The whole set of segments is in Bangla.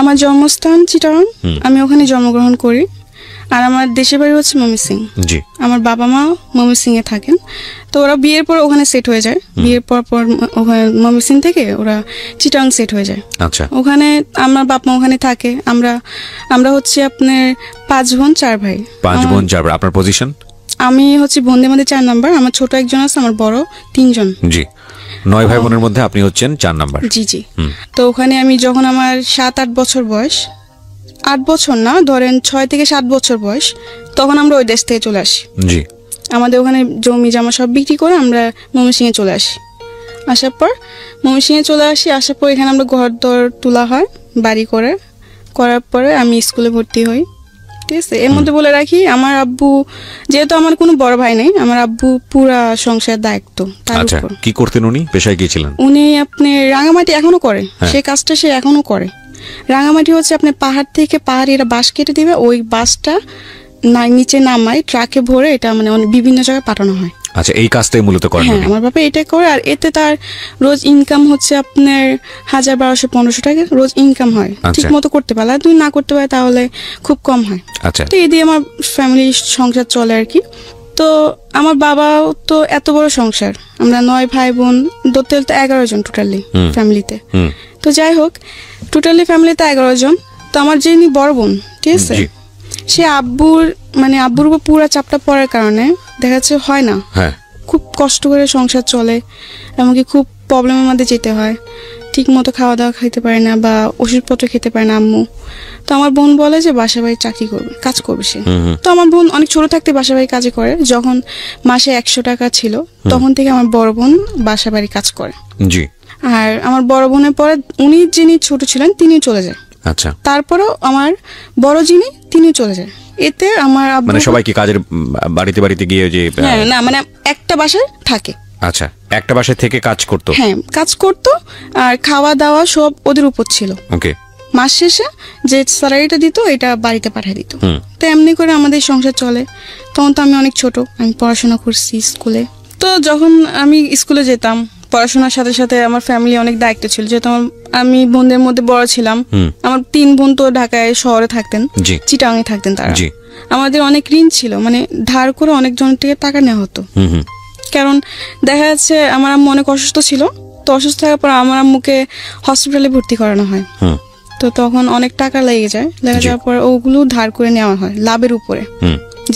আমার জন্মস্থান চিটাগাং, আমি ওখানে জন্মগ্রহণ করি। আর আমার দেশের বাড়ি হচ্ছে ময়মনসিং। জি। আমার বাবা মা ময়মনসিং এ থাকেন, তো ওরা বিয়ের পর ওখানে সেট হয়ে যায়। বিয়ের পর ওখানে ময়মনসিং থেকে ওরা চিটাগাং সেট হয়ে যায়। আচ্ছা। ওখানে আমার বাপ মা ওখানে থাকে। আমরা হচ্ছে আপনার 5 বোন 4 ভাই। 5 বোন 4 ভাই। আপনার পজিশন? আমি হচ্ছে বোনদের মধ্যে 4 নাম্বার। আমার ছোট একজন আছে, আমার বড় 3 জন। জি। 9 ভাই বোনের মধ্যে আপনি হচ্ছেন 4 নাম্বার। জি জি। তো ওখানে আমি যখন আমার 7-8 বছর বয়স, 8 বছর না, ধরেন 6 থেকে 7 বছর বয়স, তখন আমরা ওই দেশ থেকে চলে আসি। জি। আমাদের ওখানে জমি জামা সব বিক্রি করে আমরা ময়মনসিংহে চলে আসি। আসার পর আসার পর এখানে আমরা ঘর দর তোলা হয় বাড়ি করার পরে আমি স্কুলে ভর্তি হই। ঠিক আছে। এর মধ্যে বলে রাখি, আমার আব্বু, যেহেতু আমার কোনো বড় ভাই নেই, আমার আব্বু পুরা সংসার দায়িত্ব তার উপর। কি করতেন উনি? পেশায় কি ছিলেন? উনি আপনি রাঙামাটি এখনো করে, সেই কাজটা সে এখনো করে। রাঙামাটি হচ্ছে আপনি পাহাড় থেকে এরা বাঁশ কেটে দিবে, ওই বাঁশটা নিচে নামায় ট্রাকে ভরে এটা মানে বিভিন্ন জায়গায় পাঠানো হয়। আচ্ছা, এই কাজটাই মূলত করেন? হ্যাঁ, আমার বাবা এটা করে। আর এতে তার রোজ ইনকাম হচ্ছে আপনার 1000-1200-1500 টাকা রোজ ইনকাম হয়। ঠিক মতো করতে পারলে, আর তুমি না করতে পারে তাহলে খুব কম হয়। আচ্ছা। তো এই দিয়ে আমার ফ্যামিলি সংসার চলে আর কি। তো আমার বাবাও তো এত বড় সংসার, আমরা 9 ভাই বোন, ধরতে 11 জন টোটালি ফ্যামিলিতে। তো যাই হোক, টোটালি ফ্যামিলিতে 11 জন। তো আমার যিনি বড় বোন, ঠিক আছে, সে আব্বুর উপর পুরা চাপটা পড়ার কারণে দেখা যাচ্ছে হয় না, খুব কষ্ট করে সংসার চলে, এমনকি খুব প্রবলেমের মধ্যে যেতে হয়। ঠিক মতো খাওয়া দাওয়া খেতে পারে না বা ওষুধপত্র খেতে পারে না আম্মু। তো আমার বোন বলে যে বাসা বাড়ি চাকরি করবে, কাজ করবে সে। তো আমার বোন অনেক ছোট থাকতে বাসা বাড়ি কাজে করে। যখন মাসে 100 টাকা ছিল তখন থেকে আমার বড় বোন বাসা বাড়ি কাজ করে। জি। আর আমার বড় বোনের পরে উনি যিনি ছোট ছিলেন তিনি চলে যায়। আচ্ছা। তারপরেও আমার বড় যিনি তিনি চলে যায়। এতে আমার মানে সবাই কি কাজের বাড়িতে গিয়ে যে না মানে একটা বাসায় থাকে। আচ্ছা, একটা বাসায় থেকে কাজ করতো? হ্যাঁ, কাজ করতো। আর খাওয়া দাওয়া সব ওদের উপর ছিল। ওকে। মাস শেষে যে স্যালারিটা দিত এটা বাড়িতে পাঠিয়ে দিত। তো এমনি করে আমাদের সংসার চলে। তখন তো আমি অনেক ছোট, আমি পড়াশোনা করছি স্কুলে। তো যখন আমি স্কুলে যেতাম, পড়াশোনার সাথে সাথে আমার ফ্যামিলি অনেক দায়িত্ব ছিল, যেহেতু আমি বোনদের মধ্যে বড় ছিলাম। আমার 3 বোন তো ঢাকায় শহরে থাকতেন, চিটাগাংয়ে থাকতেন তারা। আমাদের অনেক ঋণ ছিল, মানে ধার করে অনেক জনের থেকে টাকা নেওয়া হতো। কারণ দেখা যাচ্ছে আমার আম্মু অনেক অসুস্থ ছিল। তো অসুস্থ থাকার পর আমার আম্মুকে হসপিটালে ভর্তি করানো হয়। তো তখন অনেক টাকা লেগে যাওয়ার পর ওগুলো ধার করে নেওয়া হয় লাভের উপরে।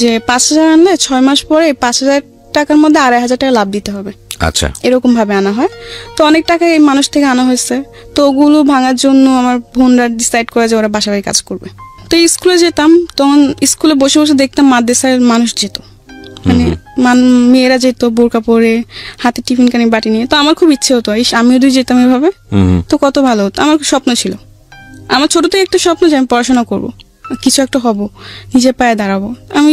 যে 5000 আনলে 6 মাস পরে 5000 টাকার মধ্যে 2500 টাকা লাভ দিতে হবে। আচ্ছা। এরকম ভাবে আনা হয়। তো অনেক টাকা এই মানুষ থেকে আনা হয়েছে। তো ওগুলো ভাঙার জন্য আমার বোনরা ডিসাইড করে যে ওরা বাসা বাড়ি কাজ করবে। তো স্কুলে যেতাম, তখন স্কুলে বসে বসে দেখতাম মাদ্রাসার মানুষ যেত, মানে মেয়েরা যেত বোরকা পরে, হাতে টিফিন কানি বাটি নিয়ে। তো আমার খুব ইচ্ছে হতো আমিও যদি যেতাম এভাবে, তো কত ভালো হতো। আমার স্বপ্ন ছিল, আমার ছোট থেকে একটা স্বপ্ন যে আমি পড়াশোনা করবো, কিছু একটা হব, নিজের পায়ে দাঁড়াবো। আমি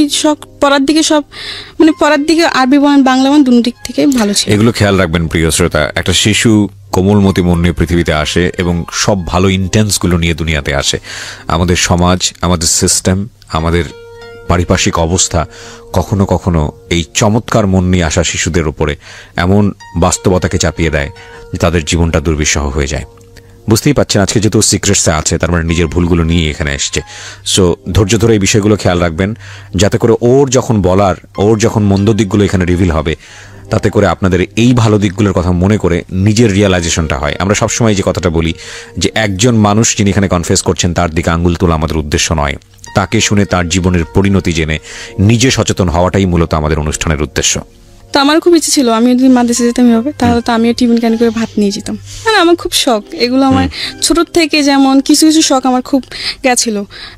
পড়ার দিকে আরবি বলেন বাংলা বলেন দুটো দিক থেকে ভালো ছিল। এগুলো খেয়াল রাখবেন প্রিয় শ্রোতা। একটা শিশু কোমলমতি মন নিয়ে পৃথিবীতে আসে এবং সব ভালো ইন্টেন্স গুলো নিয়ে দুনিয়াতে আসে। আমাদের সমাজ, আমাদের সিস্টেম, আমাদের পারিপার্শ্বিক অবস্থা কখনো কখনো এই চমৎকার মন নিয়ে আসা শিশুদের উপরে এমন বাস্তবতাকে চাপিয়ে দেয় যে তাদের জীবনটা দুর্বিষহ হয়ে যায়। বুঝতেই পারছেন আজকে যেহেতু সিক্রেটসে আছে, তার মানে নিজের ভুলগুলো নিয়ে এখানে এসছে। সো ধৈর্য ধরে এই বিষয়গুলো খেয়াল রাখবেন, যাতে করে ওর যখন মন্দ দিকগুলো এখানে রিভিল হবে, তাতে করে আপনাদের এই ভালো দিকগুলোর কথা মনে করে নিজের রিয়ালাইজেশনটা হয়। আমরা সবসময় যে কথাটা বলি যে একজন মানুষ যিনি এখানে কনফেস করছেন তার দিকে আঙ্গুল তোলা আমাদের উদ্দেশ্য নয়, তাকে শুনে তার জীবনের পরিণতি জেনে নিজে সচেতন হওয়াটাই মূলত আমাদের অনুষ্ঠানের উদ্দেশ্য। তো আমার খুব ইচ্ছে ছিল আমি যদি মাদ্রাসা যেতাম এভাবে, তাহলে তো আমিও টিফিন ক্যান করে ভাত নিয়ে যেতাম। মানে আমার খুব শখ এগুলো। আমার ছোট থেকে যেমন কিছু কিছু শখ আমার খুব গেছিল।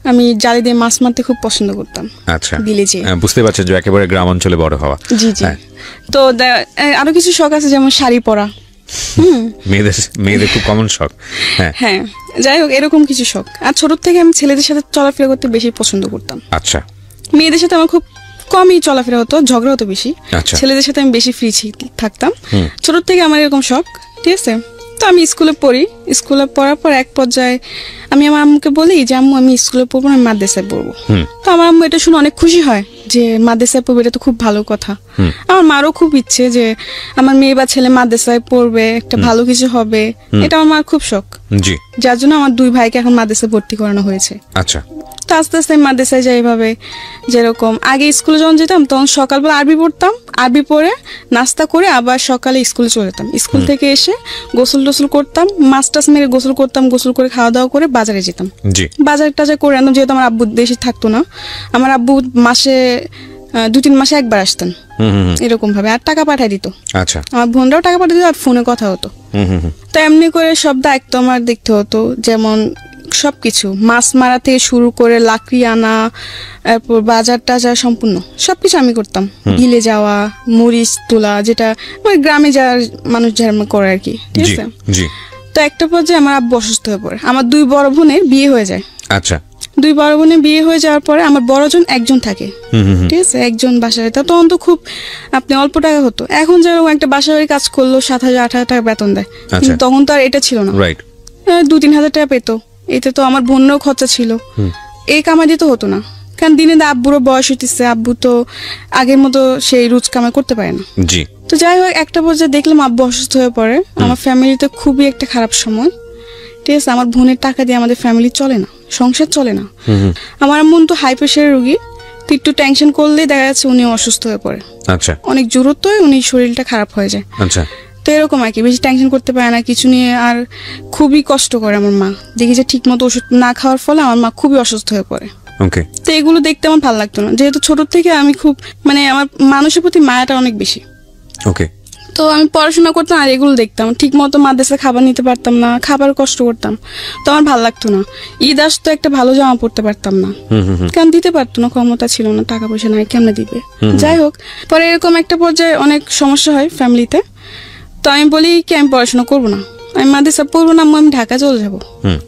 আমি জালি দিয়ে মাছ মারতে খুব পছন্দ করতাম। আচ্ছা, ভিলেজে। বুঝতে পারছেন যে একেবারে গ্রাম অঞ্চলে বড় হওয়া। জি জি। তো আরো কিছু শখ আছে, যেমন শাড়ি পরা। মেয়েদের খুব কমন শখ। হ্যাঁ, যাই হোক এরকম কিছু শখ। আর ছোট থেকে আমি ছেলেদের সাথে চলাফেরা করতে বেশি পছন্দ করতাম। আচ্ছা। মেয়েদের সাথে আমার খুব কমই চলাফেরা হতো, ঝগড়া হতো বেশি। ছেলেদের সাথে আমি বেশি ফ্রি থাকতাম। ছোট থেকে আমার এরকম শখ, ঠিক আছে। তো তো আমি স্কুলে পড়ি, স্কুলে পড়ার পর এক পর্যায়ে আমি আমার আম্মুকে বলি যে আম্মু আমি স্কুলে পড়বো না, আমি মাদ্রাসায় পড়বো। তো আমার আম্মু এটা শুনে অনেক খুশি হয় যে মাদ্রাসায় পড়বে, এটা তো খুব ভালো কথা। আমার মারও খুব ইচ্ছে যে আমার মেয়ে বা ছেলে মাদ্রাসায় পড়বে, একটা ভালো কিছু হবে, এটা আমার মার খুব শখ। জি, যার জন্য আমার দুই ভাইকে এখন মাদ্রাসায় ভর্তি করানো হয়েছে। আচ্ছা। তো আস্তে আস্তে আমি মাদ্রাসায় যাই এভাবে। যেরকম আগে স্কুলে যখন যেতাম তখন সকালবেলা আরবি পড়তাম, আরবি পড়ে নাস্তা করে আবার সকালে স্কুলে চলে যেতাম। স্কুল থেকে এসে গোসল টোসল করতাম, মাছ টাছ মেরে গোসল করতাম, গোসল করে খাওয়া দাওয়া করে বাজারে যেতাম। জি, বাজার টাজার করে আনতাম, যেহেতু আমার আব্বু দেশে থাকতো না। আমার আব্বু মাসে 2-3 মাসে একবার আসতেন এরকম ভাবে, আর টাকা পাঠাই দিত। আচ্ছা। আমার বোনরাও টাকা পাঠিয়ে দিত, আর ফোনে কথা হতো। তো এমনি করে সব দায়িত্ব আমার দেখতে হতো, যেমন সবকিছু মাছ মারা থেকে শুরু করে লাকড়ি আনা, তারপর বাজার টাজার সম্পূর্ণ সবকিছু আমি করতাম। বিলে যাওয়া, মরিচ তোলা, যেটা ওই গ্রামে যাওয়ার মানুষ যারা করে আর কি, ঠিক জি, আছে। জি, তো একটা পর্যায়ে আমার আব্বু অসুস্থ হয়ে পড়ে। আমার 2 বড় বোনের বিয়ে হয়ে যায়। আচ্ছা। 2 বড় বোনের বিয়ে হয়ে যাওয়ার পরে আমার বড়জন একজন থাকে, ঠিক আছে, একজন বাসায়। তখন তো খুব আপনি অল্প টাকা হতো। এখন যেরকম একটা বাসায় কাজ করলো 7,000-8,000 টাকা বেতন দেয়, কিন্তু তখন তো আর এটা ছিল না। রাইট। 2-3 হাজার টাকা পেতো, এতে তো আমার বোনেরও খরচা ছিল, এই কামাই দিতে হতো না। কারণ দিনে আব্বুরও বয়স হইতেছে, আব্বু তো আগের মতো সেই রোজ কামাই করতে পারে না। জি। তো যাই হোক একটা পর্যায়ে দেখলাম আব্বু অসুস্থ হয়ে পড়ে। আমার ফ্যামিলিতে খুবই একটা খারাপ সময়, ঠিক আছে। আমার বোনের টাকা দিয়ে আমাদের ফ্যামিলি চলে না, সংসার চলে না। আমার আম্মু তো হাই প্রেশারের রোগী, তো একটু টেনশন করলেই দেখা যাচ্ছে উনি অসুস্থ হয়ে পড়ে। আচ্ছা। অনেক জোরত্ব উনি শরীরটা খারাপ হয়ে যায়। আচ্ছা। তো এরকম আর কি, বেশি টেনশন করতে পারে না কিছু নিয়ে, আর খুবই কষ্ট করে আমার মা। দেখি যে ঠিক মতো ওষুধ না খাওয়ার ফলে আমার মা খুবই অসুস্থ হয়ে পড়ে। ওকে। তো এগুলো দেখতে আমার ভালো লাগতো না, যেহেতু ছোট থেকে আমি খুব মানে আমার মানুষের প্রতি মায়াটা অনেক বেশি। ওকে। তো আমি পড়াশোনা করতাম আর এগুলো দেখতাম, ঠিক মতো মাদ্রাসায় খাবার নিতে পারতাম না, খাবার কষ্ট করতাম, তো আমার ভালো লাগতো না। ঈদ আসতো একটা ভালো জামা পড়তে পারতাম না, কারণ দিতে পারতো না, ক্ষমতা ছিল না, টাকা পয়সা নাই, কেমনে দিবে। যাই হোক, পরে এরকম একটা পর্যায়ে অনেক সমস্যা হয় ফ্যামিলিতে। তো আমি বলি কি আমি পড়াশোনা করবো না, আমি মাদ্রাসা পড়বো না, আমি ঢাকা চলে যাবো,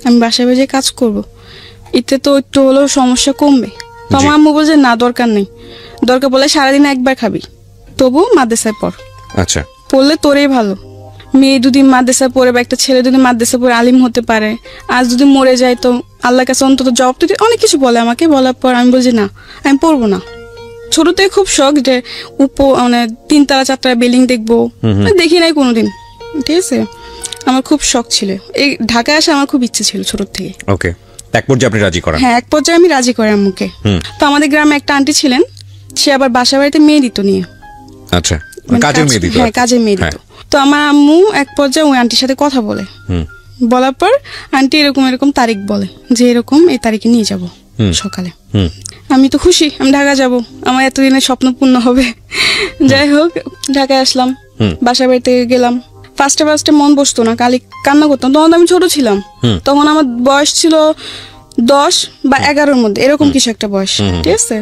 আমি বাসায় বাসায় কাজ করবো, এতে তো একটু হলেও সমস্যা কমবে। তো আমার আম্মু বলছে না দরকার নেই, দরকার বলে সারাদিন একবার খাবি, তবু মাদ্রাসায় পড়, আচ্ছা, পড়লে তোরই ভালো। মেয়ে যদি মাদ্রাসা পড়ে বা একটা ছেলে যদি মাদ্রাসা পড়ে আলিম হতে পারে, আর যদি মরে যায় তো আল্লাহর কাছে অন্তত জবাব দিতে, অনেক কিছু বলে আমাকে। বলার পর আমি বলছি না আমি পড়বো না। ছোট থেকে খুব শখ যে মানে 3 তলা 4 তলা বিল্ডিং দেখবো, দেখি নাই কোনোদিন, ঠিক আছে। আমার খুব শখ ছিল, এই ঢাকায় আসা আমার খুব ইচ্ছে ছিল ছোট থেকে। ওকে। এক পর্যায়ে আপনি রাজি করেন? হ্যাঁ, এক পর্যায়ে আমি রাজি করি আম্মুকে। তো আমাদের গ্রামে একটা আন্টি ছিলেন, সে আবার বাসা বাড়িতে মেয়ে দিত নিয়ে। আচ্ছা, কাজের মেয়ে দিত? হ্যাঁ, কাজের মেয়ে দিত। তো আমার আম্মু এক পর্যায়ে ওই আন্টির সাথে কথা বলে, বলার পর আন্টি এরকম এরকম তারিখ বলে যে এরকম এই তারিখে নিয়ে যাব সকালে। আমি তো খুশি, আমি ঢাকা যাব, আমার এতদিনের স্বপ্ন পূর্ণ হবে। যাই হোক, ঢাকায় আসলাম, বাসা বাড়িতে গেলাম। ফার্স্টে মন বসতো না, কালি কান্না করতাম। তখন আমি ছোট ছিলাম, তখন আমার বয়স ছিল 10 বা 11-র মধ্যে, এরকম কিছু একটা বয়স, ঠিক আছে।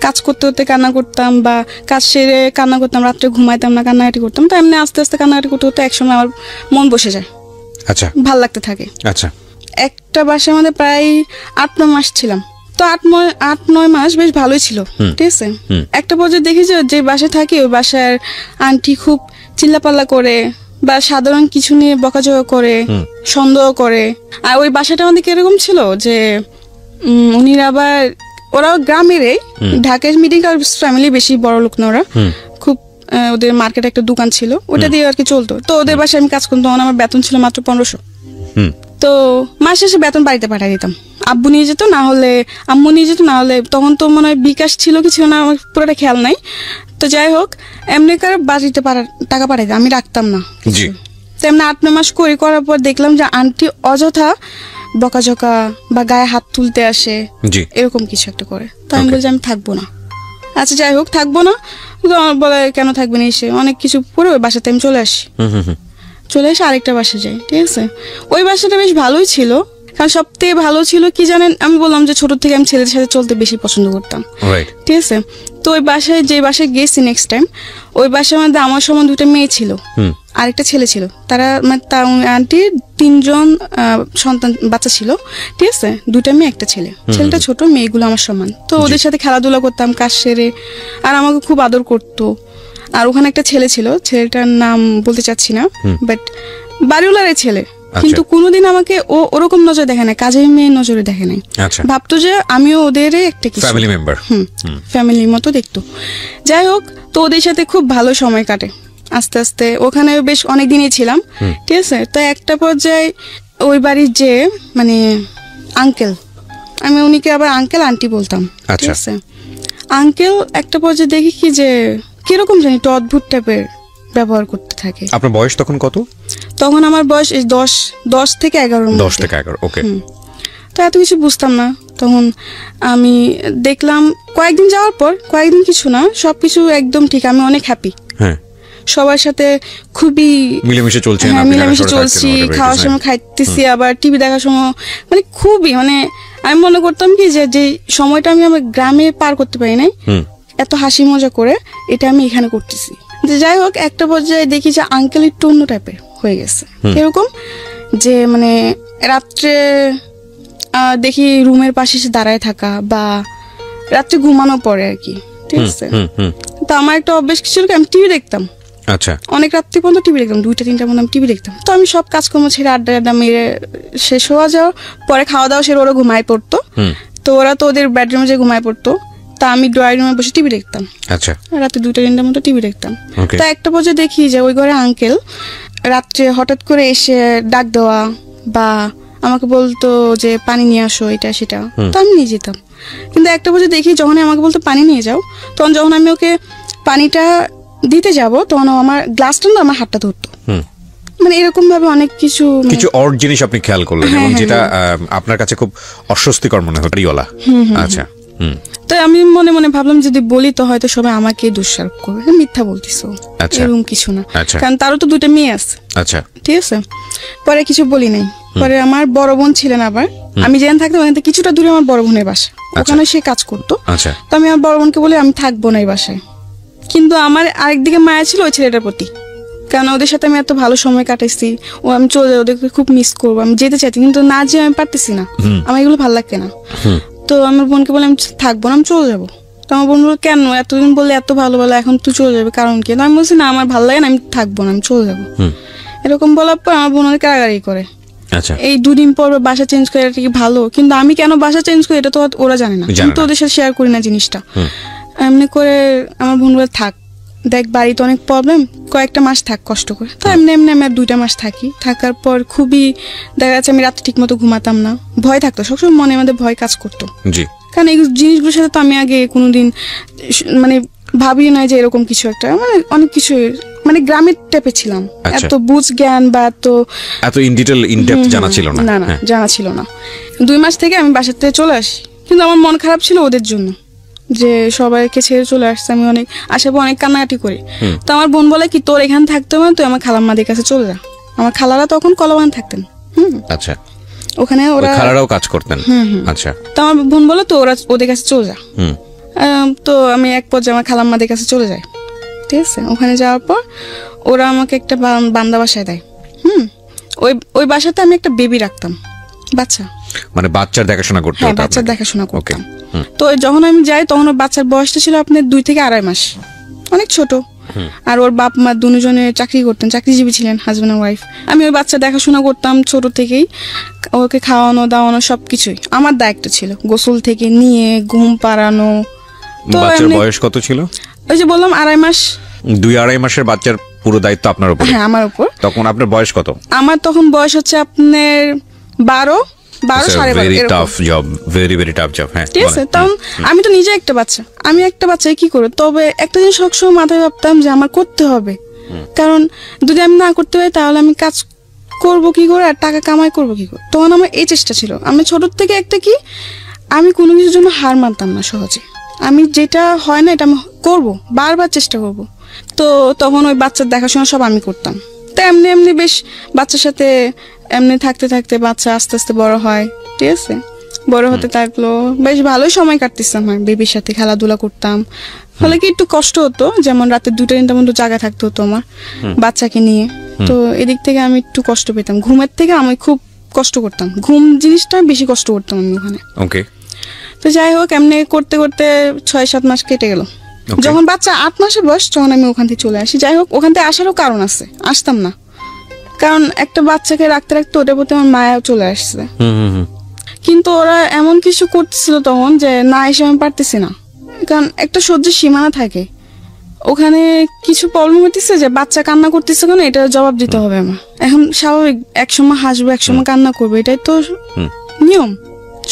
কাজ করতে করতে কান্না করতাম, বা কাজ সেরে কান্না করতাম, রাত্রে ঘুমাইতাম না, কান্নাকাটি করতাম। তো এমনি আস্তে আস্তে কান্নাকাটি করতে করতে একসময় আমার মন বসে যায়, আচ্ছা, ভাল লাগতে থাকে। আচ্ছা, একটা বাসার মধ্যে প্রায় 8-9 মাস ছিলাম। তো 8-9 মাস বেশ ভালোই ছিল, ঠিক আছে। একটা পর্যায়ে দেখি যে বাসায় থাকি ওই বাসার আন্টি খুব চিল্লাপাল্লা করে, বা সাধারণ কিছু নিয়ে বকাঝকা করে, সন্দেহ করে। আর ওই বাসাটা আমাদের কিরকম ছিল যে উনি আবার ওরাও গ্রামেরই, ঢাকার মিডিল ক্লাস ফ্যামিলি, বেশি বড় লোক না ওরা, খুব ওদের মার্কেটে একটা দোকান ছিল, ওটা দিয়ে আর কি চলতো। তো ওদের বাসায় আমি কাজ করতাম, তখন আমার বেতন ছিল মাত্র 1500। তো মাস শেষে বেতন বাড়িতে পাঠিয়ে দিতাম, আব্বু নিয়ে যেত, না হলে আম্মু নিয়ে যেত, না হলে তখন তো মনে হয় বিকাশ ছিল কি ছিল না আমার পুরোটা খেয়াল নাই। তো যাই হোক, এমনি করে বাড়িতে টাকা পাঠাই দিতাম, আমি রাখতাম না। তো এমনি 8-9 মাস করার পর দেখলাম যে আন্টি অযথা বকাঝকা বা গায়ে হাত তুলতে আসে, এরকম কিছু একটা করে। তো আমি বলছি আমি থাকবো না। আচ্ছা যাই হোক, থাকবো না। বলে কেন থাকবেন, এসে অনেক কিছু করে ওই বাসাতে আমি চলে আসি। চলে এসে আরেকটা বাসায় যাই, ঠিক আছে। ওই বাসাটা বেশ ভালোই ছিল, কারণ সব থেকে ভালো ছিল কি জানেন, আমি বললাম যে ছোট থেকে আমি ছেলেদের সাথে চলতে বেশি পছন্দ করতাম, ঠিক আছে। তো ওই বাসায় যে বাসায় গেছি নেক্সট টাইম, ওই বাসার মধ্যে আমার সমান 2টা মেয়ে ছিল, আরেকটা ছেলে ছিল। তারা মানে আন্টির 3 জন সন্তান বাচ্চা ছিল, ঠিক আছে। 2টা মেয়ে 1টা ছেলে, ছেলেটা ছোট, মেয়েগুলো আমার সমান। তো ওদের সাথে খেলাধুলা করতাম কাজ সেরে, আর আমাকে খুব আদর করতো। আর ওখানে একটা ছেলে ছিল, ছেলেটার নাম বলতে চাচ্ছি না, বাট বাড়িওয়ালার ছেলে, কিন্তু কোনোদিন আমাকে ওরকম নজরে দেখে নাই, কাজের মেয়ে নজরে দেখে নাই। ভাবতো যে আমিও ওদের একটা কিছু ফ্যামিলি মেম্বার, ফ্যামিলির মতো দেখতো। যাই হোক, তো ওদের সাথে খুব ভালো সময় কাটে। আস্তে আস্তে ওখানে বেশ অনেকদিনই ছিলাম, ঠিক আছে। তো একটা পর্যায়ে ওই বাড়ির যে মানে আঙ্কেল, আমি উনিকে আবার আঙ্কেল আন্টি বলতাম, ঠিক আছে। আঙ্কেল একটা পর্যায়ে দেখি কি যে কিরকম জানি একটু অদ্ভুত টাইপের ব্যবহার করতে থাকে। আপনার বয়স তখন কত? তখন আমার বয়স 10 থেকে 11। 10 থেকে 11, ওকে। তো এত কিছু বুঝতাম না তখন। আমি দেখলাম কয়েকদিন যাওয়ার পর, কয়েকদিন কিছু না, সবকিছু একদম ঠিক, আমি অনেক হ্যাপি। হ্যাঁ, সবার সাথে খুবই মিলেমিশে চলছে। হ্যাঁ, মিলেমিশে চলছি, খাওয়ার সময় খাইতেছি, আবার টিভি দেখার সময় মানে খুবই মানে আমি মনে করতাম কি যে সময়টা আমি আমার গ্রামে পার করতে পারি নাই এত হাসি মজা করে, এটা আমি এখানে করতেছি। যাই হোক, একটা পর্যায়ে দেখি যে আঙ্কেল একটু অন্য টাইপের হয়ে গেছে। এরকম যে মানে রাত্রে দেখি রুমের পাশে এসে দাঁড়ায় থাকা, বা রাত্রে ঘুমানো পরে আর কি, ঠিক আছে। তো আমার একটা অভ্যেস ছিল কি, আমি টিভি দেখতাম। আচ্ছা, অনেক রাত্রি পর্যন্ত টিভি দেখতাম, 2টা-3টা পর্যন্ত আমি টিভি দেখতাম। তো আমি সব কাজকর্ম ছেড়ে আড্ডা মেরে শেষ হওয়া যাওয়ার পরে খাওয়া দাওয়া সেরে ওরা ঘুমায় পড়তো। তো ওরা তো ওদের বেডরুমে যে ঘুমায় পড়তো, তা আমি ড্রয়িং রুমে বসে টিভি দেখতাম। আচ্ছা, রাতে 2টা-3টার মতো টিভি দেখতাম। তো একটা পর্যায়ে দেখি যে ওই ঘরে আঙ্কেল রাত্রে হঠাৎ করে এসে ডাক দেওয়া, বা আমাকে বলতো যে পানি নিয়ে আসো, এটা সেটা। তো আমি নিয়ে যেতাম। কিন্তু একটা পর্যায়ে দেখি যখন আমাকে বলতো পানি নিয়ে যাও, তখন যখন আমি ওকে পানিটা দিতে যাব, তখন আমার গ্লাসটা না আমার হাতটা ধরতো। মানে এরকম ভাবে অনেক কিছু অড জিনিস আপনি খেয়াল করলেন, এবং যেটা আপনার কাছে খুব অস্বস্তিকর মনে হতো। আচ্ছা, তো আমি মনে মনে ভাবলাম যদি বলি তো হয়তো সবাই আমাকে দোষারোপ করবে, মিথ্যা বলতিস, এরকম কিছু না, কারণ তারও তো 2টা মেয়ে আছে। আচ্ছা, ঠিক আছে। পরে কিছু বলি নাই। পরে আমার বড় বোন ছিলেন, আবার আমি যেখানে থাকতাম ওখান থেকে কিছুটা দূরে আমার বড় বোনের বাসা, ওখানে সে কাজ করতো। তো আমি আমার বড় বোনকে বলি আমি থাকবো না এই বাসায়। কিন্তু আমার আরেকদিকে মায়া ছিল ওই ছেলেটার প্রতি, কারণ ওদের সাথে আমি এত ভালো সময় কাটাইছি, ও আমি চলে যাই, ওদেরকে খুব মিস করবো, আমি যেতে চাইছি, কিন্তু না যে আমি পারতেছি না, আমার এগুলো ভালো লাগছে না। তো আমার বোনকে বলে আমি থাকবো না, আমি চলে যাবো। তো আমার বোন বললো কেন, এতদিন বললে এত ভালো এখন তুই চলে যাবে, কারণ কি? আমি বলছি না আমার ভালো লাগে না, আমি থাকবো না, আমি চলে যাবো। এরকম বলার পর আমার বোন অনেক কারাগারি করে। এই 2 দিন পর বাসা চেঞ্জ করে, এটা কি ভালো? কিন্তু আমি কেন বাসা চেঞ্জ করি এটা তো ওরা জানে না, আমি তো ওদের সাথে শেয়ার করি না জিনিসটা। এমনি করে আমার বোন বলে থাক, দেখ বাড়িতে অনেক প্রবলেম, কয়েকটা মাস থাক কষ্ট করে। তো এমনি এমনি আমি 2টা মাস থাকি। থাকার পর খুবই দেখা যাচ্ছে আমি রাতে ঠিক মতো ঘুমাতাম না, ভয় থাকতো সবসময়, মনে মধ্যে ভয় কাজ করতো। কারণ এই জিনিসগুলোর সাথে তো আমি আগে কোনোদিন মানে ভাবি নাই যে এরকম কিছু একটা, মানে অনেক কিছু মানে গ্রামের টাইপে ছিলাম, এত বুঝ জ্ঞান বা এত ইন ডিটেইল ইন ডেপথ জানা ছিল না। না জানা ছিল না। 2 মাস থেকে আমি বাসা থেকে চলে আসি, কিন্তু আমার মন খারাপ ছিল ওদের জন্য, যে সবাইকে ছেড়ে চলে আসছে। আমি অনেক আসার পর অনেক কান্নাকাটি করি। তো আমার বোন বলে কি তোর এখানে থাকতে হবে, তুই আমার খালাম্মাদের কাছে চলে যা। আমার খালারা তখন কলাবাগান থাকতেন। আচ্ছা, ওখানে ওরা খালারাও কাজ করতেন। আচ্ছা, তো আমার বোন বলে তো ওরা ওদের কাছে চলে যা। তো আমি এক পর্যায়ে আমার খালাম্মাদের কাছে চলে যাই, ঠিক আছে। ওখানে যাওয়ার পর ওরা আমাকে একটা বান্দা বাসায় দেয়। ওই বাসাতে আমি একটা বেবি রাখতাম, বাচ্চা, মানে বাচ্চার দেখাশোনা করতে। হ্যাঁ, বাচ্চার দেখাশোনা করতাম। তো যখন আমি যাই তখন ওর বাচ্চার বয়সটা ছিল আপনার 2 থেকে 2.5 মাস, অনেক ছোট। আর ওর বাপ মা দুজনে চাকরি করতেন, চাকরিজীবী ছিলেন, হাজবেন্ড আর ওয়াইফ। আমি ওই বাচ্চা দেখাশোনা করতাম ছোট থেকেই, ওকে খাওয়ানো দাওয়ানো সবকিছুই আমার দায়িত্ব ছিল, গোসল থেকে নিয়ে ঘুম পাড়ানো। তো বাচ্চার বয়স কত ছিল? ওই যে বললাম 2.5 মাস। 2-2.5 মাসের বাচ্চার পুরো দায়িত্ব আপনার উপর? হ্যাঁ, আমার উপর। তখন আপনার বয়স কত? আমার তখন বয়স হচ্ছে আপনার 12 12 very tough job, very very tough job. হ্যাঁ, ঠিক আছে। তখন আমি তো নিজে একটা বাচ্চা, আমি একটা বাচ্চাই কি করবো। তবে একটা জিনিস সবসময় মাথায় ভাবতাম যে আমার করতে হবে, কারণ যদি আমি না করতে পারি তাহলে আমি কাজ করবো কি করে আর টাকা কামাই করবো কি করে। তখন আমার এই চেষ্টা ছিল। আমি ছোট থেকে একটা কি, আমি কোনো কিছুর জন্য হার মানতাম না সহজে। আমি যেটা হয় না এটা আমি করবো, বারবার চেষ্টা করবো। তো তখন ওই বাচ্চার দেখাশোনা সব আমি করতাম। তো এমনি এমনি বেশ বাচ্চার সাথে এমনি থাকতে থাকতে বাচ্চা আস্তে আস্তে বড় হয়, ঠিক আছে। বড় হতে থাকলো, বেশ ভালোই সময় কাটতেছিলাম, বেবির সাথে খেলাধুলা করতাম। ফলে কি একটু কষ্ট হতো, যেমন রাতে 2টা-3টার মধ্যে জায়গা থাকতে হতো আমার বাচ্চাকে নিয়ে। তো এদিক থেকে আমি একটু কষ্ট পেতাম, ঘুমের থেকে আমি খুব কষ্ট করতাম, ঘুম জিনিসটা বেশি কষ্ট করতাম আমি ওখানে। তো যাই হোক, এমনি করতে করতে 6-7 মাস কেটে গেল। যখন বাচ্চা 8 মাসের বয়স তখন আমি ওখান থেকে চলে আসি। যাই হোক, ওখান থেকে আসারও কারণ আছে, আসতাম না, কারণ একটা বাচ্চাকে রাখতে রাখতে ওটার প্রতি আমার মায়াও চলে আসছে। হুম হুম হুম। কিন্তু ওরা এমন কিছু করতেছিল তখন যে না এসে আমি পারতেছি না, কারণ একটা সহ্যের সীমানা থাকে। ওখানে কিছু প্রবলেম হতেছে যে বাচ্চা কান্না করতেছে কেন, এটা জবাব দিতে হবে আমার। এখন স্বাভাবিক, একসময় হাসবে একসময় কান্না করবে, এটাই তো নিয়ম।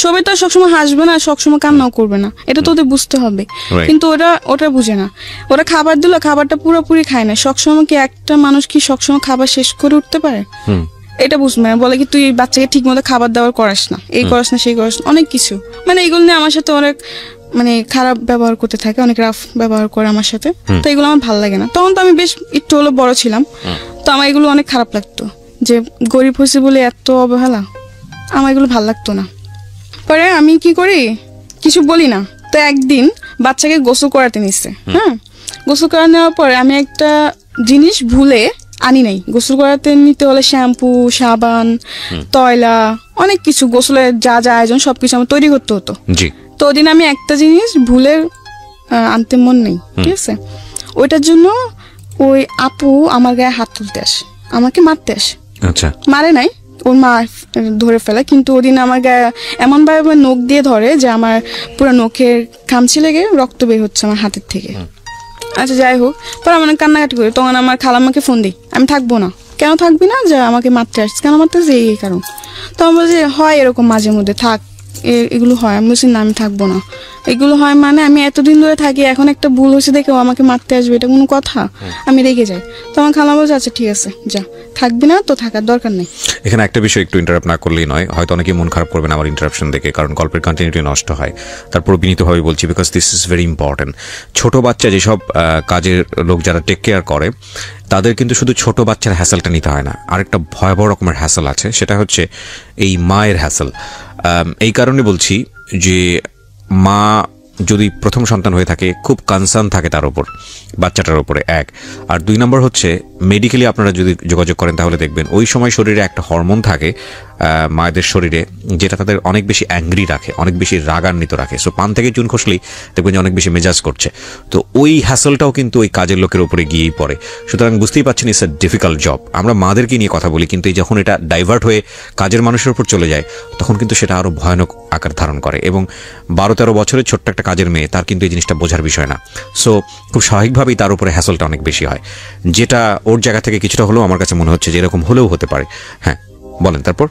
সবাই তো সবসময় হাসবে না, সবসময় কান্নাও করবে না, এটা তো ওদের বুঝতে হবে। কিন্তু ওটা বুঝে না। ওরা খাবার দিল, খাবারটা পুরোপুরি খায় না। সবসময় কি একটা মানুষ কি সবসময় খাবার শেষ করে উঠতে পারে? এটা বুঝবে না। বলে কি তুই বাচ্চাকে ঠিক মতো খাবার দাবার করাস না, এই করাস না সেই করাস না, অনেক কিছু। মানে এগুলো নিয়ে আমার সাথে অনেক মানে খারাপ ব্যবহার করতে থাকে, অনেক রাফ ব্যবহার করে আমার সাথে। তো এগুলো আমার ভালো লাগে না। তখন তো আমি বেশ একটু হলো বড় ছিলাম, তো আমার এগুলো অনেক খারাপ লাগতো যে গরিব হয়েছে বলে এত অবহেলা। আমার এগুলো ভালো লাগতো না। পরে আমি কি করি, কিছু বলি না। তো একদিন বাচ্চাকে গোসল করাতে নিচ্ছে। হ্যাঁ, গোসল করা নেওয়ার পরে আমি একটা জিনিস ভুলে আনি নাই। গোসল করাতে নিতে হলে শ্যাম্পু, সাবান, তয়লা, অনেক কিছু, গোসলের যা যা আয়োজন সবকিছু আমার তৈরি করতে হতো। তো ওদিন আমি একটা জিনিস ভুলে আনতে মন নেই, ঠিক আছে। ওইটার জন্য ওই আপু আমার গায়ে হাত তুলতে আসে, আমাকে মারতে আসে। আচ্ছা, মারে নাই, ওর মা ধরে ফেলে। কিন্তু ওদিন আমার গায়ে এমন ভাবে নখ দিয়ে ধরে যে আমার পুরো নখের খামচি লেগে রক্ত বের হচ্ছে আমার হাতের থেকে। আচ্ছা, যাই হোক, পরে আমার কান্নাকাটি করি। তখন আমার খালাম্মাকে ফোন দিই, আমি থাকবো না। কেন থাকবি না? যে আমাকে মারতে আসছে। কেন মারতে আসছে? এই কারণ। তখন বলছে হয় এরকম মাঝে মধ্যে, থাক, এগুলো হয়। আমি বলছি না, আমি থাকবো না। এগুলো হয় মানে আমি এতদিন ধরে থাকি, এখন একটা ভুল হয়েছে দেখে ও আমাকে মারতে আসবে, এটা কোনো কথা? আমি রেগে যাই। তো আমার খালা বলছে আচ্ছা ঠিক আছে, যা, থাকবি না তো থাকার দরকার নেই। এখানে একটা বিষয় একটু ইন্টারাপ্ট না করলেই নয়, হয়তো অনেকেই মন খারাপ করবেন আমার ইন্টারাপশন দেখে, কারণ গল্পের কন্টিনিউটি নষ্ট হয়। তারপর বিনীতভাবে বলছি, because this is very important. ছোট বাচ্চা যেসব কাজের লোক যারা টেক কেয়ার করে, তাদের কিন্তু শুধু ছোট বাচ্চার হ্যাসেলটা নিতে হয় না, আরেকটা ভয়াবহ রকমের হ্যাসেল আছে, সেটা হচ্ছে এই মায়ের হ্যাসেল। এই কারণে বলছি যে মা যদি প্রথম সন্তান হয়ে থাকে, খুব কনসার্ন থাকে তার উপর, বাচ্চাটার উপরে, এক। আর দুই নম্বর হচ্ছে মেডিকেলি আপনারা যদি যোগাযোগ করেন তাহলে দেখবেন ওই সময় শরীরে একটা হরমোন থাকে মায়েদের শরীরে, যেটা তাদের অনেক বেশি অ্যাংরি রাখে, অনেক বেশি রাগান্বিত রাখে। সো পান থেকে চুন খসলেই দেখবেন যে অনেক বেশি মেজাজ করছে। তো ওই হ্যাসেলটাও কিন্তু ওই কাজের লোকের উপরে গিয়েই পড়ে। সুতরাং বুঝতেই পারছেন ইটস এ ডিফিকাল্ট জব। আমরা মাদেরকে নিয়ে কথা বলি, কিন্তু যখন এটা ডাইভার্ট হয়ে কাজের মানুষের উপর চলে যায়, তখন কিন্তু সেটা আরো ভয়ানক আকার ধারণ করে। এবং 12-13 বছরের ছোট্ট একটা কাজের মেয়ে, তার কিন্তু এই জিনিসটা বোঝার বিষয় না। সো খুব স্বাভাবিকভাবেই তার উপরে হ্যাসেলটা অনেক বেশি হয়, যেটা ওর জায়গা থেকে কিছুটা হলেও আমার কাছে মনে হচ্ছে যে এরকম হলেও হতে পারে। হ্যাঁ, বলেন। তারপর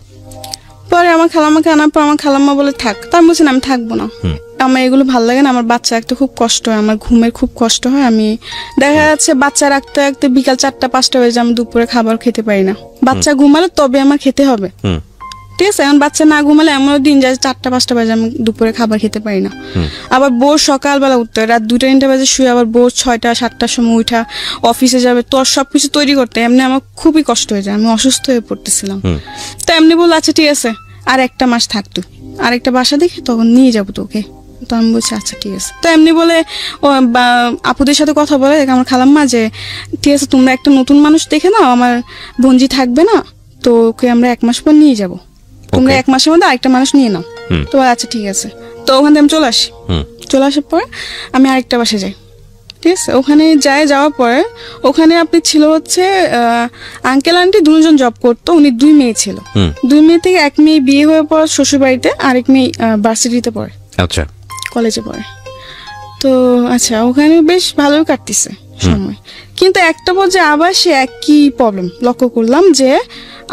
পরে আমার খালাম্মাকে আনার পর আমার খালাম্মা বলে থাক। তা আমি বলছি আমি থাকবো না, আমার এগুলো ভালো লাগে না। আমার বাচ্চা রাখতে খুব কষ্ট হয়, আমার ঘুমের খুব কষ্ট হয়। আমি দেখা যাচ্ছে বাচ্চা রাখতে রাখতে বিকাল 4টা-5টা বাজে, আমি দুপুরে খাবার খেতে পারি না। বাচ্চা ঘুমালে তবে আমার খেতে হবে, ঠিক আছে। এখন বাচ্চা না ঘুমালে এমনও দিন যায় 4টা-5টা বাজে আমি দুপুরে খাবার খেতে পারি না। আবার বোর সকালবেলা উঠতে হয়, রাত 2টা-3টা বাজে শুয়ে আবার বোর 6টা-7টার সময় উঠা অফিসে যাবে, তোর সবকিছু তৈরি করতে এমনি আমার খুবই কষ্ট হয়ে যায়। আমি অসুস্থ হয়ে পড়তেছিলাম। তো এমনি বললো আচ্ছা ঠিক আছে, আর 1 মাস থাক তুই, আরেকটা বাসা দেখে তখন নিয়ে যাবো তোকে। তো আমি বলছি আচ্ছা ঠিক আছে। তো এমনি বলে ও আপুদের সাথে কথা বলে আমার খালাম্মা যে ঠিক আছে, তোমরা একটা নতুন মানুষ দেখে নাও, আমার বোনজি থাকবে না, তো ওকে আমরা 1 মাস পর নিয়ে যাবো, তোমরা 1 মাসের মধ্যে আরেকটা মানুষ নিয়ে নাও। তো আচ্ছা ঠিক আছে। তো ওখান থেকে আমি চলে আসি। চলে আসার পর আমি আরেকটা বাসে যাই, ঠিক আছে। ওখানে যাওয়ার পরে ওখানে আপনি ছিল হচ্ছে আঙ্কেল আন্টি 2জন জব করতো, উনি 2 মেয়ে ছিল। 2 মেয়ে থেকে 1 মেয়ে বিয়ে হয়ে পর শ্বশুর বাড়িতে, আরেক মেয়ে ভার্সিটিতে পড়ে, আচ্ছা কলেজে পড়ে। তো আচ্ছা, ওখানে বেশ ভালোই কাটতেছে সময়। কিন্তু একটা পর্যায়ে আবার সে একই প্রবলেম লক্ষ্য করলাম যে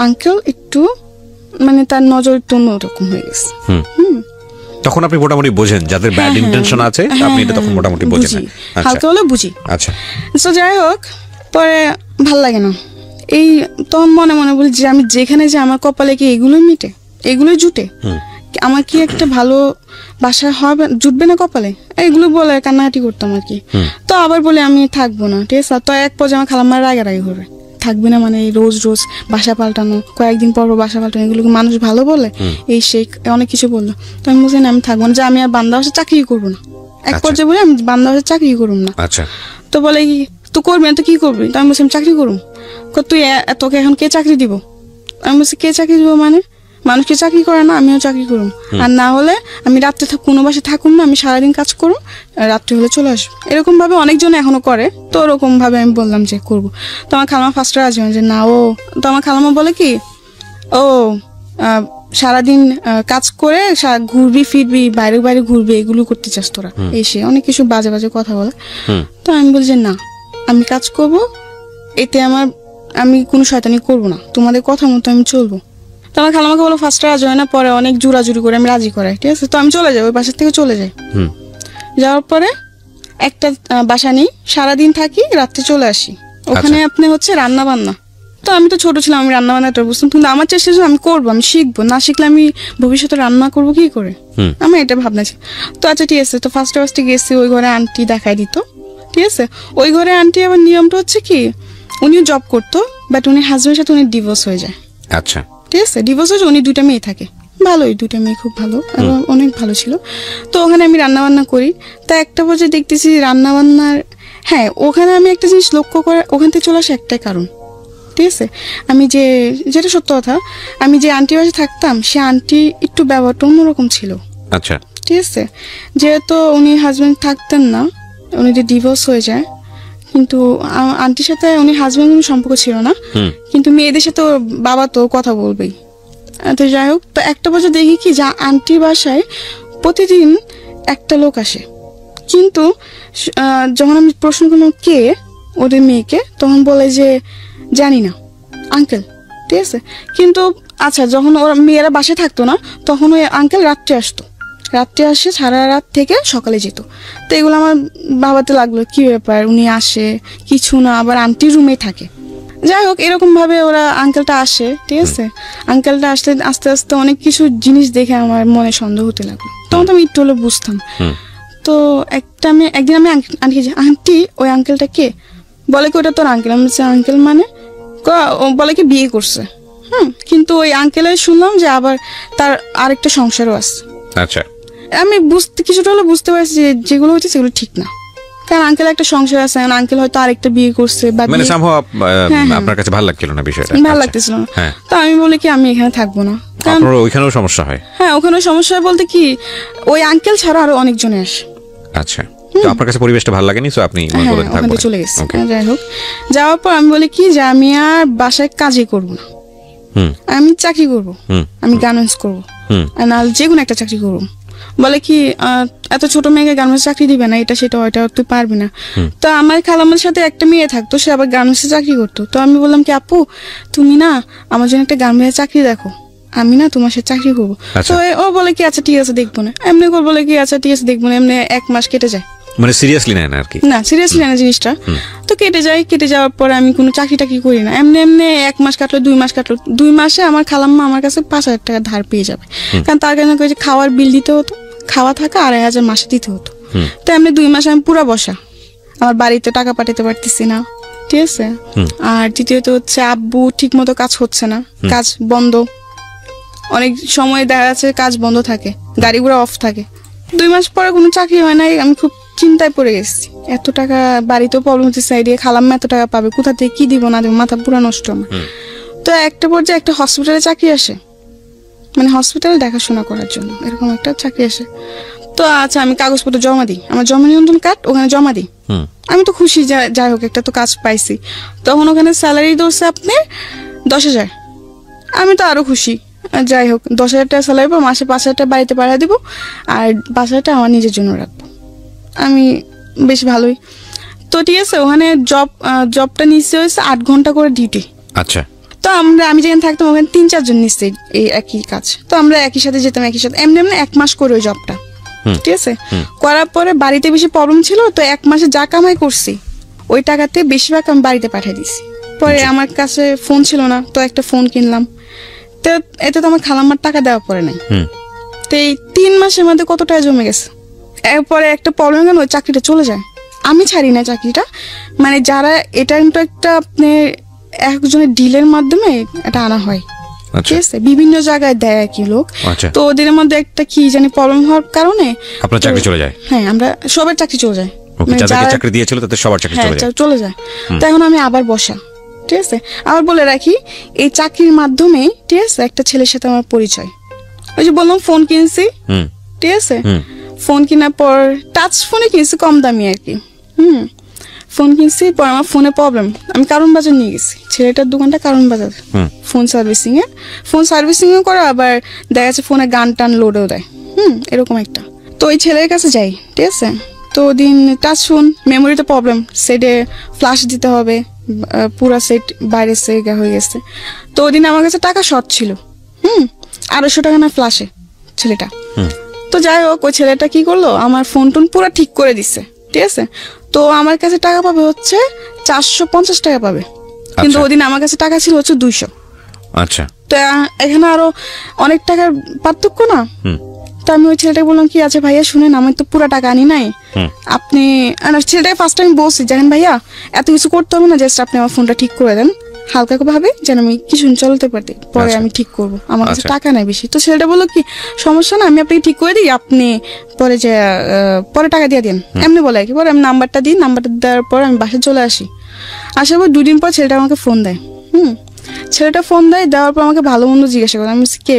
আঙ্কেল একটু মানে তার নজর একটু অন্যরকম হয়ে গেছে। তখন আপনি মোটামুটি বোঝেন যাদের ব্যাড ইন্টেনশন আছে, আপনি এটা তখন মোটামুটি বোঝেন, হালকা হলে বুঝি। আচ্ছা, তো যাই হোক, পরে ভাল লাগে না। এই তখন মনে মনে বলি যে আমি যেখানে যে আমার কপালে কি এগুলোই মিটে, এগুলোই জুটে, আমার কি একটা ভালো বাসা হবে, জুটবে না কপালে, এগুলো বলে কান্নাকাটি করতাম আর কি। তো আবার বলে আমি থাকবো না, ঠিক আছে। তো এক পর্যায়ে আমার খালাম্মার রাগারাগি হবে, থাকবে না মানে রোজ রোজ বাসা পাল্টানো, কয়েকদিন পর বাসা পাল্টানো, এগুলো মানুষ ভালো বলে, এই সেই অনেক কিছু বললো। তো আমি বলছি আমি থাকবো না, যে আমি আর বান্দা বাসা চাকরি করবো না। এক পর্যায়ে বলে আমি বান্দা বাসা চাকরি করুম না। তো বলে কি তুই করবি না তো কি করবি? তো আমি বলছি আমি চাকরি করুম। তুই তোকে এখন কে চাকরি দিব? আমি বলছি কে চাকরি দিব মানে? মানুষকে চাকরি করে না, আমিও চাকরি করুম, আর না হলে আমি রাত্রে কোনো বাসে থাকুম না, আমি সারাদিন কাজ করুম, রাত্রে হলে চলে আসবো। এরকম ভাবে অনেকজন এখনো করে। তো ওরকম ভাবে আমি বললাম যে করবো। তো আমার খালামা ফার্স্টে রাজি হয় যে না ও, তো আমার খালামা বলে কি ও সারাদিন কাজ করে ঘুরবি ফিরবি, বাইরে বাইরে ঘুরবি, এগুলো করতে চাস তোরা, এসে অনেক কিছু বাজে বাজে কথা বলে। তো আমি বলি যে না, আমি কাজ করব, এতে আমি কোনো শয়তানি করবো না, তোমাদের কথা মতো আমি চলবো। তো আমার খালামাকে বলো ফার্স্টে রাজি হয় না, পরে অনেক জোরাজুরি করে আমি রাজি করাই, ঠিক আছে। তো আমি চলে যাই, ওই বাসার থেকে চলে যাই। যাওয়ার পরে একটা বাসা নেই, সারাদিন থাকি, রাত্রে চলে আসি। ওখানে আপনি হচ্ছে রান্না বান্না। তো আমি তো ছোট ছিলাম, আমি রান্না বান্নাটা বুঝতাম, কিন্তু আমার চেষ্টা ছিল আমি করবো, আমি শিখবো, না শিখলে আমি ভবিষ্যতে রান্না করবো কি করে, আমার এটা ভাবনা ছিল। তো আচ্ছা ঠিক আছে, তো ফার্স্টে গেছি, ওই ঘরে আন্টি দেখাই দিত, ঠিক আছে। ওই ঘরে আন্টি আবার নিয়মটা হচ্ছে কি, উনিও জব করতো, বাট উনি হাজবেন্ডের সাথে উনি ডিভোর্স হয়ে যায়। আচ্ছা, ঠিক আছে, ডিভোর্স হয়েছে, উনি 2টা মেয়ে থাকে, ভালোই, 2টা মেয়ে খুব ভালো এবং অনেক ভালো ছিল। তো ওখানে আমি রান্না বান্না করি। তা একটা পর্যায়ে দেখতেছি রান্না বান্নার, হ্যাঁ ওখানে আমি একটা জিনিস লক্ষ্য করে, ওখান থেকে চলে আসে একটাই কারণ, ঠিক আছে। আমি যেটা সত্য কথা, আমি যে আন্টির বাসায় থাকতাম, সে আন্টি একটু ব্যবহারটা অন্যরকম ছিল। আচ্ছা, ঠিক আছে, যেহেতু উনি হাজবেন্ড থাকতেন না, উনি যে ডিভোর্স হয়ে যায়, কিন্তু আন্টির সাথে উনি হাজবেন্ড কোনো সম্পর্ক ছিল না, কিন্তু মেয়েদের সাথে ওর বাবা তো কথা বলবেই। তো যাই হোক, তো একটা বছর দেখি কি যা আন্টির বাসায় প্রতিদিন একটা লোক আসে, কিন্তু যখন আমি প্রশ্ন করলাম কে ওদের মেয়েকে, তখন বলে যে জানি না আঙ্কেল, ঠিক আছে। কিন্তু আচ্ছা, যখন ওরা মেয়েরা বাসায় থাকতো না, তখন ওই আঙ্কেল রাত্রে আসতো, রাত্রে আসে, সারা রাত থেকে সকালে যেত। তো এগুলো আমার ভাবাতে লাগলো কি ব্যাপার, উনি আসে কিছু না, আবার আন্টির রুমে থাকে। যাই হোক, এরকম ভাবে ওরা আঙ্কেলটা আসে, ঠিক আছে। আঙ্কেলটা আসতে আস্তে আস্তে অনেক কিছু জিনিস দেখে আমার মনে সন্দেহ হতে লাগলো। তখন তো আমি একটু হলে বুঝতাম। তো একদিন আমি আন্টি আন্টি ওই আঙ্কেলটা কে, বলে কি ওটা তোর আঙ্কেল। আমি বলছি আঙ্কেল মানে, বলে কি বিয়ে করছে। কিন্তু ওই আঙ্কেলের শুনলাম যে আবার তার আরেকটা সংসারও আছে। আচ্ছা, আমি কিছুটা হলে বুঝতে পারছি যে যেগুলো হচ্ছে সেগুলো ঠিক না, কারণ আঙ্কেল একটা সংসার আছে, আঙ্কেল হয়তো আরেকটা বিয়ে করছে, মানে আপনার কাছে ভালো লাগছিল না বিষয়টা, ভালো লাগতেছিল না। তো আমি বলি কি আমি এখানে থাকবো না, কারণ ওইখানেও সমস্যা হয়। হ্যাঁ, ওখানেও সমস্যা হয় বলতে কি ওই আঙ্কেল ছাড়া আরো অনেকজনে আসে। আচ্ছা, তো আপনার কাছে পরিবেশটা ভালো লাগেনি, তো আপনি ওখানে চলে গেছি। যাই হোক, যাওয়ার পর আমি বলি কি যে আমি আর বাসায় কাজই করবো না, আমি চাকরি করবো, আমি গার্মেন্টস করবো, না যে কোনো একটা চাকরি করবো। বলে কি এত ছোট মেয়েকে গার্মেন্টস চাকরি দিবে না, এটা সেটা ওইটা তুই পারবি না। তো আমার খালামার সাথে একটা মেয়ে থাকতো, সে আবার গার্মেন্টসে চাকরি করতো। তো আমি বললাম কি আপু তুমি না আমার জন্য একটা গার্মেন্টসে চাকরি দেখো, আমি না তোমার সাথে চাকরি করবো। তো ও বলে কি আচ্ছা ঠিক আছে দেখবো না, এমনি করে বলে কি আচ্ছা ঠিক আছে দেখবো না, এমনি 1 মাস কেটে যায়, মানে সিরিয়াসলি নেয় না আর কি, না সিরিয়াসলি নেয় না জিনিসটা। তো কেটে যাওয়ার পরে আমি কোনো চাকরি টাকরি করি না, এমনি 1 মাস কাটলো, 2 মাস কাটলো, 2 মাসে আমার খালাম্মা আমার কাছে 5,000 টাকা ধার পেয়ে যাবে, কারণ তার কারণে খাওয়ার বিল দিতে হতো, খাওয়া থাকা 2,500 মাসে দিতে হতো। তো এমনি 2 মাসে আমি পুরা বসা, আমার বাড়িতে টাকা পাঠাতে পারতেছি না, ঠিক আছে। আর দ্বিতীয়ত হচ্ছে আব্বু ঠিক মতো কাজ হচ্ছে না, কাজ বন্ধ, অনেক সময় দেখা যাচ্ছে কাজ বন্ধ থাকে, গাড়িগুলো অফ থাকে। 2 মাস পরে কোনো চাকরি হয় নাই, আমি খুব চিন্তায় পড়ে গেছি, এত টাকা বাড়িতেও প্রবলেম হচ্ছে, সাইডে খালাম্মা এত টাকা পাবে কোথা থেকে, কি দিব না দেবো, মাথা পুরো নষ্ট আমার। তো একটা পর্যায়ে একটা হসপিটালে চাকরি আসে, মানে হসপিটালে দেখাশোনা করার জন্য এরকম একটা চাকরি আসে। তো আচ্ছা আমি কাগজপত্র জমা দিই, আমার জমা নিয়ন্ত্রণ কার্ড ওখানে জমা দিই, আমি তো খুশি যাই হোক একটা তো কাজ পাইছি। তখন ওখানে স্যালারি ধরছে আপনি 10,000, আমি তো আরো খুশি, যাই হোক 10,000 টাকা স্যালারি পর মাসে 5,000 টাকা বাড়িতে পাঠিয়ে দিব, আর 5,000 টাকা আমার নিজের জন্য রাখবো, আমি বেশ ভালোই। তো ঠিক আছে, ওখানে জবটা নিশ্চয় হয়েছে 8 ঘন্টা করে ডিউটি। আচ্ছা, তো আমি যেখানে থাকতাম ওখানে 3-4 জন নিচ্ছে এই একই কাজ, তো আমরা একই সাথে যেতাম, একই সাথে এমনি 1 মাস করে ওই জবটা, ঠিক আছে। করার পরে বাড়িতে বেশি প্রবলেম ছিল, তো 1 মাসে যা কামাই করছি ওই টাকাতে বেশিরভাগ আমি বাড়িতে পাঠিয়ে দিছি। পরে আমার কাছে ফোন ছিল না, তো একটা ফোন কিনলাম, তো এতে তো আমার খালাম্মার টাকা দেওয়া পড়ে নাই। তো এই 3 মাসের মধ্যে কত টাকা জমে গেছে। এরপরে একটা প্রবলেম গেল, ওই চাকরিটা চলে যায়, আমি ছাড়ি না চাকরিটা, মানে যারা এটা কিন্তু একটা আপনি একজনের ডিলের মাধ্যমে এটা আনা হয়, ঠিক আছে, বিভিন্ন জায়গায় দেয় একই লোক। তো ওদের মধ্যে একটা কি জানি প্রবলেম হওয়ার কারণে আপনার চাকরি চলে যায়। হ্যাঁ, আমরা সবার চাকরি চলে যায়, যাদেরকে চাকরি দিয়েছিল তাদের সবার চাকরি চলে যায়। তো এখন আমি আবার বসা, ঠিক আছে। আবার বলে রাখি, এই চাকরির মাধ্যমে ঠিক আছে একটা ছেলের সাথে আমার পরিচয়। ওই যে বললাম ফোন কিনছি, ঠিক আছে, ফোন কেনার পর টাচ ফোনে কিনছি, কম দামি আর কি। ফোন কিনছি, পর আমার ফোনে প্রবলেম, আমি কারণ বাজার নিয়ে গেছি, ছেলেটার দোকানটা কারণ বাজার, ফোন সার্ভিসিং এ করে, আবার দেখা যাচ্ছে ফোনে গান টান লোডও দেয়, এরকম একটা। তো ওই ছেলের কাছে যাই, ঠিক আছে। তো ওদিন টাচ ফোন, মেমোরিতে প্রবলেম, সেটে ফ্লাশ দিতে হবে, পুরা সেট বাইরে সে হয়ে গেছে। তো ওদিন আমার কাছে টাকা শর্ট ছিল, 250 টাকা না ফ্লাশে ছেলেটা। তো যাই হোক, ওই ছেলেটা কি করলো, আমার ফোন টোন পুরো ঠিক করে দিচ্ছে, ঠিক আছে। তো আমার কাছে টাকা পাবে হচ্ছে 450 টাকা পাবে, কিন্তু ওদিন আমার কাছে টাকা ছিল হচ্ছে 200। আচ্ছা। তো এখানে আরো অনেক টাকার পার্থক্য না। তো আমি ওই ছেলেটাকে বললাম, কি আছে ভাইয়া শুনেন, আমি তো পুরো টাকা আনি নাই, আপনি, ছেলেটাকে ফার্স্ট টাইম বলছি, জানেন ভাইয়া এত কিছু করতে হবে না, জাস্ট আপনি আমার ফোনটা ঠিক করে দেন হালকা ভাবে, যেন আমি কিছু চলতে পারি, পরে আমি ঠিক করবো, আমার কাছে টাকা নাই বেশি। তো ছেলেটা বললো, কি সমস্যা না, আমি আপনাকে ঠিক করে দিই, আপনি পরে যে পরে টাকা দিয়ে দিন, এমনি বলে আর কি। পরে আমি নাম্বারটা দিই, নাম্বারটা দেওয়ার পর আমি বাসায় চলে আসি। আসার পর 2 দিন পর ছেলেটা আমাকে ফোন দেয়। ছেলেটা ফোন দেওয়ার পর আমাকে ভালো মন্দ জিজ্ঞাসা করে, আমি কে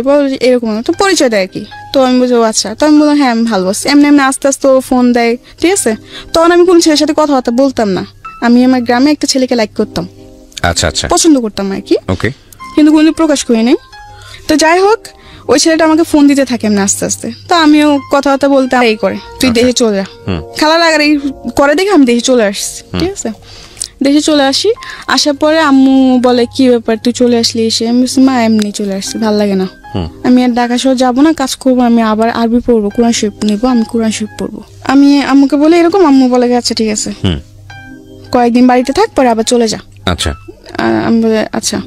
এরকম, তো পরিচয় দেয় আর কি। তো আমি বলছি, আচ্ছা। তো আমি বললাম, হ্যাঁ আমি ভালো আছি। এমনি আস্তে আস্তে ও ফোন দেয়, ঠিক আছে। তখন আমি কোন ছেলের সাথে কথাবার্তা বলতাম না, আমি আমার গ্রামে একটা ছেলেকে লাইক করতাম, আচ্ছা আচ্ছা, পছন্দ করতাম আর কি, ওকে, কিন্তু কোনো প্রকাশ করি নাই। তো যাই হোক, ওই ছেলেটা আমাকে ফোন দিতে থাকে এমনি আস্তে আস্তে। তো আমিও কথাবার্তা বলতে এই করে, তুই দেশে চলে যা, খেলার আগে এই করে দেখে আমি দেশে চলে আসছি, ঠিক আছে। দেশে চলে আসি, আসার পরে আম্মু বলে, কি ব্যাপার তুই চলে আসলি এসে? আমি বলছি, মা এমনি চলে আসছি, ভালো লাগে না, আমি আর ঢাকা শহর যাবো না, কাজ করবো, আমি আবার আরবি পড়বো, কোরআন শরীফ নিবো, আমি কোরআন শরীফ পড়বো। আমি আম্মুকে বলে এরকম, আম্মু বলে আচ্ছা ঠিক আছে, কয়েকদিন বাড়িতে থাক, পরে আবার চলে যা। আচ্ছা। আমি বলে আচ্ছা।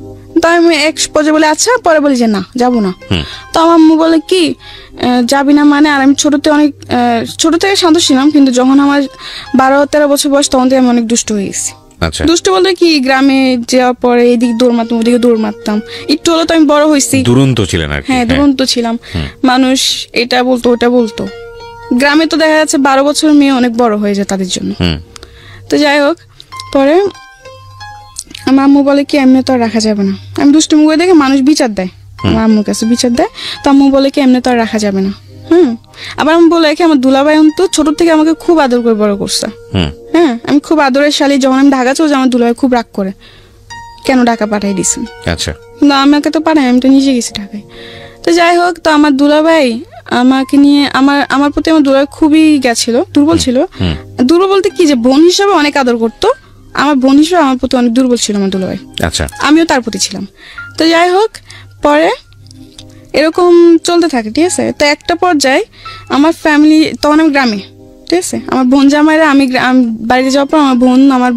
তো আমি এক পর্যায়ে বলে আচ্ছা, পরে বলি যে না যাবো না। তো আমার আম্মু বলে, কি যাবি না মানে? আর আমি ছোট থেকে শান্ত ছিলাম, কিন্তু যখন আমার 12-13 বছর বয়স, তখন থেকে আমি অনেক দুষ্ট হয়ে গেছি। দুষ্ট বলতে কি, গ্রামে যাওয়ার পরে এদিকে দৌড় মারতাম, ওদিকে দৌড় মারতাম, একটু হলো তো আমি বড় হয়েছি, দুরন্ত ছিলেন আর কি। হ্যাঁ দুরন্ত ছিলাম, মানুষ এটা বলতো ওটা বলতো। গ্রামে তো দেখা যাচ্ছে 12 বছর মেয়ে অনেক বড় হয়ে যায় তাদের জন্য। তো যাই হোক, পরে আমার আম্মু বলে, কি এমনি তো আর রাখা যাবে না, আমি দুষ্টুমি করে দেখে মানুষ বিচার দেয়, আমার আম্মুর কাছে বিচার দেয়। তো আম্মু বলে, কি এমনি তো আর রাখা যাবে না। আবার আমি বলে কি, আমার দুলাভাই তো ছোট থেকে আমাকে খুব আদর করে বড় করছে। হ্যাঁ, আমি খুব আদরের শালী। যখন আমি ঢাকা চলে যাই, আমার দুলাভাই খুব রাগ করে, কেন ঢাকা পাঠাই দিছেন। আচ্ছা। কিন্তু আমাকে তো পাঠাই, আমি তো নিজে গেছি ঢাকায়। তো যাই হোক, তো আমার দুলাভাই আমাকে নিয়ে, আমার প্রতি আমার দুলাভাই খুবই গেছিল, দুর্বল ছিল। দুর্বল বলতে কি, যে বোন হিসাবে অনেক আদর করতো, আমার বোন হিসাবে আমার প্রতি অনেক দুর্বল ছিল আমার দুলাভাই। আচ্ছা। আমিও তার প্রতি ছিলাম। তো যাই হোক, পরে এরকম চলতে থাকে, ঠিক আছে। তো একটা পর্যায়ে আমার ফ্যামিলি, তখন আমি গ্রামে, ঠিক আছে, আমার বোন জামাইরা, আমি বাড়িতে যাওয়ার পর আমার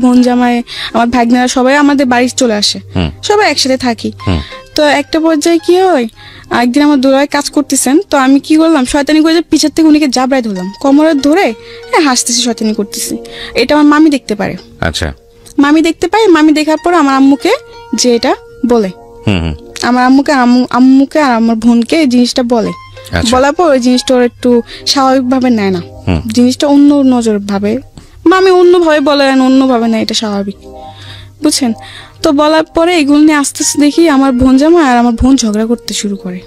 বোন জামাই, আমার ভাগ্নেরা সবাই আমাদের বাড়ি চলে আসে, সবাই একসাথে থাকি। তো একটা পর্যায়ে কি হয়, একদিন আমার দুলাভাই কাজ করতেছেন, তো আমি কি করলাম, শয়তানি করে পিছের থেকে উনিকে জাবড়ায় ধরলাম, কোমরে ধরে হাসতেছি, শয়তানি করতেছি। এটা আমার মামি দেখতে পারে। আচ্ছা। মামি দেখতে পায়, মামি দেখার পর আমার আম্মুকে যে এটা বলে, আমার আম্মুকে আর আমার বোনকে এই জিনিসটা বলে। বলার পর ওই জিনিসটা ওর একটু স্বাভাবিক ভাবে নেয় না, জিনিসটা অন্য নজর ভাবে, মামি অন্য ভাবে বলে, অন্য ভাবে নেয়, এটা স্বাভাবিক, বুঝছেন। তো বলার পরে এগুলো নিয়ে আস্তে আস্তে দেখি আমার বোন জামা আর আমার বোন ঝগড়া করতে শুরু করে।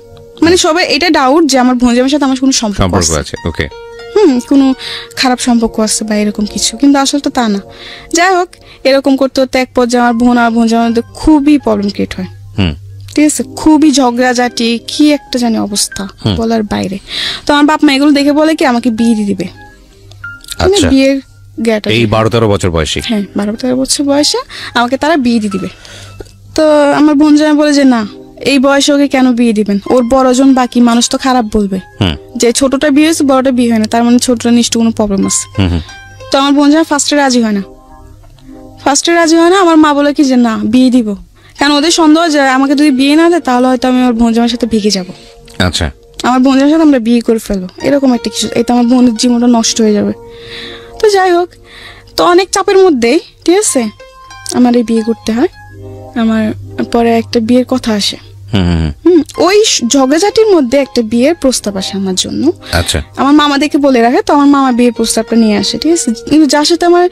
মানে সবাই এটা ডাউট যে আমার বোন জামার সাথে আমার কোনো সম্পর্ক আছে, ওকে, কোনো খারাপ সম্পর্ক আছে বা এরকম কিছু, কিন্তু আসলে তো তা না। যাই হোক, এরকম করতে করতে এক পর্যায়ে আমার বোন আর বোন জামার মধ্যে খুবই প্রবলেম ক্রিয়েট হয়, ঠিক আছে, খুবই ঝগড়াঝাটি, কি একটা জানি অবস্থা বলার বাইরে। তো আমার বাপ মা এগুলো দেখে বলে কি আমাকে বিয়ে দিয়ে দিবে। বিয়ের এই 12-13 বছর বয়সে, হ্যাঁ 12-13 বছর বয়সে আমাকে তারা বিয়ে দিয়ে দিবে। তো আমার বোন জামাই বলে যে না, এই বয়সে ওকে কেন বিয়ে দিবেন, ওর বড়জন বাকি মানুষ তো খারাপ বলবে যে ছোটটা বিয়ে হয়েছে, বড়টা বিয়ে হয় না, তার মানে ছোটটা নিশ্চয় কোনো প্রবলেম আছে। তো আমার বোন জামাই ফার্স্টে রাজি হয় না। আমার মা বলে কি যে না, বিয়ে দিব, কেন ওদের সন্দেহ যে আমাকে যদি বিয়ে না দেয় তাহলে হয়তো আমি আমার বোন জামাইয়ের সাথে ভেগে যাবো। আচ্ছা। আমার বোন জামাইয়ের সাথে আমরা বিয়ে করে ফেলবো, এরকম একটা কিছু, এটা আমার বোনের জীবনটা নষ্ট হয়ে যাবে। তো যাই হোক, তো অনেক চাপের মধ্যেই, ঠিক আছে, আমার এই বিয়ে করতে হয়। আমার পরে একটা বিয়ের কথা আসে, ওই ঝগড়াঝাটির মধ্যে একটা বিয়ের প্রস্তাব আসে আমার জন্য। আচ্ছা, আমার মামা দেখে বলে রাখে, তো আমার মামা বিয়ের প্রস্তাবটা নিয়ে আসে, ঠিক আছে। কিন্তু যার সাথে আমার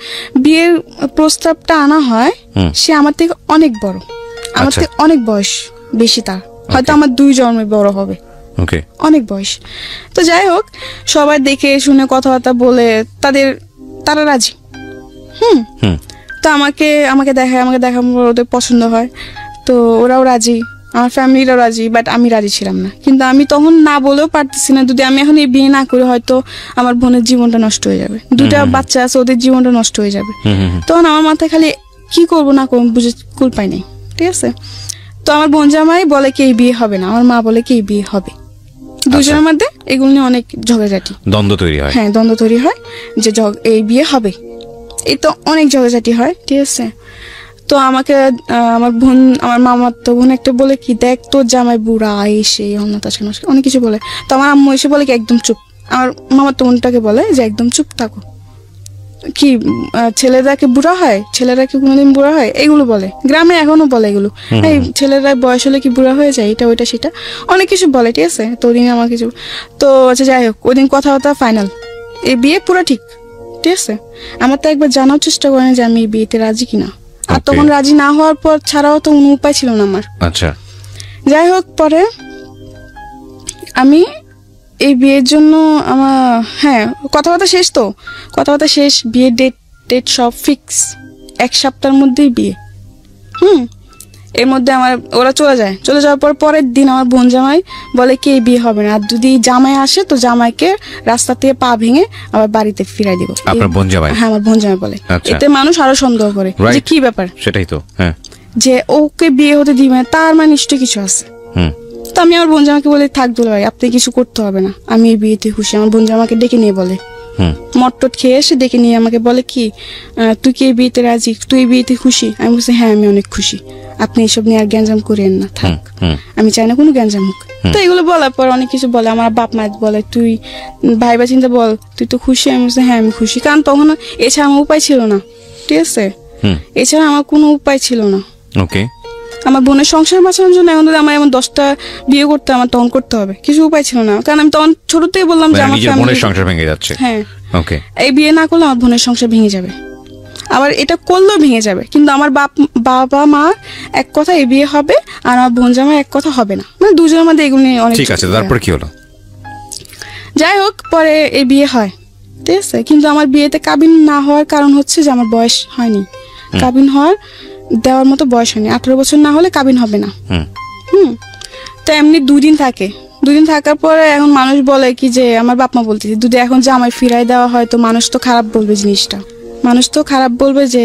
বিয়ের প্রস্তাবটা আনা হয় সে আমার থেকে অনেক বড়, আমার থেকে অনেক বয়স বেশি, তার হয়তো আমার 2 জন্মের বড় হবে, অনেক বয়স। তো যাই হোক, সবাই দেখে শুনে কথাবার্তা বলে তারা রাজি। তো আমাকে দেখায়, ওদের পছন্দ হয়, তো ওরাও রাজি, আমার ফ্যামিলিরাও রাজি, বাট আমি রাজি ছিলাম না। কিন্তু আমি তখন না বলেও পারতেছি না, যদি আমি এখন এই বিয়ে না করি হয়তো আমার বোনের জীবনটা নষ্ট হয়ে যাবে, 2টা বাচ্চা আছে, ওদের জীবনটা নষ্ট হয়ে যাবে। তখন আমার মাথায় খালি কি করব না করবো বুঝে কুল পাই নাই, ঠিক আছে। তো আমার বোন জামাই বলে কি এই বিয়ে হবে না, আমার মা বলে কি এই বিয়ে হবে। দুজনের মধ্যে এগুলো নিয়ে অনেক ঝগড়াঝাটি, দ্বন্দ্ব তৈরি হয়। হ্যাঁ, দ্বন্দ্ব তৈরি হয় যে এই বিয়ে হবে, এই তো অনেক ঝগড়াঝাটি হয়, ঠিক আছে। তো আমাকে আমার মামার তো বোন একটা বলে কি, দেখ তোর জামাই বুড়া, এসে অনেক কিছু বলে। তো আমার আম্মু এসে বলে কি একদম চুপ। আমার মামার তো বোনটাকে বলে যে একদম চুপ থাকো, কি ছেলেরা কি বুড়া হয়, ছেলেরা কি কোনোদিন বুড়া হয়, এগুলো বলে, গ্রামে এখনো বলে এগুলো, এই ছেলেরা বয়স হলে কি বুড়া হয়ে যায়, এটা ওইটা সেটা অনেক কিছু বলে, ঠিক আছে। তো ওদিন আমার কিছু, তো আচ্ছা যাই হোক, ওই দিন কথাবার্তা ফাইনাল, এই বিয়ে পুরো ঠিক আছে। আমার তো একবার জানার চেষ্টা করেন যে আমি এই বিয়েতে রাজি কিনা, আর তখন রাজি না হওয়ার পর ছাড়াও তো কোনো উপায় ছিল না আমার। আচ্ছা, যাই হোক, পরে আমি এই বিয়ের জন্য আমার কথাবার্তা শেষ, বিয়ের ডেট সব ফিক্স, 1 সপ্তাহের মধ্যেই বিয়ে। এর মধ্যে ওরা চলে যাওয়ার পরের দিন আমার বোন জামাই বলে কি এই বিয়ে হবে না, আর যদি জামাই আসে তো জামাইকে রাস্তা থেকে পা ভেঙে আবার বাড়িতে ফিরাই দিব। আপনার বোন জামাই? হ্যাঁ, আমার বোন জামাই বলে। এতে মানুষ আরো সন্দেহ করে যে কি ব্যাপার, সেটাই তো, হ্যাঁ, যে ওকে বিয়ে হতে দিবে না, তার মানে নিশ্চয়ই কিছু আছে। তো আমি আমার বোন জামাকে বলে, থাক দুলা ভাই, আপনি কিছু করতে হবে না, আমি এই বিয়েতে খুশি। আমার বোন জামাকে ডেকে নিয়ে বলে, মটটট খেয়ে এসে ডেকে নিয়ে আমাকে বলে কি, তুই কি এই বিয়েতে রাজি, তুই এই বিয়েতে খুশি? আমি বলছি হ্যাঁ, আমি অনেক খুশি, আপনি এসব নিয়ে আর গ্যাঞ্জাম করেন না, থাক, আমি চাই না কোনো গ্যাঞ্জাম হোক। তো এগুলো বলার পর অনেক কিছু বলে, আমার বাপ মা বলে তুই ভাইবা চিন্তা বল, তুই তো খুশি? আমি বলছি হ্যাঁ আমি খুশি, কারণ তখন এছাড়া আমার উপায় ছিল না, ঠিক আছে, এছাড়া আমার কোনো উপায় ছিল না। ওকে, আমার বোনের সংসার বাঁচানোর জন্য এখন আমার এমন 10টা বিয়ে করতে আমার তখন করতে হবে, কিছু উপায় ছিল না, কারণ আমি তখন ছোট থেকে বললাম যে আমার বোনের সংসার ভেঙে যাচ্ছে। হ্যাঁ, ওকে, এই বিয়ে না করলে আমার বোনের সংসার ভেঙে যাবে, আবার এটা করলেও ভেঙে যাবে। কিন্তু আমার বাবা মা এক কথা এই বিয়ে হবে, আর আমার বোন জামাই এক কথা হবে না, মানে দুজনের মধ্যে এগুলো নিয়ে অনেক। ঠিক আছে, তারপর কি হলো? যাই হোক, পরে এই বিয়ে হয়, ঠিক আছে। কিন্তু আমার বিয়েতে কাবিন না হওয়ার কারণ হচ্ছে যে আমার বয়স হয়নি, কাবিন দেওয়ার মতো বয়স হয়নি, 18 বছর না হলে কাবিন হবে না। তো এমনি 2 দিন থাকার পরে এখন মানুষ বলে কি যে, আমার বাপ মা বলতেছে যদি এখন জামাই ফিরাই দেওয়া হয় তো মানুষ তো খারাপ বলবে, জিনিসটা মানুষ তো খারাপ বলবে যে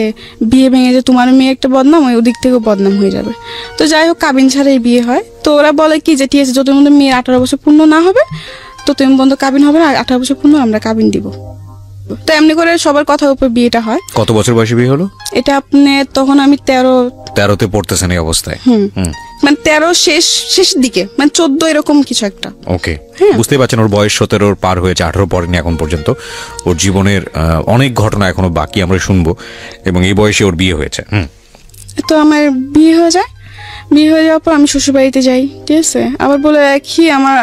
বিয়ে ভেঙে যে তোমার মেয়ে একটা বদনাম, ওই ওদিক থেকেও বদনাম হয়ে যাবে। তো যাই হোক, কাবিন ছাড়াই বিয়ে হয়। তো ওরা বলে কি যে ঠিক আছে, যত মধ্যে মেয়ের 18 বছর পূর্ণ না হবে তো তুমি বন্ধ কাবিন হবে না, 18 বছর পূর্ণ আমরা কাবিন দিব। তো এমনি করে সবার কথার উপর বিয়েটা হয়। কত বছর বয়সে বিয়ে হলো এটা? আপনি তখন আমি 13তে পড়তেছেন এই অবস্থায়? মানে 13 শেষের দিকে, মানে 14 এরকম কিছু একটা। ওকে, বুঝতে পারছেন ওর বয়স 17 পার হয়েছে, 18 পরেনি এখন পর্যন্ত। ওর জীবনের অনেক ঘটনা এখনো বাকি, আমরা শুনবো। এবং এই বয়সে ওর বিয়ে হয়েছে। তো আমার বিয়ে হয়ে যায়, বিয়ে হয়ে যাওয়ার পর আমি শ্বশুর বাড়িতে যাই, ঠিক আছে। আবার বলে রাখি আমার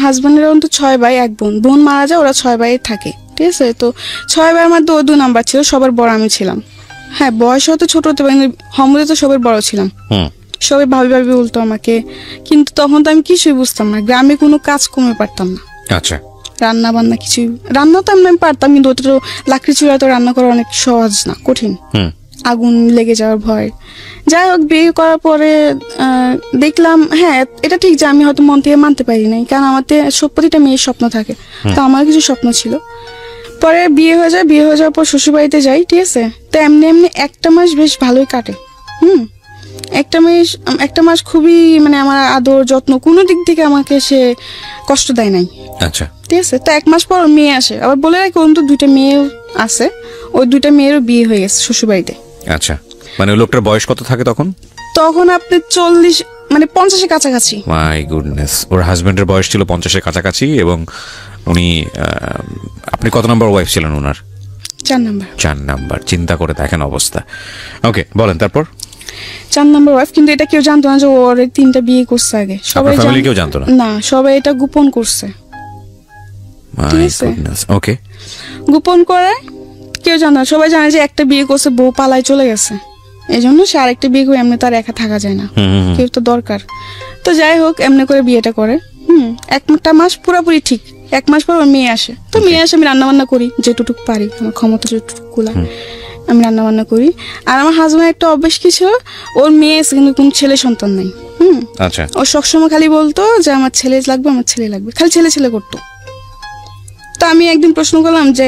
হাজবেন্ডের তো 6 ভাই 1 বোন, বোন মারা যায়, ওরা 6 ভাই থাকে, ঠিক আছে। তো 6 ভাইয়ের মধ্যে 2 নাম্বার ছিল, সবার বড় আমি ছিলাম। হ্যাঁ, বয়স হয়তো ছোট হতে পারি, হমদে তো সবার বড় ছিলাম। সবাই ভাবি বলতো আমাকে, কিন্তু তখন তো আমি কিছুই বুঝতাম না, গ্রামে কোনো কাজ কমে পারতাম না। আচ্ছা, রান্না বান্না কিছুই, রান্না তো আমি পারতাম, কিন্তু ওটা তো লাকড়ি চুলা তো রান্না করা অনেক সহজ না, কঠিন, আগুন লেগে যাওয়ার ভয়। যাই হোক, বিয়ে করার পরে দেখলাম হ্যাঁ এটা ঠিক যে আমি হয়তো মন থেকে মানতে পারি নাই, কারণ আমার প্রতিটা মেয়ের স্বপ্ন থাকে, তো আমার কিছু স্বপ্ন ছিল। পরে বিয়ে হয়ে যায়, বিয়ে হয়ে যাওয়ার পর শ্বশুর বাড়িতে যাই, ঠিক আছে। তো এমনি 1 মাস বেশ ভালোই কাটে। একটা মাস খুবই, মানে আমার আদর যত্ন কোনো দিক থেকে আমাকে সে কষ্ট দেয় নাই। আচ্ছা, ঠিক আছে। তো 1 মাস পর মেয়ে আসে, আবার বলে রাখি ওর তো 2টা মেয়ে আছে, ওই 2টা মেয়েরও বিয়ে হয়ে গেছে শ্বশুর বাড়িতে। আচ্ছা, মানে লোকটার বয়স কত থাকে তখন? আপনি 40 মানে 50-এর কাছাকাছি। মাই গুডনেস, ওর হাজবেন্ডের বয়স ছিল 50-এর কাছাকাছি। এবং উনি, আপনি কত নাম্বার ওয়াইফ ছিলেন ওনার? 4 নাম্বার। চিন্তা করে দেখেন অবস্থা। ওকে, বলেন তারপর। 4 নম্বর ওয়াইফ। কিন্তু এটা কেউ জানতো না যে ওর 3টা বিয়ে করছে আগে, সবাই ফ্যামিলি কেউ জানতো না? না, সবাই এটা গোপন করছে। ঠিক আছে, ওকে, গোপন করে কেউ জানে না, সবাই জানে যে একটা বিয়ে করছে, বউ পালায় চলে গেছে, এই জন্য সে আরেকটা বিয়ে করে, এমনি তার একা থাকা যায় না, কেউ তো দরকার। তো যাই হোক, এমনি করে বিয়েটা করে। একটা মাস পুরোপুরি ঠিক, 1 মাস পর ওর মেয়ে আসে। তো মেয়ে আসে, আমি রান্না বান্না করি যেটুকু পারি, আমার ক্ষমতা যেটুকু কুলায় আমি রান্না বান্না করি। আর আমার হাজবেন্ড একটা অভ্যাস কি ছিল, ওর মেয়ে এসে কিন্তু কোনো ছেলে সন্তান নাই। আচ্ছা, ও সবসময় খালি বলতো যে আমার ছেলে লাগবে, আমার ছেলে লাগবে, খালি ছেলে ছেলে করতো। তো আমি একদিন প্রশ্ন করলাম যে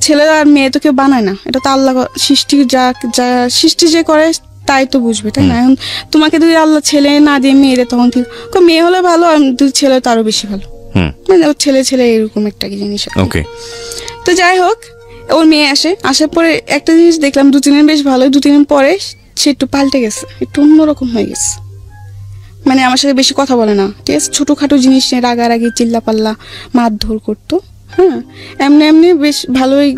ছেলে আর মেয়ে তো কেউ বানায় না, এটা তো আল্লাহ সৃষ্টি, যা সৃষ্টি যে করে তাই তো বুঝবে, তাই না? এখন তোমাকে যদি আল্লাহ ছেলে না দিয়ে মেয়ে দেয়, তখন মেয়ে হলে ভালো, আর যদি ছেলে তারও বেশি ভালো, মানে ওর ছেলে ছেলে এরকম একটা কি জিনিস। ওকে, তো যাই হোক, ওর মেয়ে আসে, আসার পরে একটা জিনিস দেখলাম, 2-3 দিন বেশ ভালো, 2-3 দিন পরে সে একটু পাল্টে গেছে, একটু অন্যরকম হয়ে গেছে। মানে আমার সাথে বেশি কথা বলে না, ঠিক আছে, ছোটখাটো জিনিস নিয়ে রাগারাগি, চিল্লা পাল্লা, মারধর করতো। হ্যাঁ, এমনি এমনি বেশ ভালোই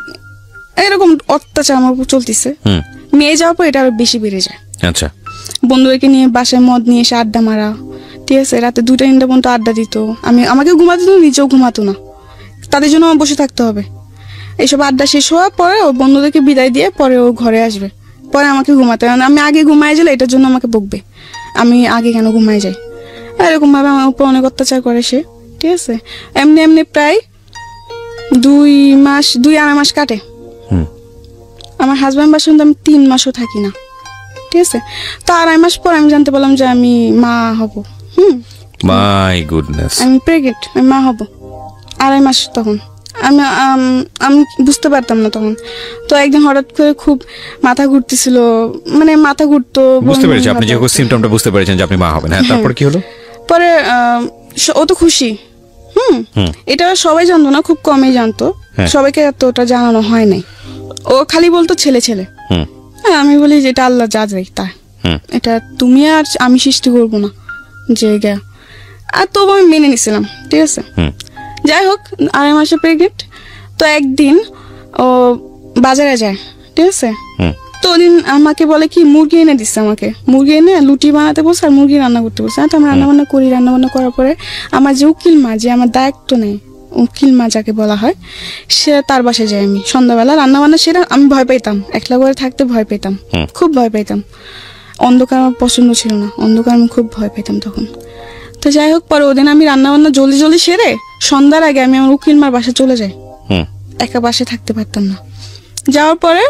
এরকম অত্যাচার আমার উপর চলতেছে। মেয়ে যাওয়ার পর এটা আরো বেশি বেড়ে যায়। আচ্ছা, বন্ধুদেরকে নিয়ে বাসায় মদ নিয়ে এসে আড্ডা মারা, ঠিক আছে, রাতে 2টা-3টা পর্যন্ত আড্ডা দিত। আমাকে ঘুমাতে দিত, নিজেও ঘুমাতো না, তাদের জন্য আমার বসে থাকতে হবে। এইসব আড্ডা শেষ হওয়ার পরে ও বন্ধুদেরকে বিদায় দিয়ে পরে ও ঘরে আসবে, পরে আমাকে ঘুমাতে হবে। আমি আগে ঘুমাই গেলে এটার জন্য আমাকে বকবে, আমি আগে কেন ঘুমাই যাই। এরকম ভাবে আমার উপর অনেক অত্যাচার করে সে, ঠিক আছে। এমনি এমনি প্রায় 2-2.5 মাস কাটে। আমার হাজব্যান্ড বাসা আমি 3 মাসও থাকি না, ঠিক আছে। তো 2.5 মাস পর আমি জানতে পারলাম যে আমি মা হব। মাই গুডনেস, আমি প্রেগনেন্ট, আমি মা হব। 2.5 মাস তখন আমি বুঝতে পারতাম না তখন। তো একদিন হঠাৎ করে খুব মাথা ঘুরতেছিল, মানে মাথা ঘুরতো। বুঝতে পেরেছি, আপনি যখন সিমটমটা বুঝতে পেরেছেন যে আপনি মা হবেন। হ্যাঁ, তারপর কি হলো? পরে ও তো খুশি, এটা সবাই জানতো না, খুব কমই জানতো, সবাইকে এতটা জানানো হয় নাই। ও খালি বলতো ছেলে ছেলে। আমি বলি যে এটা আল্লাহ যা যাই তা, এটা তুমি আর আমি সৃষ্টি করবো না যে গা। আর তবু আমি মেনে নিছিলাম, ঠিক আছে। যাই হোক, 2.5 মাসে প্রেগনেন্ট। তো একদিন ও বাজারে যায়, ঠিক আছে। তো ওদিন আমাকে বলে কি, মুরগি এনে দিচ্ছে আমাকে, মুরগি এনে লুটি বানাতে বলছে আর মুরগি রান্না করতে বলছে। তো আমি রান্নাবান্না করি, রান্নাবান্না করার পরে আমার যে উকিল মা, যে আমার দায়িত্ব নেই, উকিল মা যাকে বলা হয়, সে তার বাসায় যাই আমি সন্ধ্যাবেলা। রান্নাবান্না সেটা আমি ভয় পেতাম, একলা করে থাকতে ভয় পেতাম, খুব ভয় পেতাম। অন্ধকার আমার পছন্দ ছিল না, অন্ধকার আমি খুব ভয় পেতাম তখন। তো যাই হোক, পরে ওদিন আমি রান্নাবান্না জলদি জলদি সেরে সন্ধ্যার আগে আমি আমার উকিল মার বাসায় চলে যাই, একা বাসায় থাকতে পারতাম না। যাওয়ার পরে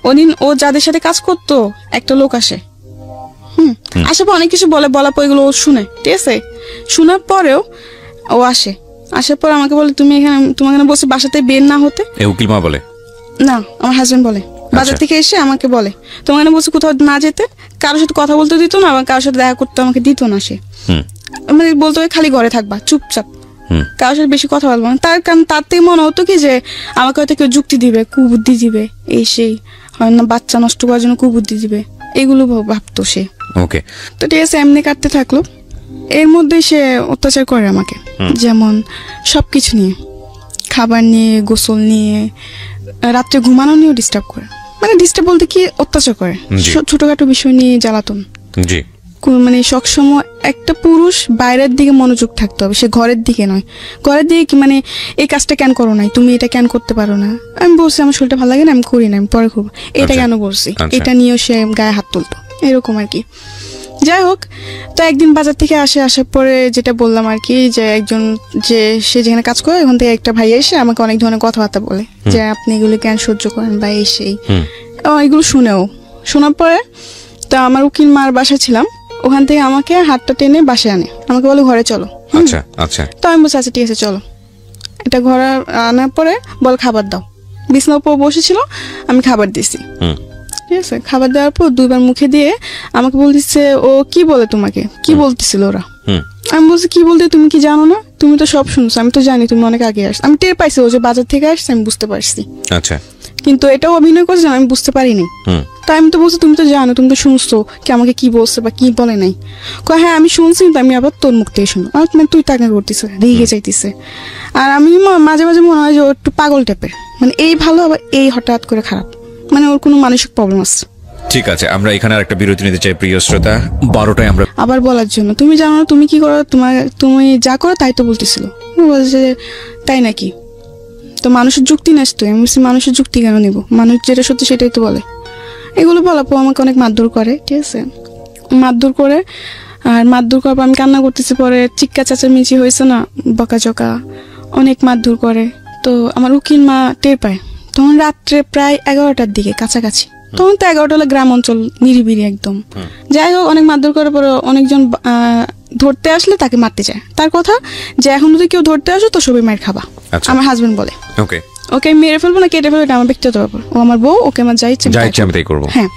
ওদিন ও যাদের সাথে কাজ করতো একটা লোক আসে, আসার পর অনেক কিছু বলার পর এগুলো ও শুনে, ঠিক আছে। শোনার পরেও ও আসার পর আমাকে বলে, তুমি তোমাকে বলছে বাসাতে বের না হতে। উকিল মা বলে না, আমার হাজবেন্ড বলে, বাজার থেকে এসে আমাকে বলে তোমাকে বলছে কোথাও না যেতে, কারোর সাথে কথা বলতে দিত না, আবার কারোর সাথে দেখা করতে আমাকে দিত না। সে মানে বলতো খালি ঘরে থাকবা, চুপচাপ, কারোর সাথে বেশি কথা বলবো না। তার কারণ তার থেকে মনে হতো কি যে আমাকে হয়তো কেউ যুক্তি দিবে, কুবুদ্ধি দিবে, এই সেই, হয় না বাচ্চা নষ্ট করার জন্য কুবুদ্ধি দিবে, এগুলো ভাবতো সে। ওকে, তো ঠিক আছে, এমনি কাটতে থাকলো। এর মধ্যে সে অত্যাচার করে আমাকে, যেমন সবকিছু নিয়ে, খাবার নিয়ে, গোসল নিয়ে, রাত্রে ঘুমানো নিয়েও ডিস্টার্ব করে। মানে ডিস্টার্ব বলতে কি, অত্যাচার করে, ছোটখাটো বিষয় নিয়ে জ্বালাতন। জি, মানে সবসময় একটা পুরুষ বাইরের দিকে মনোযোগ থাকতে হবে, সে ঘরের দিকে নয়। ঘরের দিকে কি মানে, এই কাজটা কেন করো নাই, তুমি এটা কেন করতে পারো না। আমি বলছি আমার শরীরটা ভালো লাগে না, আমি করি না, আমি পরে করবো, এটা কেন বলছি, এটা নিয়েও সে গায়ে হাত তুলতো, এরকম আর কি। যাই হোক, তো একদিন বাজার থেকে আসার পরে যেটা বললাম আর কি, যে একজন যে সে যেখানে কাজ করে ওখান থেকে একটা ভাই এসে আমাকে অনেক ধরনের কথাবার্তা বলে, যে আপনি এগুলো কেন সহ্য করেন বা এই সেই, এগুলো শোনার পরে তো আমার উকিল মার বাসা ছিলাম, ওখান থেকে আমাকে হাতটা টেনে বাসায় আনে, আমাকে বলে ঘরে চলো। আচ্ছা আচ্ছা। তো আমি বলছি আচ্ছা ঠিক আছে চলো। এটা ঘরে আনার পরে বল খাবার দাও, বিছানার উপর বসেছিল, আমি খাবার দিছি, ঠিক আছে। খাবার দেওয়ার পর 2বার মুখে দিয়ে আমাকে বলতেছে, ও কি বলে তোমাকে, কি বলতেছিল ওরা। আমি বলছি কি বলতে, তুমি কি জানো না, তুমি তো সব শুনছো, আমি তো জানি তুমি অনেক আগে আসছো, আমি টের পাইছি ও যে বাজার থেকে আসছে, আমি বুঝতে পারছি। আচ্ছা, কিন্তু এটাও অভিনয় করছে, আমি বুঝতে পারিনি। তাই আমি তো বলছি তুমি তো জানো, তুমি তো শুনছো কি আমাকে কি বলছে বা কি বলে নাই। হ্যাঁ আমি শুনছি, কিন্তু আমি আবার তোর মুখ থেকে শুনো, মানে তুই টাকা করতেছে, রেগে যাইতেছে। আর আমি মাঝে মাঝে মনে হয় যে ও একটু পাগল টাইপের, মানে এই ভালো আবার এই হঠাৎ করে খারাপ, মানে ওর কোনো মানসিক প্রবলেম আছে। ঠিক আছে, আমরা এখানে আর একটা বিরতি নিতে চাই প্রিয় শ্রোতা। 12টায় আমরা আবার বলার জন্য, তুমি জানো না তুমি কি করো, তুমি যা করো তাই তো বলতেছিল। বলছে তাই নাকি, তো মানুষের যুক্তি নেস তুই। আমি বলছি মানুষের যুক্তি কেন নিব, মানুষ যেটা সত্যি সেটাই তো বলে। এগুলো বলার পর আমাকে অনেক মারধর করে, ঠিক আছে, মারধর করে। আর মারধর করার পর আমি কান্না করতেছি, পরে চিক্কা চেঁচামেচি হয়েছে না, বকাঝকা, অনেক মারধর করে। তো আমার উকিল মা টের পায়, তখন রাত্রে প্রায় 11টার দিকে কাছাকাছি। তখন তো 11টা হলো গ্রাম অঞ্চল, নিরিবিরি একদম। যাই হোক, অনেক মারধর করার পরে অনেকজন ধরতে আসলে তাকে মারতে যায়। তার কথা যে এখন যদি কেউ ধরতে আসো তো সবাই মার খাবা। আমার হাজবেন্ড বলে ওকে ওকে মেরে ফেলবো না কেটে ফেলবো, এটা আমার ব্যক্তিগত ব্যাপার, ও আমার বউ, ওকে আমার যাই ইচ্ছে আমি তাই করবো। হ্যাঁ।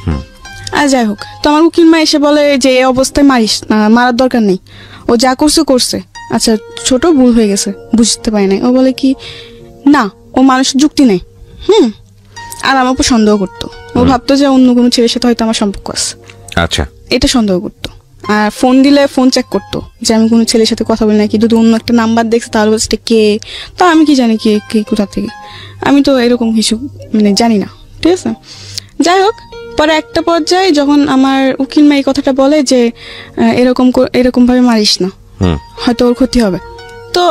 আর যাই হোক, তো আমার উকিল মা এসে বলে যে এই অবস্থায় মারিস না, মারার দরকার নেই, ও যা করছে করছে, আচ্ছা ছোট ভুল হয়ে গেছে, বুঝতে পারি নাই। ও বলে কি না, ও মানুষের যুক্তি নেই। আর আমার উপর সন্দেহ করতো, ও ভাবতো যে অন্য কোনো ছেলের সাথে হয়তো আমার সম্পর্ক আছে। আচ্ছা, এটা সন্দেহ করতো। আর ফোন দিলে ফোন চেক করতো যে আমি কোনো ছেলের সাথে কথা বলি নাকি, যদি অন্য একটা নাম্বার দেখছে তাহলে বলছে কে, তো আমি কি জানি কে কে কোথা থেকে, আমি তো এরকম কিছু মানে জানি না, ঠিক আছে। যাই হোক, পরে একটা পর্যায়ে যখন আমার উকিল মা এই কথাটা বলে যে এরকম ভাবে মারিস না, হয়তো ওর ক্ষতি হবে, তো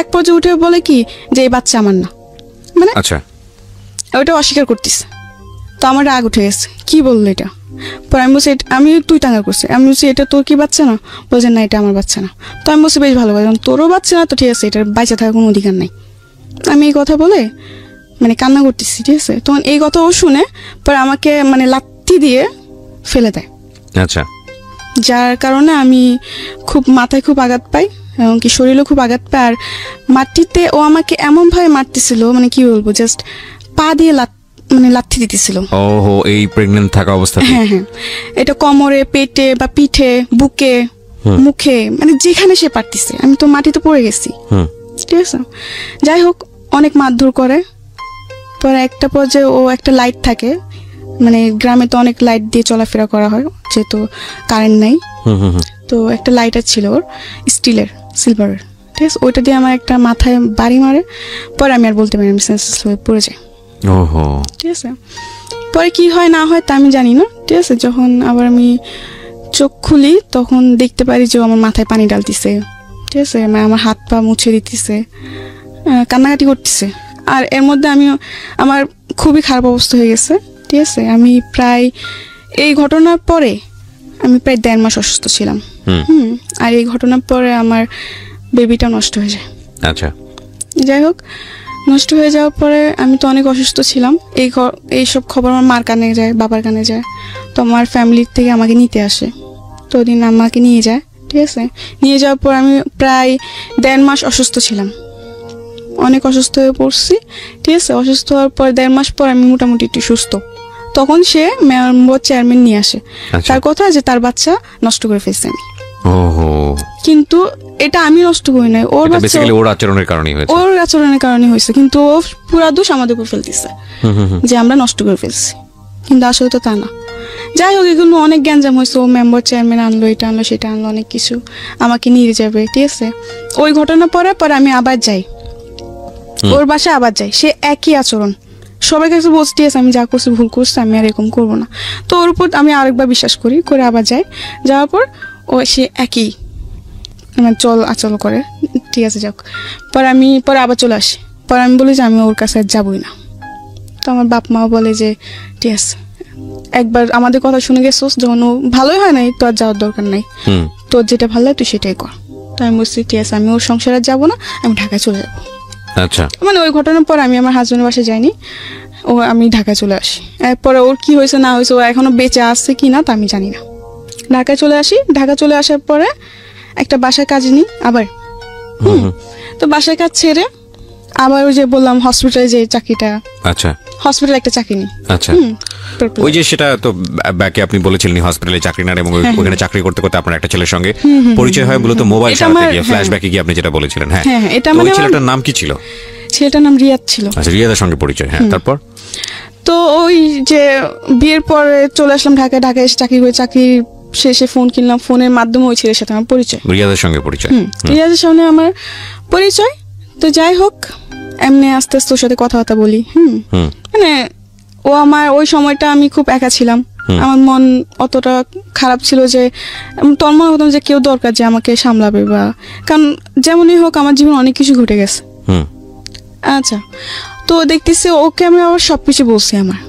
এক পর্যায়ে উঠে বলে কি যে এই বাচ্চা আমার না, মানে আচ্ছা ওইটা অস্বীকার করতেছে। তো আমার রাগ উঠে গেছে, কি বললো এটা। পরে আমি বলছি আমি তুই টাঙ্গা করছি, আমি বলছি এটা তোর কি বাচ্চা না, বলছে না এটা আমার বাচ্চা না। তো আমি বলছি বেশ ভালো, তোরও বাচ্চা না তো ঠিক আছে, এটার বাচ্চা থাকার কোনো অধিকার নাই। আমি এই কথা বলে মানে কান্না করতেছি, ঠিক আছে। তখন এই কথা ও শুনে পরে আমাকে মানে লাথি দিয়ে ফেলে দেয়। আচ্ছা, যার কারণে আমি খুব মাথায় খুব আঘাত পাই, এমনকি শরীরেও খুব আঘাত পাই। আর মাটিতে ও আমাকে এমনভাবে মারতেছিল, মানে কি বলবো, জাস্ট পা দিয়ে লাথি দিতেছিল। ওহো, এই প্রেগন্যান্ট থাকা অবস্থায়? হ্যাঁ হ্যাঁ, এটা কোমরে, পেটে বা পিঠে, বুকে, মুখে, মানে যেখানে সে পারতেছে। আমি তো মাটিতে পড়ে গেছি, ঠিক আছে। যাই হোক, অনেক মারধর করে। পরে একটা পর্যায়ে ও একটা লাইট থাকে, মানে গ্রামে তো অনেক লাইট দিয়ে চলাফেরা করা হয় যেহেতু কারেন্ট নাই, তো একটা লাইটার ছিল ওর, স্টিলের, সিলভারের, ঠিক আছে। ওইটা দিয়ে আমার একটা মাথায় বাড়ি মারে। পরে আমি আর বলতে পারি, আমি সেন্সলেস হয়ে পড়ে যাই, ঠিক আছে। পরে কি হয় না হয় তা আমি জানি না, ঠিক আছে। যখন আবার আমি চোখ খুলি তখন দেখতে পারি যে আমার মাথায় পানি ডালতেছে, ঠিক আছে, আমার হাত পা মুছে দিতেছে, কান্নাকাটি করতেছে। আর এর মধ্যে আমার খুবই খারাপ অবস্থা হয়ে গেছে, ঠিক আছে। আমি প্রায় এই ঘটনার পরে আমি প্রায় 1.5 মাস অসুস্থ ছিলাম। আর এই ঘটনার পরে আমার বেবিটা নষ্ট হয়ে যায়। আচ্ছা, যাই হোক, নষ্ট হয়ে যাওয়ার পরে আমি তো অনেক অসুস্থ ছিলাম। এইসব খবর আমার মার কানে যায়, বাবার কানে যায়, তো আমার ফ্যামিলির থেকে আমাকে নিতে আসে। তো ওদিন আমাকে নিয়ে যায়, ঠিক আছে। নিয়ে যাওয়ার পর আমি প্রায় 1.5 মাস অসুস্থ ছিলাম, অনেক অসুস্থ হয়ে পড়ছি, ঠিক আছে। অসুস্থ হওয়ার পর 1.5 মাস পর আমি মোটামুটি একটু সুস্থ। তখন সে মেয়র চেয়ারম্যান নিয়ে আসে, তার কথা যে তার বাচ্চা নষ্ট করে ফেলছে আমি। কিন্তু এটা আমি নষ্ট করি নাই, ওর বাচ্চা, ওর আচরণের কারণে হয়েছে, ওর আচরণের কারণে হয়েছে। কিন্তু ও পুরা দোষ আমাদের উপর ফেলতেছে যে আমরা নষ্ট করে ফেলছি, কিন্তু আসলে তো তা না। যাই হোক, এগুলো অনেক গ্যাঞ্জাম হয়েছে, ও মেম্বার চেয়ারম্যান আনলো, এটা আনলো, সেটা আনলো, অনেক কিছু আমাকে নিয়ে যাবে, ঠিক আছে। ওই ঘটনা পরে আমি আবার যাই ওর বাসায়, আবার যাই, সে একই আচরণ, সবাই কাছে বলছি ঠিক আছে আমি যা করছি ভুল করছি, আমি আর এরকম করবো না। তো ওর উপর আমি আরেকবার বিশ্বাস করি, করে আবার যাই। যাওয়ার পর সে একই চল আচল করে, ঠিক আছে। যাক, পরে আবার চলে আসি। পরে আমি বলি যে আমি ওর কাছে আর যাবই না। তো আমার বাপ মাও বলে যে ঠিক আছে, একবার আমাদের কথা শুনে গেছোস, যখন ও ভালোই হয় নাই তো আর যাওয়ার দরকার নাই, তোর যেটা ভালো লাগে তুই সেটাই কর। তো আমি বলছি ঠিক আছে, আমি ওর সংসারে যাবো না, আমি ঢাকায় চলে যাবো। আচ্ছা, মানে ওই ঘটনার পর আমি আমার হাজবেন্ডের বাসায় যাইনি, আমি ঢাকায় চলে আসি। এরপরে ওর কি হয়েছে না হয়েছে, ও এখনো বেঁচে আসছে কি না তা আমি জানি না। ঢাকায় চলে আসি, ঢাকা চলে আসার পরে একটা বাসায় কাজ নিই আবার। তো বাসায় কাজ ছেড়ে আবার ওই যে বললাম হসপিটালে যে চাকরিটা, আচ্ছা, হসপিটালে একটা চাকরি নিই। আচ্ছা, ওই যে সেটা তো ব্যাকে আপনি বলেছিলেন হসপিটালে চাকরি না, এবং ওখানে চাকরি করতে করতে আপনার একটা ছেলের সঙ্গে পরিচয় হয় মূলত মোবাইল চালাতে গিয়ে, ফ্ল্যাশব্যাকে গিয়ে আপনি যেটা বলেছিলেন। হ্যাঁ, এটা ওই ছেলেটার নাম কি ছিল? ছেলেটার নাম রিয়াদ ছিল। আচ্ছা, রিয়াদের সঙ্গে পরিচয়। হ্যাঁ, তারপর তো ওই যে বিয়ের পরে চলে আসলাম ঢাকায়, ঢাকায় এসে চাকরি করে, চাকরির শেষে ফোন কিনলাম, ফোনের মাধ্যমে ওই ছেলের সাথে আমার পরিচয়, রিয়াদের সঙ্গে পরিচয়। রিয়াদের সঙ্গে আমার পরিচয়। তো যাই হোক, এমনি আস্তে আস্তে ওর সাথে কথাবার্তা বলি। মানে ও আমার ওই সময়টা আমি খুব একা ছিলাম, আমার মন অতটা খারাপ ছিল যে তোর মনে হতো যে কেউ দরকার যে আমাকে সামলাবে, বা কারণ যেমনই হোক আমার জীবনে অনেক কিছু ঘটে গেছে। আচ্ছা, তো দেখতেছি ওকে আমি আবার সবকিছু বলছি, আমার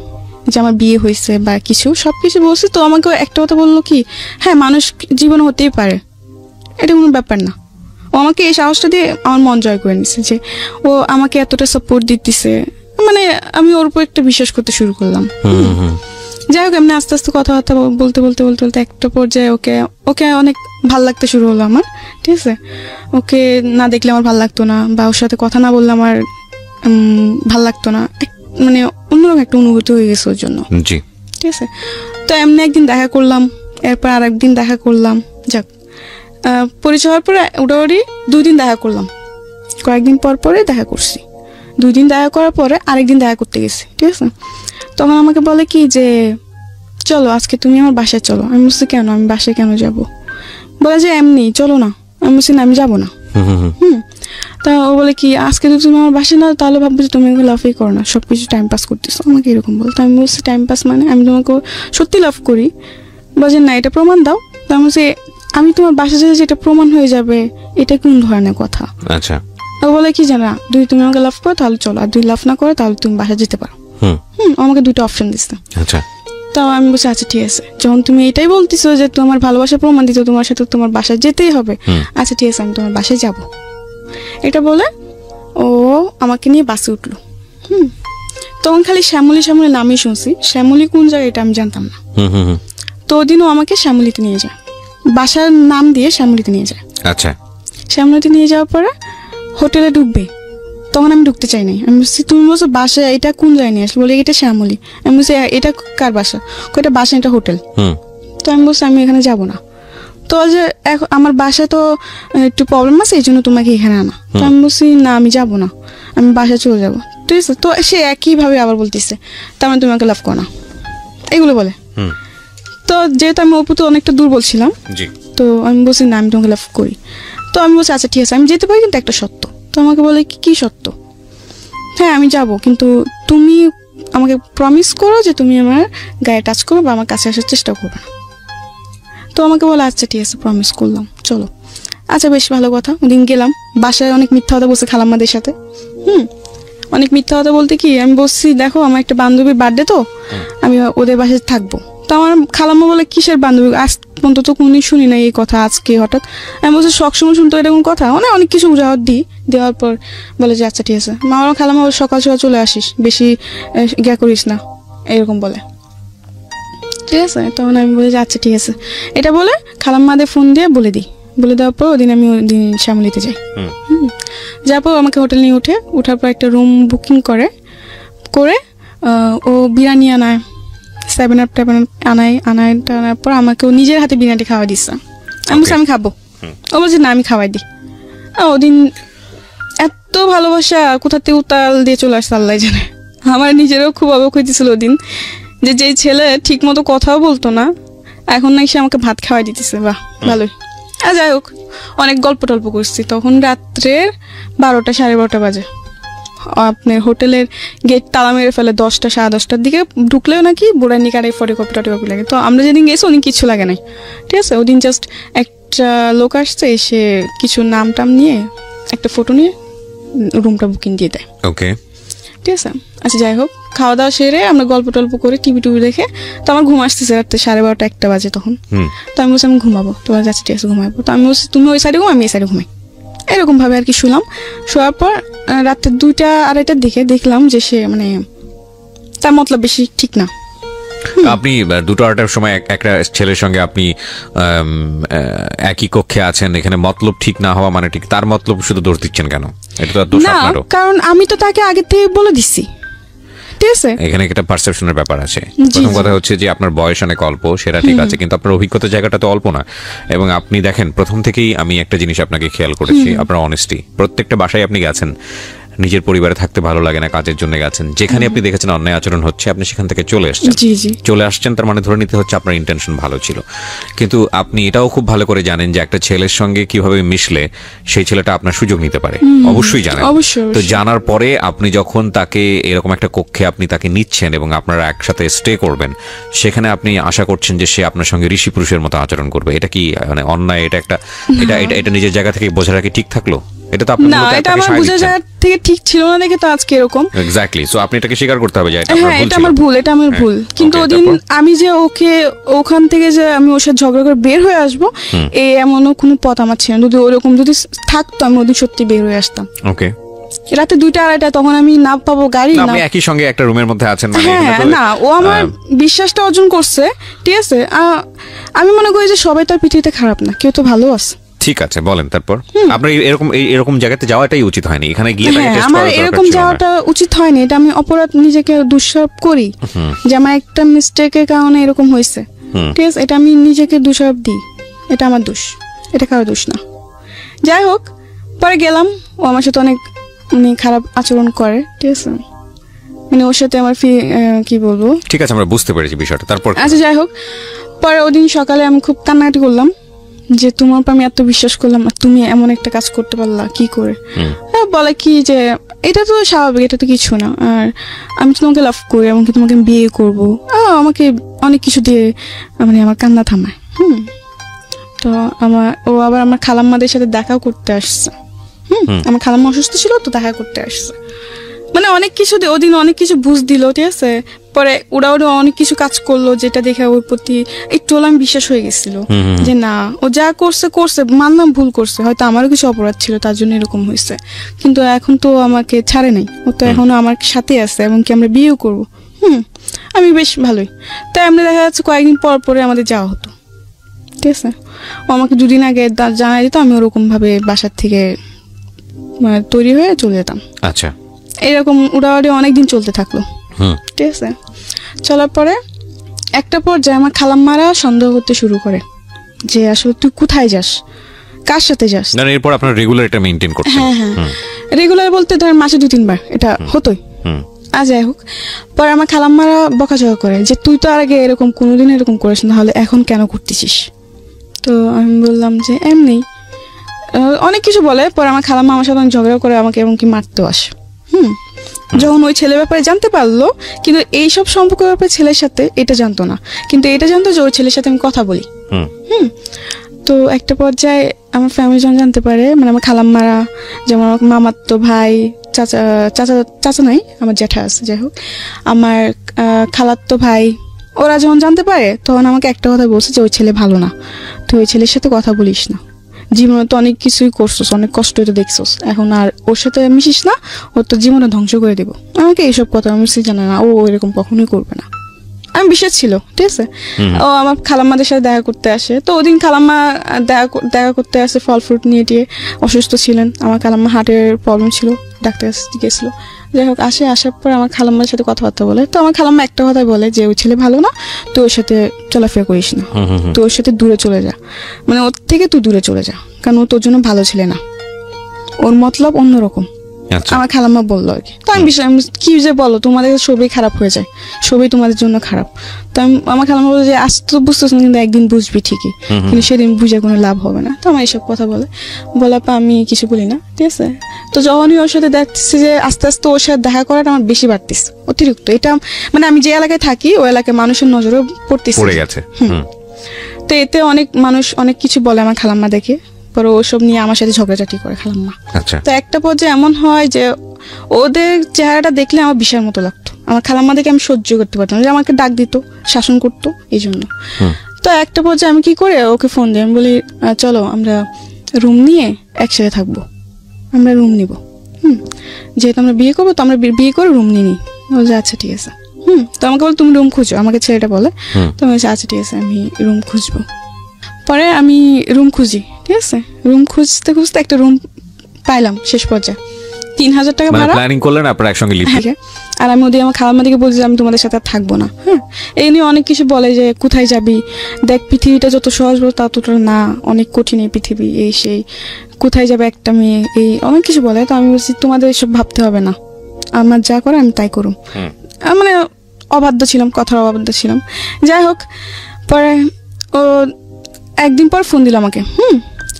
যে আমার বিয়ে হয়েছে বা কিছু সবকিছু বলছি। তো আমাকে একটা কথা বললো কি, হ্যাঁ মানুষ জীবন হতেই পারে, এটা কোনো ব্যাপার না। ও আমাকে এই সাহসটা দিয়ে আমার মন জয় করে নিছে, যে ও আমাকে এতটা সাপোর্ট দিতেছে, মানে আমি ওর উপর একটা বিশ্বাস করতে শুরু করলাম। যাই হোক, এমনি আস্তে আস্তে কথাবার্তা বলতে বলতে বলতে বলতে একটা পর্যায়ে ওকে ওকে অনেক ভাল লাগতে শুরু হলো আমার, ঠিক আছে। ওকে না দেখলে আমার ভাল লাগতো না, বা ওর সাথে কথা না বললে আমার ভাল লাগতো না, মানে অন্যরকম একটা অনুভূতি হয়ে গেছে ওর জন্য, ঠিক আছে। তো এমনি একদিন দেখা করলাম, এরপর আর একদিন দেখা করলাম, যাক পরিচয় হওয়ার পরে ওটাওয়ারি 2 দিন দেখা করলাম, কয়েকদিন পর পরে দেখা করছি। 2 দিন দেখা করার পরে আরেকদিন দেখা করতে গেছি, ঠিক আছে। তখন আমাকে বলে কি যে চলো আজকে তুমি আমার বাসায় চলো। আমি বলছি কেন, আমি বাসায় কেন যাব? বলে যে এমনি চলো না। আমি বলছি না, আমি যাবো না। তা ও বলে কি আজকে যদি তুমি আমার বাসায় না, তাহলে ভাববো যে তুমি লাভই করো না, সবকিছু টাইম পাস করতেছো, আমাকে এরকম বলতো। আমি বলছি টাইম পাস মানে আমি তোমাকে সত্যি লাভ করি। বলছে না, এটা প্রমাণ দাও। তো আমি বলছি আমি তোমার বাসায় যেতে এটা প্রমাণ হয়ে যাবে, এটা কোন ধরনের কথা? আচ্ছা, ও বলে কি জানা, যদি তুমি আমাকে লাভ করো তাহলে চলো, আর যদি লাভ না করো তাহলে তুমি বাসায় যেতে পারো। আমাকে 2টা অপশন দিচ্ছে। আচ্ছা, তাও আমি বলছি আচ্ছা ঠিক আছে, যখন তুমি এটাই বলতেছো যে তোমার ভালোবাসা প্রমাণ দিতে তোমার সাথে তোমার বাসায় যেতেই হবে, আচ্ছা ঠিক আছে আমি তোমার বাসায় যাব। এটা বলে ও আমাকে নিয়ে বাসে উঠলো। তখন খালি শ্যামলী শ্যামলী নামই শুনছি, শ্যামলী কোন জায়গায় এটা আমি জানতাম না। তো ওদিনও আমাকে শ্যামলীতে নিয়ে যায়, বাসার নাম দিয়ে শ্যামলীতে নিয়ে যায়। আচ্ছা, শ্যামলীতে নিয়ে যাওয়ার পরে হোটেলে ঢুকবে, তখন আমি ঢুকতে চাই নাই। আমি বলছি তুমি বলছো বাসা, এটা কোন জায়গায় নিয়ে আসলে? বলে এটা শ্যামলী। আমি বলছি এটা কার বাসা? এটা বাসা, এটা হোটেল। তো আমি বলছি আমি এখানে যাব না। তো যে আমার বাসায় তো একটু প্রবলেম আছে, এই জন্য তোমাকে এখানে আনা। তো আমি বলছি না, আমি যাব না, আমি বাসায় চলে যাবো, ঠিক আছে। তো সে একইভাবে আবার বলতেছে তার মানে তুমি আমাকে লাভ করো না, এগুলো বলে। তো যেহেতু আমি অপু তো অনেকটা দুর্বল ছিলাম, তো আমি বলছি না, আমি তোমাকে লাভ করি। তো আমি বলছি আচ্ছা ঠিক আছে আমি যেতে পারি, কিন্তু একটা সত্য। তো আমাকে বলে কি সত্য? হ্যাঁ আমি যাব, কিন্তু তুমি আমাকে প্রমিস করো যে তুমি আমার গায়ে টাচ করো বা আমার কাছে আসার চেষ্টা করবে না। তো আমাকে বলে আচ্ছা ঠিক আছে প্রমিস করলাম, চলো। আচ্ছা বেশ ভালো কথা। ওদিন গেলাম, বাসায় অনেক মিথ্যা কথা বলছে খালাম্মাদের সাথে। অনেক মিথ্যা কথা বলতে কি আমি বলছি দেখো আমার একটা বান্ধবীর বার্থডে, তো আমি ওদের বাসায় থাকবো। তো আমার খালাম্মা বলে কিসের বান্ধবী, আজ পর্যন্ত তো কোনদিন শুনি না এই কথা, আজকে হঠাৎ? আমি বলছি সবসময় শুনতো এরকম কথা, মানে অনেক কিছু উজাহর দিই। দেওয়ার পর বলে যে আচ্ছা ঠিক আছে। আমার খালাম্মা সকাল সকাল চলে আসিস, বেশি ইয়া করিস না, এরকম বলে, ঠিক আছে। তখন আমি বলি যে আচ্ছা ঠিক আছে। এটা বলে খালাম্মাদের ফোন দিয়ে বলে দিই। বলে দেওয়ার পর ওদিন আমি ওদিন শ্যামলীতে যাই। যাওয়ার পর আমাকে হোটেল নিয়ে উঠার পর একটা রুম বুকিং করে ও বিরিয়ানি আনায়, 7 up আনার পর আমাকে ও নিজের হাতে বিরিয়ানি খাওয়া দিচ্ছে। আমি বলছি আমি খাবো। ও বলছে না আমি খাওয়াই দিই। ওদিন এত ভালোবাসা কোথা থেকে উতাল দিয়ে চলে আসছে আল্লাহ জানে। আমার নিজেরও খুব অবাক হইতেছিল ওদিন, যে যেই ছেলে ঠিক মতো কথাও বলতো না, এখন নাকি সে আমাকে ভাত খাওয়াই দিতেছে। বাহ ভালোই। আর যাই হোক, অনেক গল্প টল্প করছি। তখন রাত্রের 12টা 12:30 বাজে। আপনার হোটেলের গেট তালা মেরে ফেলে 10টা 10:30টার দিকে। ঢুকলেও নাকি বুড়ানি কারে ফটোকপি টটোকপি লাগে। তো আমরা যেদিন গেছি ওদিন কিছু লাগে নাই, ঠিক আছে। ওদিন জাস্ট একটা লোক আসছে, এসে কিছু নাম টাম নিয়ে একটা ফটো নিয়ে রুমটা বুকিং দিয়ে দেয়। ওকে, ঠিক আছে। আচ্ছা যাই হোক, খাওয়া দাওয়া সেরে আমরা গল্প টল্প করে টিভি দেখে, তো আমার ঘুম আসতেছে রাত্রে 12:30 1টা বাজে তখন। তো আমি বলছি আমি ঘুমাবো। তোমার কাছে ঠিক আছে ঘুমাবো। তো আমি বলছি তুমি ওই সাইডে ঘুমো, আমি এই সাইডে ঘুমাই, এরকম ভাবে আর কি শুলাম। শোয়ার পর রাত্রে 2টা 2:30টার দিকে দেখলাম যে সে মানে তার মতলব বেশি ঠিক না। আপনি 2টা 2:30টার সময় একটা ছেলের সঙ্গে আপনি একই কক্ষে আছেন, এখানে মতলব ঠিক না হওয়া মানে ঠিক, তার মতলব শুধু দোষ দিচ্ছেন কেন? এটা তো দোষ আপনারও, কারণ আমি তো তাকে আগে থেকে বলে দিচ্ছি, ঠিক আছে। এখানে একটা পারসেপশনের ব্যাপার আছে। প্রথম কথা হচ্ছে যে আপনার বয়স অনেক অল্প, সেটা ঠিক আছে, কিন্তু আপনার অভিজ্ঞতার জায়গাটা তো অল্প না। এবং আপনি দেখেন প্রথম থেকেই আমি একটা জিনিস আপনাকে খেয়াল করেছি, আপনার অনেস্টি। প্রত্যেকটা বাসায় আপনি গেছেন, নিজের পরিবারে থাকতে ভালো লাগে না, কাজের জন্য গেছেন, যেখানে আপনি দেখেছেন অন্যায় আচরণ হচ্ছে আপনি সেখান থেকে চলে আসছেন। জি জি চলে আসছেন তার মানে ধরে নিতে হচ্ছে আপনার ইন্টেনশন ভালো ছিল, কিন্তু আপনি এটাও খুব ভালো করে জানেন যে একটা ছেলের সঙ্গে কিভাবে মিশলে সেই ছেলেটা আপনার সুযোগ নিতে পারে, অবশ্যই জানেন। অবশ্যই তো জানার পরে আপনি যখন তাকে এরকম একটা কক্ষে আপনি তাকে নিচ্ছেন এবং আপনারা একসাথে স্টে করবেন, সেখানে আপনি আশা করছেন যে সে আপনার সঙ্গে ঋষি পুরুষের মতো আচরণ করবে। এটা কি মানে অন্যায়? এটা একটা এটা এটা এটা নিজের জায়গা থেকে বোঝা রাখি ঠিক থাকলো? এটা তো আপনি না, এটা আমার বুঝে যাওয়ার থেকে ঠিক ছিল না দেখে তো আজকে এরকম। এক্স্যাক্টলি, সো আপনি এটাকে স্বীকার করতে হবে যে এটা হ্যাঁ, এটা আমার ভুল, এটা আমার ভুল। কিন্তু ওদিন আমি যে ওকে ওখান থেকে যে আমি ওর সাথে ঝগড়া করে বের হয়ে আসবো, এমনও কোনো পথ আমার ছিল না। যদি ওরকম যদি থাকতো আমি ওদিন সত্যি বের হয়ে আসতাম। ওকে, রাতে 2টা 2:30 তখন আমি না পাবো গাড়ি, না আপনি একই সঙ্গে একটা রুমের মধ্যে আছেন মানে হ্যাঁ না, ও আমার বিশ্বাসটা অর্জন করছে, ঠিক আছে। আমি মনে করি যে সবাই তার পৃথিবীতে খারাপ না, কেউ তো ভালো আছে। ঠিক আছে, বলেন তারপর। আপনার এরকম জায়গাতে যাওয়াটাই উচিত হয়নি, এখানে গিয়ে তাকে টেস্ট আমার করা এরকম যাওয়াটা উচিত হয়নি। এটা আমি অপরাধ, নিজেকে দোষারোপ করি যে আমার একটা মিস্টেকের কারণে এরকম হয়েছে, ঠিক আছে। এটা আমি নিজেকে দোষারোপ দিই, এটা আমার দোষ, এটা কারো দোষ না। যাই হোক, পরে গেলাম, ও আমার সাথে অনেক মানে খারাপ আচরণ করে, ঠিক আছে। মানে ওর সাথে আমার কি বলবো, ঠিক আছে আমরা বুঝতে পেরেছি বিষয়টা। তারপর আচ্ছা যাই হোক, পরে ওদিন সকালে আমি খুব কান্নাকাটি করলাম যে তোমার উপর আমি এত বিশ্বাস করলাম আর তুমি এমন একটা কাজ করতে পারলা কি করে। বলে কি যে এটা তো স্বাভাবিক, এটা তো কিছু না, আর আমি তোমাকে লাভ করি, এমনকি তোমাকে বিয়ে করবো, আমাকে অনেক কিছু দিয়ে মানে আমার কান্না থামায়। তো ও আবার আমার খালাম্মাদের সাথে দেখা করতে আসছে। আমার খালাম্মা অসুস্থ ছিল তো দেখা করতে আসছে, মানে অনেক কিছু ওদিন অনেক কিছু বুঝ দিল, ঠিক আছে। পরে ওরা অনেক কিছু কাজ করলো যেটা দেখে ওর প্রতি একটু আমি বিশ্বাস হয়ে গেছিল যে না, ও যা করছে মানলাম ভুল করছে, হয়তো আমারও কিছু অপরাধ ছিল তার জন্য এরকম হয়েছে, কিন্তু এখন তো আমাকে ছাড়ে নাই, ও তো এখনো আমার সাথে আছে, এবং কি আমরা বিয়েও করবো। আমি বেশ ভালোই। তাই আমরা দেখা যাচ্ছে কয়েকদিন পর পরে আমাদের যাওয়া হতো, ঠিক আছে। ও আমাকে 2 দিন আগে জানাই দিত, আমি ওরকম ভাবে বাসার থেকে তৈরি হয়ে চলে যেতাম। আচ্ছা, এরকম উড়াউড়ি অনেকদিন চলতে থাকলো, ঠিক আছে। চলার পরে একটা পর্যায়ে আমার খালাম্মারা সন্দেহ করতে শুরু করে যে আসলে তুই কোথায় যাস, কার সাথে যাস। না, এরপর আপনার রেগুলার এটা মেইনটেইন করতে। হ্যাঁ, রেগুলার বলতে ধর মাসে 2-3 বার এটা হতোই। যাই হোক, পরে আমার খালাম্মারা বকাঝকা করে যে তুই তো আর আগে এরকম কোনোদিন এরকম করিস না, তাহলে এখন কেন করতেছিস। তো আমি বললাম যে এমনি, অনেক কিছু বলে। পরে আমার খালাম্মা আমার সাথে ঝগড়া করে আমাকে এমনকি মারতেও আসে। যখন ওই ছেলের ব্যাপারে জানতে পারলো, কিন্তু এইসব সম্পর্কের ব্যাপারে ছেলের সাথে এটা জানতো না, কিন্তু এটা জানতো যে ওই ছেলের সাথে আমি কথা বলি। তো একটা পর্যায়ে আমার ফ্যামিলি যখন জানতে পারে, মানে আমার খালাম্মারা, যেমন আমার মামাতো ভাই, চাচা নাই, আমার জ্যাঠা আছে, যাই হোক আমার খালাতো ভাই, ওরা যখন জানতে পারে তখন আমাকে একটা কথা বলছে যে ওই ছেলে ভালো না, তুই ওই ছেলের সাথে কথা বলিস না, জীবনে তো অনেক কিছুই করছোস, অনেক কষ্ট তো দেখছোস, এখন আর ওর সাথে মিশিস না, ওর তো জীবনে ধ্বংস করে দেবো। আমাকে এইসব কথা আমি জানা না, ও এরকম কখনোই করবে না। আমি বিশ্বাস ছিল, ঠিক আছে। ও আমার খালাম্মাদের সাথে দেখা করতে আসে, তো ওদিন খালাম্মা দেখা করতে আসে ফল ফ্রুট নিয়ে টিয়ে, অসুস্থ ছিলেন, আমার খালাম্মা হার্টের প্রবলেম ছিল, ডাক্তার গেছিল। যাই হোক, আসার পর আমার খালাম্মার সাথে কথাবার্তা বলে, তো আমার খালাম্মা একটা কথাই বলে যে ওই ছেলে ভালো না, তুই ওর সাথে চলাফেরা করিস না, তুই ওর সাথে দূরে চলে যা, মানে ওর থেকে তুই দূরে চলে যা, কারণ ও তোর জন্য ভালো ছেলে না, ওর মতলব অন্যরকম। আমার খালাম্মা বললো আর কি। তো আমি কি যে বলো, তোমাদের সবই খারাপ হয়ে যায়, সবই তোমাদের জন্য খারাপ। তো আমার খালাম্মা বললো যে আজ তো বুঝতেছ না, কিন্তু একদিন বুঝবি ঠিকই, কিন্তু সেদিন বুঝে কোনো লাভ হবে না। তো আমার এইসব কথা বলার পর আমি কিছু বলি না, ঠিক আছে। তো যখনই ওর সাথে দেখতেছি যে আস্তে আস্তে ওর সাথে দেখা করাটা আমার বেশি বাড়তেছে, অতিরিক্ত। এটা মানে আমি যে এলাকায় থাকি ওই এলাকায় মানুষের নজরে পড়ে গেছে। তো এতে অনেক মানুষ অনেক কিছু বলে আমার খালাম্মা দেখে, পরে ওসব নিয়ে আমার সাথে ঝগড়াঝাটি করে খালাম্মা। তো একটা পর্যায়ে এমন হয় যে ওদের চেহারাটা দেখলে আমার বিশাল মতো লাগতো, আমার খালাম্মা দেখে আমি সহ্য করতে পারতাম, যে আমাকে ডাক দিত, শাসন করতো, এই জন্য। তো একটা পর্যায়ে আমি কি করে ওকে ফোন দিই, আমি বলি চলো আমরা রুম নিয়ে একসাথে থাকবো, আমরা রুম নিব, যেহেতু আমরা বিয়ে করবো, তো আমরা বিয়ে করে রুম নিই। বলছে আচ্ছা ঠিক আছে। তো আমাকে বলে তুমি রুম খুঁজো, আমাকে ছেলেটা বলে। তো আমি বলছি আচ্ছা ঠিক আছে, আমি রুম খুঁজবো। পরে আমি রুম খুঁজি, ঠিক আছে। রুম খুঁজতে খুঁজতে একটা রুম পাইলাম শেষ পর্যায়ে, 3,000 টাকা মানে ভাড়া। প্ল্যানিং করলেন আপনারা একসঙ্গে লিভ? হ্যাঁ, আর আমি ওদের আমার খালাম্মাদিকে বলছি যে আমি তোমাদের সাথে আর থাকবো না। হ্যাঁ, এই নিয়ে অনেক কিছু বলে যে কোথায় যাবি, দেখ পৃথিবীটা যত সহজ বল ততটা না, অনেক কঠিন এই পৃথিবী, এই সেই, কোথায় যাবে একটা মেয়ে, এই অনেক কিছু বলে। তো আমি বলছি তোমাদের এসব ভাবতে হবে না, আমার যা করে আমি তাই করুম। মানে অবাধ্য ছিলাম, কথার অবাধ্য ছিলাম। যাই হোক, পরে ও একদিন পর ফোন দিল আমাকে।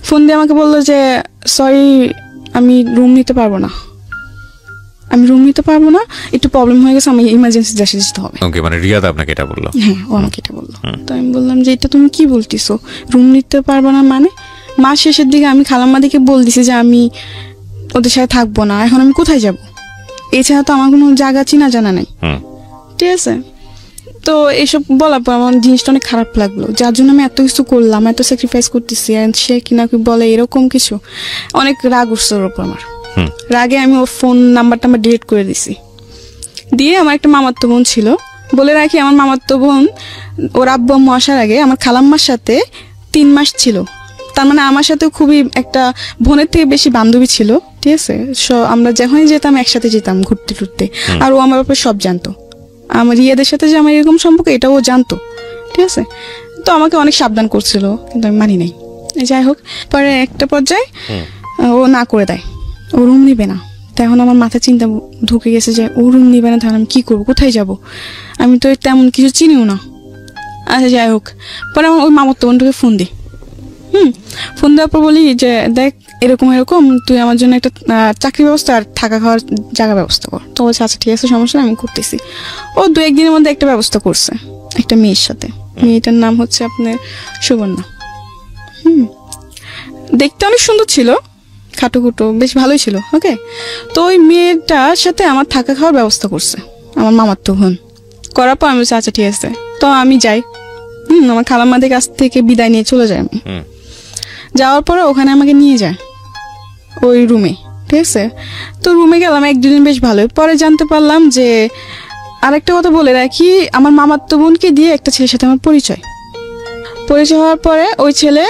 ফোন দিয়ে আমাকে বললো যে সরি আমি রুম নিতে পারবো না, একটু প্রবলেম হয়ে গেছে, আমি ইমার্জেন্সি দেশে যেতে হবে। ওকে, মানে রিয়াদ আপনাকে এটা বললো? হ্যাঁ, ও আমাকে এটা বললো। তো আমি বললাম যে এটা তুমি কি বলতেছো, রুম নিতে পারবো না মানে? মাস শেষের দিকে আমি খালাম্মাদিকে বল দিছি যে আমি ওদের সাথে থাকবো না, এখন আমি কোথায় যাব? এছাড়া তো আমার কোনো জায়গা চিনা জানা নাই। ঠিক আছে, তো এইসব বলার পর আমার জিনিসটা অনেক খারাপ লাগলো, যার জন্য আমি এত কিছু করলাম, এত স্যাক্রিফাইস করতেছি, সে কিনা কি বলে এরকম কিছু। অনেক রাগ উঠছে ওর উপর আমার। রাগে আমি ওর ফোন নাম্বারটা ডিলিট করে দিছি। দিয়ে আমার একটা মামাতো বোন ছিল, বলে রাখি আমার মামাতো বোন ওর আব্বু আম্মু আসার আগে আমার খালাম্মার সাথে 3 মাস ছিল। তার মানে আমার সাথে খুবই একটা বোনের থেকে বেশি বান্ধবী ছিল। ঠিক আছে, আমরা যখনই যেতাম একসাথে যেতাম ঘুরতে টুরতে। আর ও আমার ব্যাপারে সব জানতো, আমার রিয়াদের সাথে যে আমার এরকম সম্পর্ক এটাও জানতো। ঠিক আছে, তো আমাকে অনেক সাবধান করছিল, কিন্তু আমি মানি নাই। যাই হোক, পরে একটা পর্যায়ে ও না করে দেয়, ও রুম নিবে না। তখন আমার মাথায় চিন্তা ঢুকে গেছে যে ও রুম নিবে না, তাহলে আমি কি করবো, কোথায় যাব? আমি তো তেমন কিছু চিনিও না। আচ্ছা যাই হোক, পরে আমার ওই মামাতো বোনটাকে ফোন দিই। ফোন দেওয়ার পর বলি যে দেখ এরকম তুই আমার জন্য একটা চাকরি ব্যবস্থা আর থাকা খাওয়ার জায়গা ব্যবস্থা কর। তো বলছে আচ্ছা ঠিক আছে, সমস্যা আমি করতেছি। ও 2-1 দিনের মধ্যে একটা ব্যবস্থা করছে একটা মেয়ের সাথে। মেয়েটার নাম হচ্ছে আপনার সুবর্ণা। দেখতে অনেক সুন্দর ছিল, খাটো বেশ ভালোই ছিল। ওকে, তো ওই মেয়েটার সাথে আমার থাকা খাওয়ার ব্যবস্থা করছে আমার মামাতো বোন। করার পর আমি বলছি আচ্ছা ঠিক আছে, তো আমি যাই। আমার খালাম্মাদের কাছ থেকে বিদায় নিয়ে চলে যাই। আমি যাওয়ার পরে ওখানে আমাকে নিয়ে যায় ওই রুমে। ঠিক আছে, তো রুমে গেলাম 1-2 দিন বেশ ভালোই। পরে জানতে পারলাম যে আরেকটা কথা বলে রাখি, আমার মামাতো বোনকে দিয়ে একটা ছেলের সাথে আমার পরিচয় হওয়ার পরে ওই ছেলে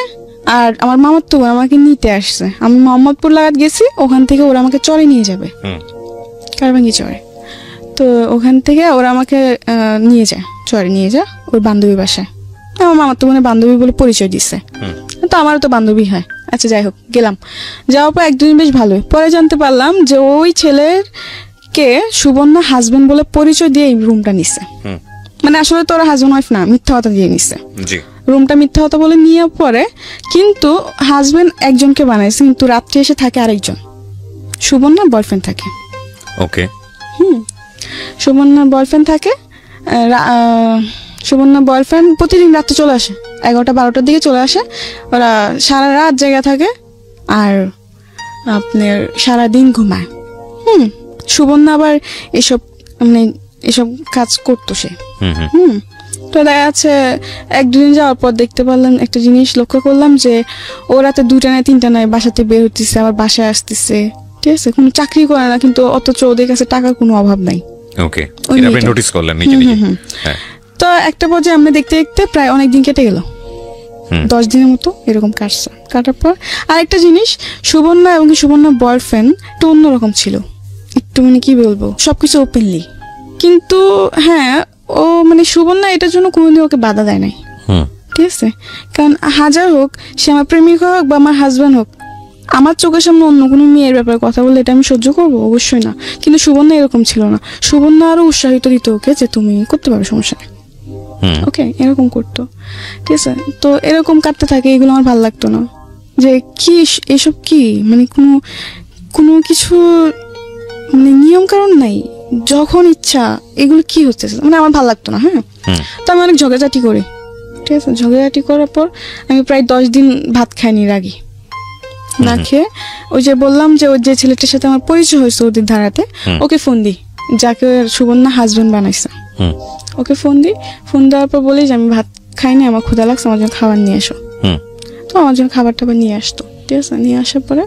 আর আমার মামাতো বোন আমাকে নিতে আসছে। আমি মোহাম্মদপুর লাগাত গেছি, ওখান থেকে ওরা আমাকে চরে নিয়ে যাবে, কারবাঙ্গি চরে। তো ওখান থেকে ওরা আমাকে চরে নিয়ে যায় ওর বান্ধবী বাসায়। আমার মামাতো বোনের বান্ধবী বলে পরিচয় দিচ্ছে, তো আমারও তো বান্ধবী হয়। আচ্ছা যাই হোক, গেলাম। যাওয়ার পর 1-2 দিন বেশ ভালোই। পরে জানতে পারলাম যে ওই ছেলেকে সুবর্ণা হাজবেন্ড বলে পরিচয় দিয়ে এই রুমটা নিচ্ছে। মানে আসলে তো ওরা হাজবেন্ড ওয়াইফ না, মিথ্যা কথা দিয়ে নিচ্ছে রুমটা, মিথ্যা কথা বলে নিয়ে পরে। কিন্তু হাজবেন্ড একজনকে বানাইছে, কিন্তু রাত্রে এসে থাকে আরেকজন, সুবর্ণার বয়ফ্রেন্ড থাকে। ওকে, সুবর্ণার বয়ফ্রেন্ড থাকে। সুবর্ণার বয়ফ্রেন্ড প্রতিদিন রাত্রে চলে আসে, 11টা-12টার দিকে চলে আসে। ওরা সারা রাত জায়গা থাকে আর আপনার সারাদিন ঘুমায়। সুবর্ণা আবার এসব কাজ করতো সে। তো দেখা যাচ্ছে 1-2 দিন যাওয়ার পর দেখতে পারলাম একটা জিনিস, লক্ষ্য করলাম যে ও রাতে 2টা নয় 3টা নয় বাসাতে বের হতেছে, আবার বাসায় আসতেছে। ঠিক আছে, কোনো চাকরি করে না, কিন্তু অথচ ওদের কাছে টাকার কোনো অভাব নাই। ওকে, এটা আপনি নোটিস করলেন নিজে নিজে? হ্যাঁ। তো একটা পর্যায়ে আমরা দেখতে দেখতে প্রায় অনেক দিন কেটে গেল, 10 দিনের মতো এরকম কাটছে। কাটার পর আরেকটা জিনিস, সুবর্ণা এবং সুবর্ণার বয়ফ্রেন্ড একটু অন্যরকম ছিল, একটু মানে কি বলবো, সবকিছু ওপেনলি। কিন্তু হ্যাঁ, ও মানে সুবর্ণা এটার জন্য কোনোদিন ওকে বাধা দেয় নাই। ঠিক আছে, কারণ হাজার হোক সে আমার প্রেমিক হোক বা আমার হাজব্যান্ড হোক, আমার চোখের সামনে অন্য কোনো মেয়ের ব্যাপারে কথা বললে এটা আমি সহ্য করবো? অবশ্যই না। কিন্তু সুবর্ণা এরকম ছিল না, সুবর্ণা আরো উৎসাহিত দিত ওকে যে তুমি করতে পারো, সমস্যা নেই। ওকে, এরকম করতো। ঠিক আছে, তো এরকম কাটতে থাকে, এগুলো আমার ভালো লাগতো না। যে কি এসব কি, মানে কোনো কিছু মানে নিয়ম কারণ নাই, যখন ইচ্ছা এগুলো কি হচ্ছে, মানে আমার ভালো লাগতো না। হ্যাঁ, তো আমি অনেক ঝগড়াঝাটি করি। ঠিক আছে, ঝগড়াঝাটি করার পর আমি প্রায় 10 দিন ভাত খাইনি, রাগি না খেয়ে। ওই যে বললাম যে ওই যে ছেলেটার সাথে আমার পরিচয় হয়েছে ওদের ধারাতে, ওকে ফোন দিই, যাকে সুবর্ণা হাজবেন্ড বানাইছে। ওকে ফোন দেওয়ার পর বলি যে আমি ভাত খাইনি, আমার ক্ষুধা লাগছে, আমার জন্য খাবার নিয়ে এসো। তো আমার জন্য খাবার টাবার নিয়ে আসতো। ঠিক আছে, নিয়ে আসার পরে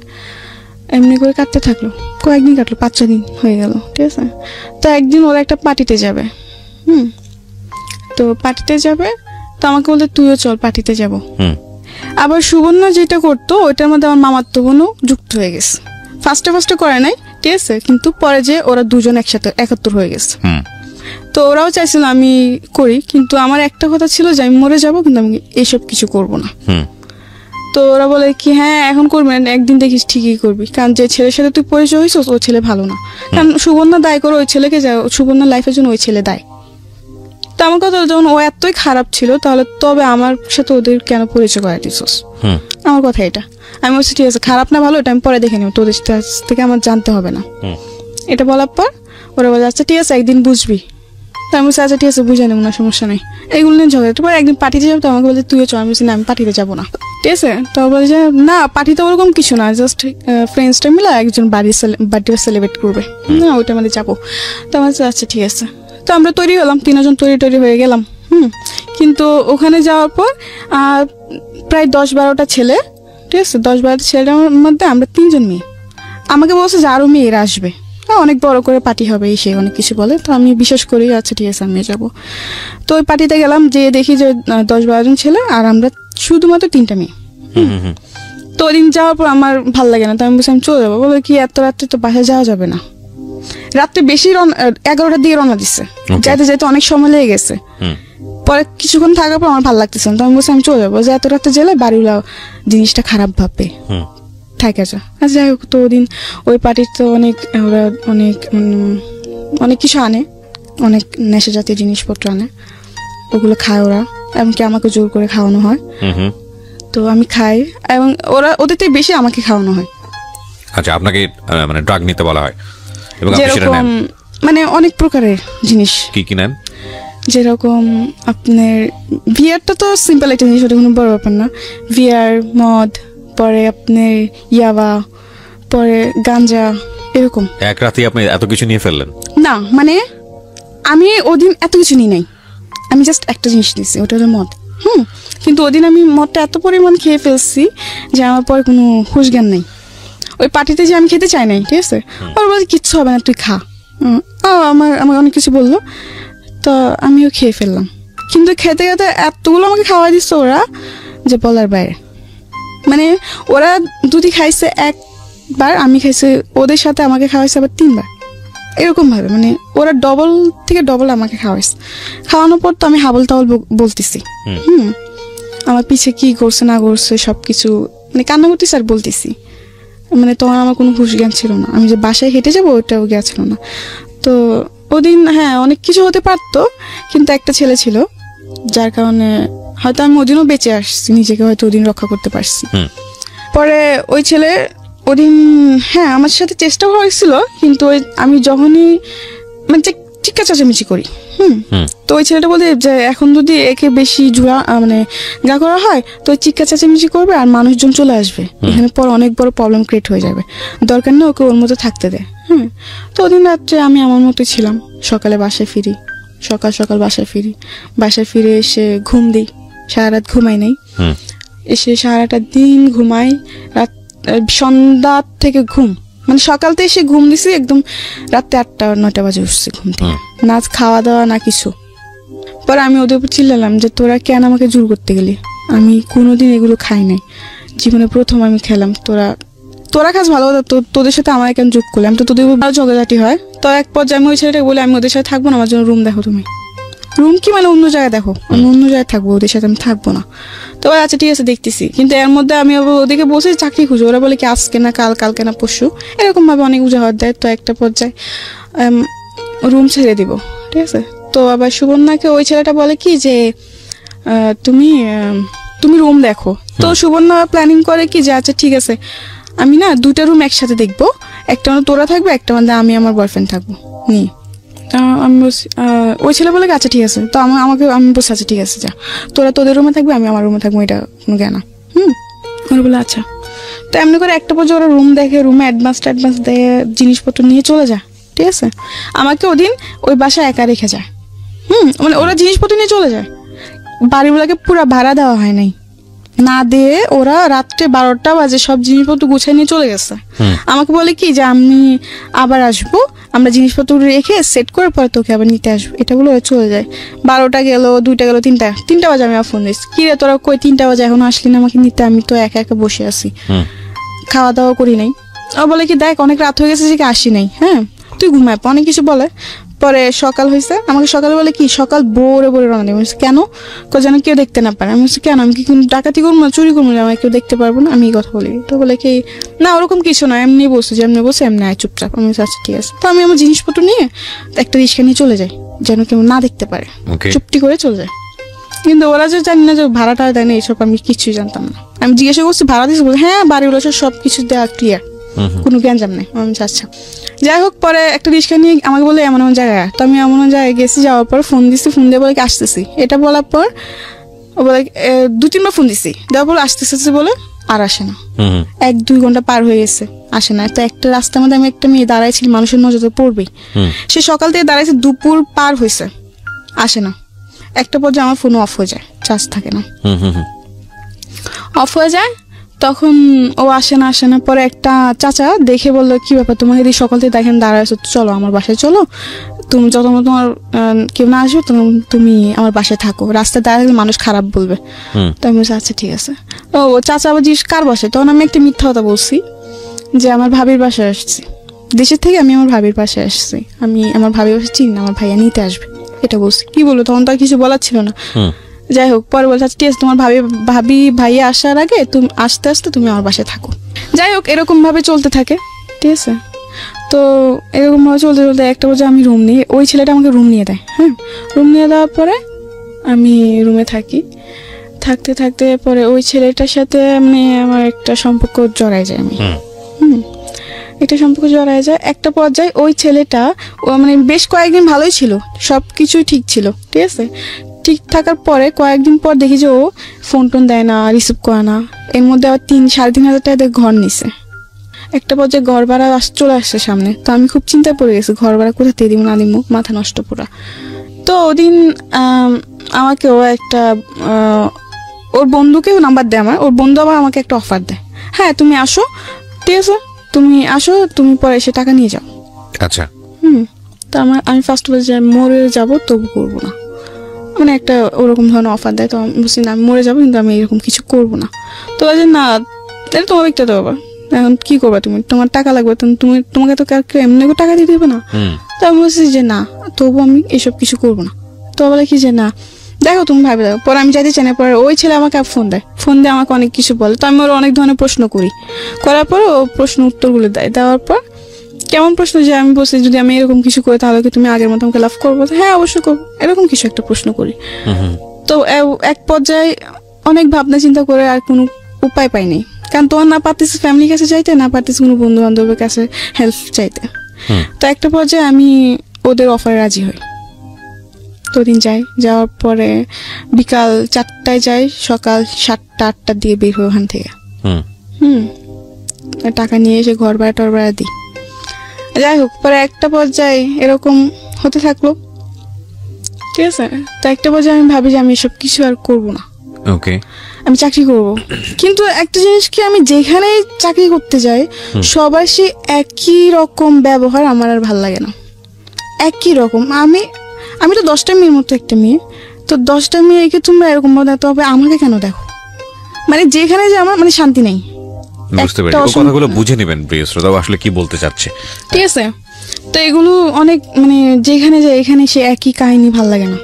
এমনি করে কাটতে থাকলো, কয়েকদিন কাটলো, 5-6 দিন হয়ে গেল। ঠিক আছে, তো একদিন ওরা একটা পার্টিতে যাবে। তো পার্টিতে যাবে, তো আমাকে বলতে তুইও চল পার্টিতে যাবো। আবার সুবর্ণা যেটা করতো ওইটার মধ্যে আমার মামাতো বোনও যুক্ত হয়ে গেছে। ফার্স্টে করে নাই, ঠিক আছে, কিন্তু পরে যে ওরা দুজন একসাথে 71 হয়ে গেছে। তো ওরাও চাইছিল আমি করি, কিন্তু আমার একটা কথা ছিল যে আমি মরে যাব, কিন্তু আমি এসব কিছু করব না। তো ওরা বলে কি হ্যাঁ এখন করবি না, একদিন দেখিস ঠিকই করবি, কারণ যে ছেলের সাথে তুই পরিচয় হয়েছিস ও ছেলে ভালো না। কারণ সুবর্ণা দায় করে ওই ছেলেকে, সুবর্ণার লাইফের জন্য ওই ছেলে দায়। তো আমার কথা যখন ও এতই খারাপ ছিল, তাহলে তবে আমার সাথে ওদের কেন পরিচয় করাই দিছিস? আমার কথা এটা। আমি বলছি ঠিক আছে, খারাপ না ভালো এটা আমি পরে দেখে নিব, তোদের থেকে আমার জানতে হবে না। এটা বলার পর ওরা বলে আচ্ছা ঠিক আছে একদিন বুঝবি। তো আমি বলছি আচ্ছা ঠিক আছে বুঝে নেব না, সমস্যা নেই। এইগুলো নিয়ে ঝগড়া। তারপর একদিন পার্টিতে যাবো, তো আমাকে বলছে তুইও চল। আমি বলছি না আমি পার্টিতে যাবো না। ঠিক আছে, তো বলে যে না পার্টিতে ওরকম কিছু না, জাস্ট ফ্রেন্ডসটা মিলে একজন বার্থডে সেলিব্রেট করবে, না ওইটা আমাদের যাবো। তো আমার আচ্ছা ঠিক আছে। তো আমরা তৈরি হলাম, 3 জন তৈরি হয়ে গেলাম। কিন্তু ওখানে যাওয়ার পর প্রায় 10-12টা ছেলে, ঠিক আছে, 10-12টা ছেলের মধ্যে আমরা 3 জন মেয়ে। আমাকে বলছে যে আরো মেয়েরা আসবে, অনেক বড় করে পার্টি হবে, এই সে অনেক কিছু বলে। তো আমি বিশ্বাস করি আচ্ছা ঠিক আছে আমি যাবো। তো ওই পার্টিতে গেলাম, যে দেখি যে 10-12 জন ছেলে আর আমরা শুধুমাত্র 3টা মেয়ে। তো ওই দিন যাওয়ার পর আমার ভালো লাগে না, তো আমি বলছি আমি চলে যাবো। বলে কি এত রাত্রে তো বাসায় যাওয়া যাবে না, রাত্রে বেশি 11টার দিকে রওনা দিচ্ছে, যাইতে যাইতে অনেক সময় লেগে গেছে। পরে কিছুক্ষণ থাকার পর আমার ভালো লাগতেছে না, তো আমি বলছি আমি চলে যাবো, যে এত রাত্রে গেলে বাড়িগুলো জিনিসটা খারাপ ভাববে, থাকে যা। আচ্ছা যাই হোক, তো ওদিন ওই পার্টির তো ওরা অনেক কিছু আনে, অনেক নেশা জাতীয় জিনিসপত্র আনে, ওগুলো খায় ওরা, এমনকি আমাকে জোর করে খাওয়ানো হয়। তো আমি খাই, এবং ওদের থেকে বেশি আমাকে খাওয়ানো হয়। আচ্ছা, আপনাকে মানে ড্রাগ নিতে বলা হয়, এবং যেরকম মানে অনেক প্রকারের জিনিস। কি নেন? যেরকম আপনার ভিআরটা তো সিম্পল একটা জিনিস, ওটা কোনো বড় ব্যাপার না। ভিআর, মদ, পরে আপনার ইয়াবা, পরে গাঞ্জা, এরকম। এক রাতে আপনি এত কিছু নিয়ে ফেললেন? না মানে আমি ওদিন এত কিছু নিই নাই, আমি জাস্ট একটা জিনিস নিয়েছি, ওটা হলো মদ। কিন্তু ওদিন আমি মদটা এত পরিমাণ খেয়ে ফেলছি যে আমার পরে কোনো হুঁশ জ্ঞান নেই। ওই পার্টিতে যে আমি খেতে চাই নাই, ঠিক আছে, ওর বলছে কিচ্ছু হবে না তুই খা। আমার অনেক কিছু বললো, তো আমিও খেয়ে ফেললাম। কিন্তু খেতে খেতে এতগুলো আমাকে খাওয়া দিচ্ছে ওরা যে বলার বাইরে। মানে ওরা দুটি খাইছে একবার, আমি খাইছি ওদের সাথে, আমাকে খাওয়াইছে আবার 3বার, এরকম ভাবে। মানে ওরা ডবল থেকে ডবল আমাকে খাওয়াইছে। খাওয়ানোর পর তো আমি হাবল তাবল বলতেছি, আমার পিছে কি করছে না করছে সবকিছু, মানে কান্না করতেছি আর বলতেছি। মানে তখন আমার কোনো হুঁশ জ্ঞান ছিল না, আমি যে বাসায় হেঁটে যাবো ওটাও জ্ঞান ছিল না। তো ওদিন হ্যাঁ অনেক কিছু হতে পারতো, কিন্তু একটা ছেলে ছিল যার কারণে হয়তো আমি ওদিনও বেঁচে আসছি, নিজেকে হয়তো ওদিন রক্ষা করতে পারছি। পরে ওই ছেলে ওদিন হ্যাঁ আমার সাথে চেষ্টা হয়েছিল, কিন্তু আমি যখনই মানে চিৎকা চেঁচামেচি করি, তো ওই ছেলেটা বলে যে এখন যদি একে বেশি মানে গা করা হয় তো চিৎকা চেঁচামেচি করবে আর মানুষজন চলে আসবে, এখানে পর অনেক বড় প্রবলেম ক্রিয়েট হয়ে যাবে, দরকার নেই ওকে ওর মতো থাকতে দেয়। তো ওদিন রাত্রে আমি আমার মতো ছিলাম, সকালে বাসায় ফিরি, সকাল বাসায় ফিরে এসে ঘুম দিই, সারা রাত ঘুমাই নাই, এসে সারাটা দিন ঘুমাই, রাত সন্ধ্যা থেকে ঘুম, মানে সকালতে এসে ঘুম দিছি একদম রাতে 8টা-9টা বাজে উঠছি ঘুম থেকে, না খাওয়া দাওয়া না কিছু। পরে আমি ওদের উপর চিল্লালাম যে তোরা কেন আমাকে জোর করতে গেলি, আমি কোনোদিন এগুলো খাই নাই, জীবনে প্রথম আমি খেলাম, তোরা খাস ভালো কথা, তোদের সাথে আমার কেন যোগ করলে, আমি তো তোদের উপর ঝগড়াঝাটি হয়। তো এক পর্যায়ে আমি ওই ছেলেটাকে বলি আমি ওদের সাথে থাকবো না, আমার জন্য রুম দেখো তুমি। রুম কি মানে অন্য জায়গায় দেখো, আমি অন্য জায়গায় থাকবো, ওদের সাথে আমি থাকবো না। তো আচ্ছা ঠিক আছে দেখতেছি, কিন্তু এর মধ্যে আমি ওদেরকে বসে চাকরি খুঁজো, ওরা বলে কি আজকে না কালকে না পরশু, এরকম ভাবে অনেক উজাহার দেয়। তো একটা পর্যায়ে রুম ছেড়ে দিব, ঠিক আছে। তো আবার সুবর্ণাকে ওই ছেলেটা বলে কি যে তুমি রুম দেখো। তো সুবর্ণা প্ল্যানিং করে কি যে আচ্ছা ঠিক আছে আমি না 2টা রুম একসাথে দেখবো, একটা মানে তোরা থাকবে, একটা মানে আমি আমার বয়ফ্রেন্ড থাকবো নিয়ে। আমি বলছি ওই ছেলে বলে আচ্ছা ঠিক আছে। তো আমি বলছি আচ্ছা ঠিক আছে যা, তোরা তোদের রুমে থাকবে আমি আমার রুমে থাকবো, এটা কোনো জ্ঞান না। ওরা বলে আচ্ছা। তো এমনি করে একটা পর্যায়ে ওরা রুম দেখে, রুমে অ্যাডভান্স দেয়, জিনিসপত্র নিয়ে চলে যায়, ঠিক আছে। আমাকে ওদিন ওই বাসায় একা রেখে যায়, মানে ওরা জিনিসপত্র নিয়ে চলে যায়, বাড়িগুলোকে পুরো ভাড়া দেওয়া হয় নাই, না দিয়ে ওরা রাত্রে 12টা বাজে সব জিনিসপত্র গুছিয়ে নিয়ে চলে গেছে। আমাকে বলে কি যে আমি আবার আসবো, আমরা জিনিসপত্র রেখে সেট করে পরে তোকে আবার নিতে আসবো, এটা বলে চলে যায়। 12টা গেল, 2টা গেল, 3টা বাজে আমি ফোন দিচ্ছি, কি রে তোরা কই 3টা বাজে এখনো আসলি না আমাকে নিতে, আমি তো একা একা বসে আছি, খাওয়া দাওয়া করি নাই, ও বলে কি দেখ অনেক রাত হয়ে গেছে যে কি আসি নাই, হ্যাঁ তুই ঘুমায় অনেক কিছু বলে। পরে সকাল হয়েছে, আমাকে সকালে বলে কি সকাল ভোরে ভোরে রওনা দেবে। কেন? যেন কেউ দেখতে না পারে। আমি বলছি কেন, আমি কি ডাকাতি করবো না চুরি করবো না, আমাকে কেউ দেখতে পারবো না, আমি এই কথা বলি। তো বলে কি না ওরকম কিছু না, এমনি বসে যেমনি বসে এমনি আয় চুপচাপ। আমি আচ্ছা ঠিক আছে। তো আমি আমার জিনিসপত্র নিয়ে একটা রিক্সা নিয়ে চলে যাই যেন কেউ না দেখতে পারে, চুপটি করে চলে যায়। কিন্তু ওরা যে জানি না যে ভাড়াটা দেয় না এইসব আমি কিছুই জানতাম না। আমি জিজ্ঞাসা করছি ভাড়া দিয়েছি, বলে হ্যাঁ বাড়িগুলো সব কিছু দেওয়া ক্লিয়ার, কোনো জ্ঞানজাম নেই। আমি আচ্ছা যাই হোক। পরে একটা রিক্সা নিয়ে আমাকে বলে এমন এমন জায়গায়, তো আমি এমন জায়গায় গেছি। যাওয়ার পর ফোন দিচ্ছি, ফোন দিয়ে বলে আসতেছি। এটা বলার পর ও বলে 2-3বার ফোন দিচ্ছি, দেওয়ার পর আসতেছে বলে আর আসে না। 1-2 ঘন্টা পার হয়ে গেছে, আসে না। তো একটা রাস্তার মধ্যে আমি একটা মেয়ে দাঁড়াইছিল, মানুষের নজর পড়বেই, সে সকাল থেকে দাঁড়াইছে, দুপুর পার হয়েছে, আসে না। একটা পর্যায়ে আমার ফোন অফ হয়ে যায়, চার্জ থাকে না, অফ হয়ে যায়। তখন ও আসে না। পরে একটা চাচা দেখে বললো কি ব্যাপার তোমাকে যদি সকাল থেকে দেখেন দাঁড়াইছো, চলো আমার বাসায় চলো, তুমি যত তোমার কেউ না আসবে তুমি আমার বাসায় থাকো, রাস্তায় দাঁড়ালে মানুষ খারাপ বলবে। তো আমি বলছি আচ্ছা ঠিক আছে। ও চাচা আবার জিজ্ঞেস কার বাসায়, তখন আমি একটা মিথ্যা কথা বলছি যে আমার ভাবির বাসায় আসছি, দেশের থেকে আমি আমার ভাবির বাসায় আসছি, আমি আমার ভাবির বাসায় চিনি না, আমার ভাইয়া নিতে আসবে, এটা বলছি। কি বলবো, তখন তো আর কিছু বলার ছিল না। যাই হোক, পরে বলছে ঠিক আছে তোমার ভাইয়া আসার আগে তুমি আস্তে আস্তে তুমি আমার বাসায় থাকো। যাই হোক, এরকম ভাবে চলতে থাকে, ঠিক আছে। তো এরকম ভাবে চলতে চলতে একটা বছর আমি রুম নিয়ে, ওই ছেলেটা আমাকে রুম নিয়ে দেয়। হ্যাঁ, রুম নিয়ে দেওয়ার পরে আমি রুমে থাকি, থাকতে থাকতে পরে ওই ছেলেটার সাথে মানে আমার একটা সম্পর্ক জড়ায় যায়। আমি একটা সম্পর্ক জড়ায় যায়। একটা পর্যায়ে ওই ছেলেটা মানে বেশ কয়েকদিন ভালোই ছিল, সবকিছুই ঠিক ছিল, ঠিক আছে। ঠিক থাকার পরে কয়েকদিন পর দেখি যে ও ফোন টোন দেয় না, রিসিভ করে না। এর মধ্যে আবার 3-3.5 টাকা দিয়ে ঘর নিছে। একটা পর্যায়ে ঘর ভাড়া চলে আসছে সামনে। তো আমি খুব চিন্তায় পড়ে গেছি, ঘর ভাড়া কোথা দিয়ে দিব না দিব, মাথা নষ্ট পুরা। তো ওদিন আমাকে ও একটা ওর বন্ধুকেও নাম্বার দেয় আমার, ওর বন্ধু আবার আমাকে একটা অফার দেয়, হ্যাঁ তুমি আসো, ঠিক আছে তুমি আসো, তুমি পরে এসে টাকা নিয়ে যাও। আচ্ছা। তো আমি ফার্স্ট বলছি মরে যাবো তবু করবো না, মানে একটা ওরকম ধরনের অফার দেয়। তো আমি বলছি না আমি মরে যাবো কিন্তু আমি এরকম কিছু করবো না। তো বলছে না তাহলে তোমার একটা দেবো, এখন কি করবা তুমি, তোমার টাকা লাগবে, তোমাকে তো কেউ এমনি টাকা দিয়ে দেবে না। তো আমি বলছি যে না তবু আমি এসব কিছু করবো না। তো বলে কি যে না দেখো তুমি ভাবে দেখো। পরে আমি যাইতে চাই না, পরে ওই ছেলে আমাকে ফোন দিয়ে আমাকে অনেক কিছু বলে। তো আমি ওর অনেক ধরনের প্রশ্ন করি, করার পর ও প্রশ্ন উত্তরগুলো দেয়। দেওয়ার পর কেমন প্রশ্ন যে আমি বলছি যদি আমি এরকম কিছু করি তাহলে কি তুমি আগের মতো আমাকে লাভ করবো? হ্যাঁ অবশ্যই করবো, এরকম কিছু একটা প্রশ্ন করি। তো এক পর্যায়ে অনেক ভাবনা চিন্তা করে আর কোনো উপায় পাইনি, কারণ তোমার না পারতেছি ফ্যামিলির কাছে চাইতে, না পারতেছি কোনো বন্ধু বান্ধবের কাছে হেল্প চাইতে। তো একটা পর্যায়ে আমি ওদের অফারে রাজি হই। তো দিন যাই, যাওয়ার পরে বিকাল 4টায় যাই, সকাল 7টা-8টার দিয়ে বের হই ওখান থেকে। টাকা নিয়ে এসে ঘর ভাড়া টর ভাড়া দিই। যাই হোক, পরে একটা পর্যায়ে এরকম হতে থাকলো, ঠিক আছে। তো একটা পর্যায়ে আমি ভাবি যে আমি এসব কিছু আর করবো না, ওকে আমি চাকরি করব। কিন্তু একটা জিনিস কি, আমি যেখানে চাকরি করতে যাই সবাই সে একই রকম ব্যবহার, আমার আর ভাল লাগে না। একই রকম, আমি তো 10টা মেয়ের মতো একটা মেয়ে, তো 10টা মেয়েকে তোমরা এরকম ভাবে দেখো, তবে আমাকে কেন দেখো, মানে যেখানে যে আমার মানে শান্তি নেই। বুঝতে পারি, ও কথাগুলো বুঝে নেবেন প্রিয় শ্রোতা আসলে কি বলতে চাচ্ছে, ঠিক আছে। তো এগুলো অনেক মানে যেখানে যায় এখানে সে একই কাহিনী ভাল লাগে না,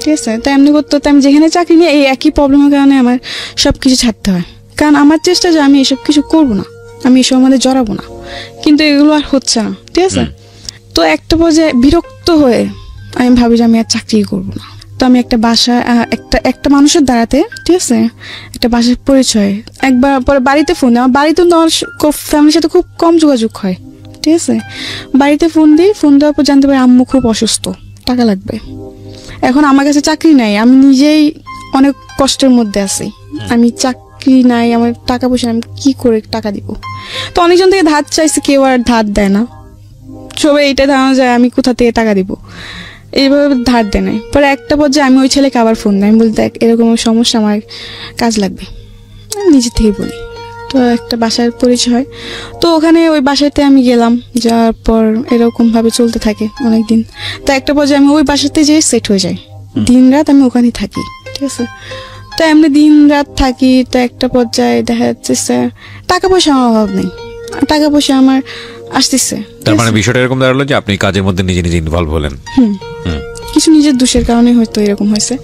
ঠিক আছে। তো এমনি করতে আমি যেখানে চাকরি নিয়ে এই একই প্রবলেমের কারণে আমার সবকিছু ছাড়তে হয়, কারণ আমার চেষ্টা যে আমি এসব কিছু করবো না, আমি এসব মধ্যে জড়াবো না, কিন্তু এগুলো আর হচ্ছে না, ঠিক আছে। তো একটা পর্যায়ে বিরক্ত হয়ে আমি ভাবি যে আমি আর চাকরি করবো না। তো আমি একটা বাসা একটা মানুষের দ্বারাতে, ঠিক আছে, একটা বাসার পরিচয় একবার পরে বাড়িতে ফোন দেয়। আমার বাড়িতে তো আমার ফ্যামিলির সাথে খুব কম যোগাযোগ হয়, ঠিক আছে। বাড়িতে ফোন দিই, ফোন দেওয়ার পর জানতে পারি আম্মু খুব অসুস্থ, টাকা লাগবে। এখন আমার কাছে চাকরি নাই, আমি নিজেই অনেক কষ্টের মধ্যে আছি, আমি চাকরি নাই, আমার টাকা পয়সা আমি কি করে টাকা দিব। তো অনেকজন থেকে ধার চাইছে, কেউ আর ধার দেয় না, সবাই এইটা ধারণা যায় আমি কোথা থেকে টাকা দিব, এইভাবে ধার দেয় নাই। পরে একটা পর্যায়ে আমি ওই ছেলেকে আবার ফোন দেয়, আমি বলি দেখ এরকম সমস্যা, আমার কাজ লাগবে, নিজে থেকে বলি। তো একটা বাসার পরিচয় হয়, তো ওখানে ওই বাসাতে আমি গেলাম, যাওয়ার পর এরকম ভাবে চলতে থাকে অনেকদিন। তো একটা পর্যায়ে আমি ওই বাসাতে যেয়ে সেট হয়ে যাই, দিন রাত আমি ওখানেই থাকি, ঠিক আছে। তো এমনি দিন রাত থাকি। তো একটা পর্যায়ে দেখা যাচ্ছে টাকা পয়সা আমার অভাব নেই, টাকা পয়সা আমার আসতেছে। তার মানে বিষয়টা এরকম দাঁড়ালো যে আপনি কাজের মধ্যে নিজে নিজে ইনভলভ হলেন। কিছু নিজের দোষের কারণে হয়তো এরকম হয়েছে।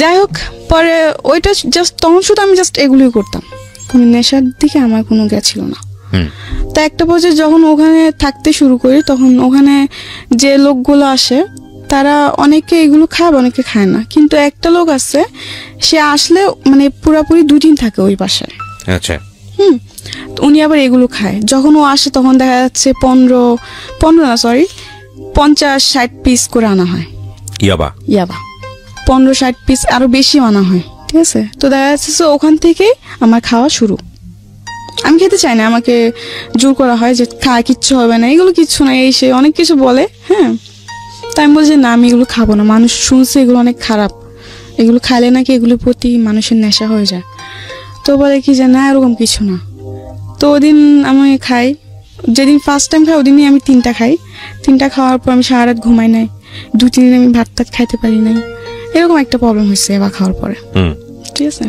যাই হোক, পরে ওইটা জাস্ট তখন শুধু আমি জাস্ট এগুলোই করতাম, কোনো নেশার দিকে আমার কোনো ছিল না। তা একটা পর্যায়ে যখন ওখানে থাকতে শুরু করি, তখন ওখানে যে লোকগুলো আসে তারা অনেকে এগুলো খায়, অনেকে খায় না। কিন্তু একটা লোক আছে, সে আসলে মানে পুরাপুরি 2 দিন থাকে ওই বাসায়। আচ্ছা। উনি আবার এগুলো খায়। যখন ও আসে তখন দেখা যাচ্ছে 50-60 পিস করে আনা হয় ইয়াবা 50-60 পিস, আরো বেশি আনা হয়। ঠিক আছে, তো দেখা যাচ্ছে ওখান থেকে আমার খাওয়া শুরু। আমি খেতে চাই না, আমাকে জোর করা হয় যে খা, কিচ্ছু হবে না, এগুলো কিচ্ছু না, এই সে অনেক কিছু বলে। হ্যাঁ, তাই আমি বলছি না, আমি এগুলো খাবো না। মানুষ শুনছে এগুলো অনেক খারাপ, এগুলো খাইলে নাকি এগুলোর প্রতি মানুষের নেশা হয়ে যায়। তো বলে কি যে না, এরকম কিছু না। তো ওদিন আমি খাই, যেদিন ফার্স্ট টাইম খাই ওদিনই আমি 3টা খাই। 3টা খাওয়ার পর আমি সারা রাত ঘুমাই নাই, 2-3 দিন আমি ভাত খাইতে পারি নাই। এরকম একটা প্রবলেম হয়েছে এবার খাওয়ার পরে। ঠিক আছে,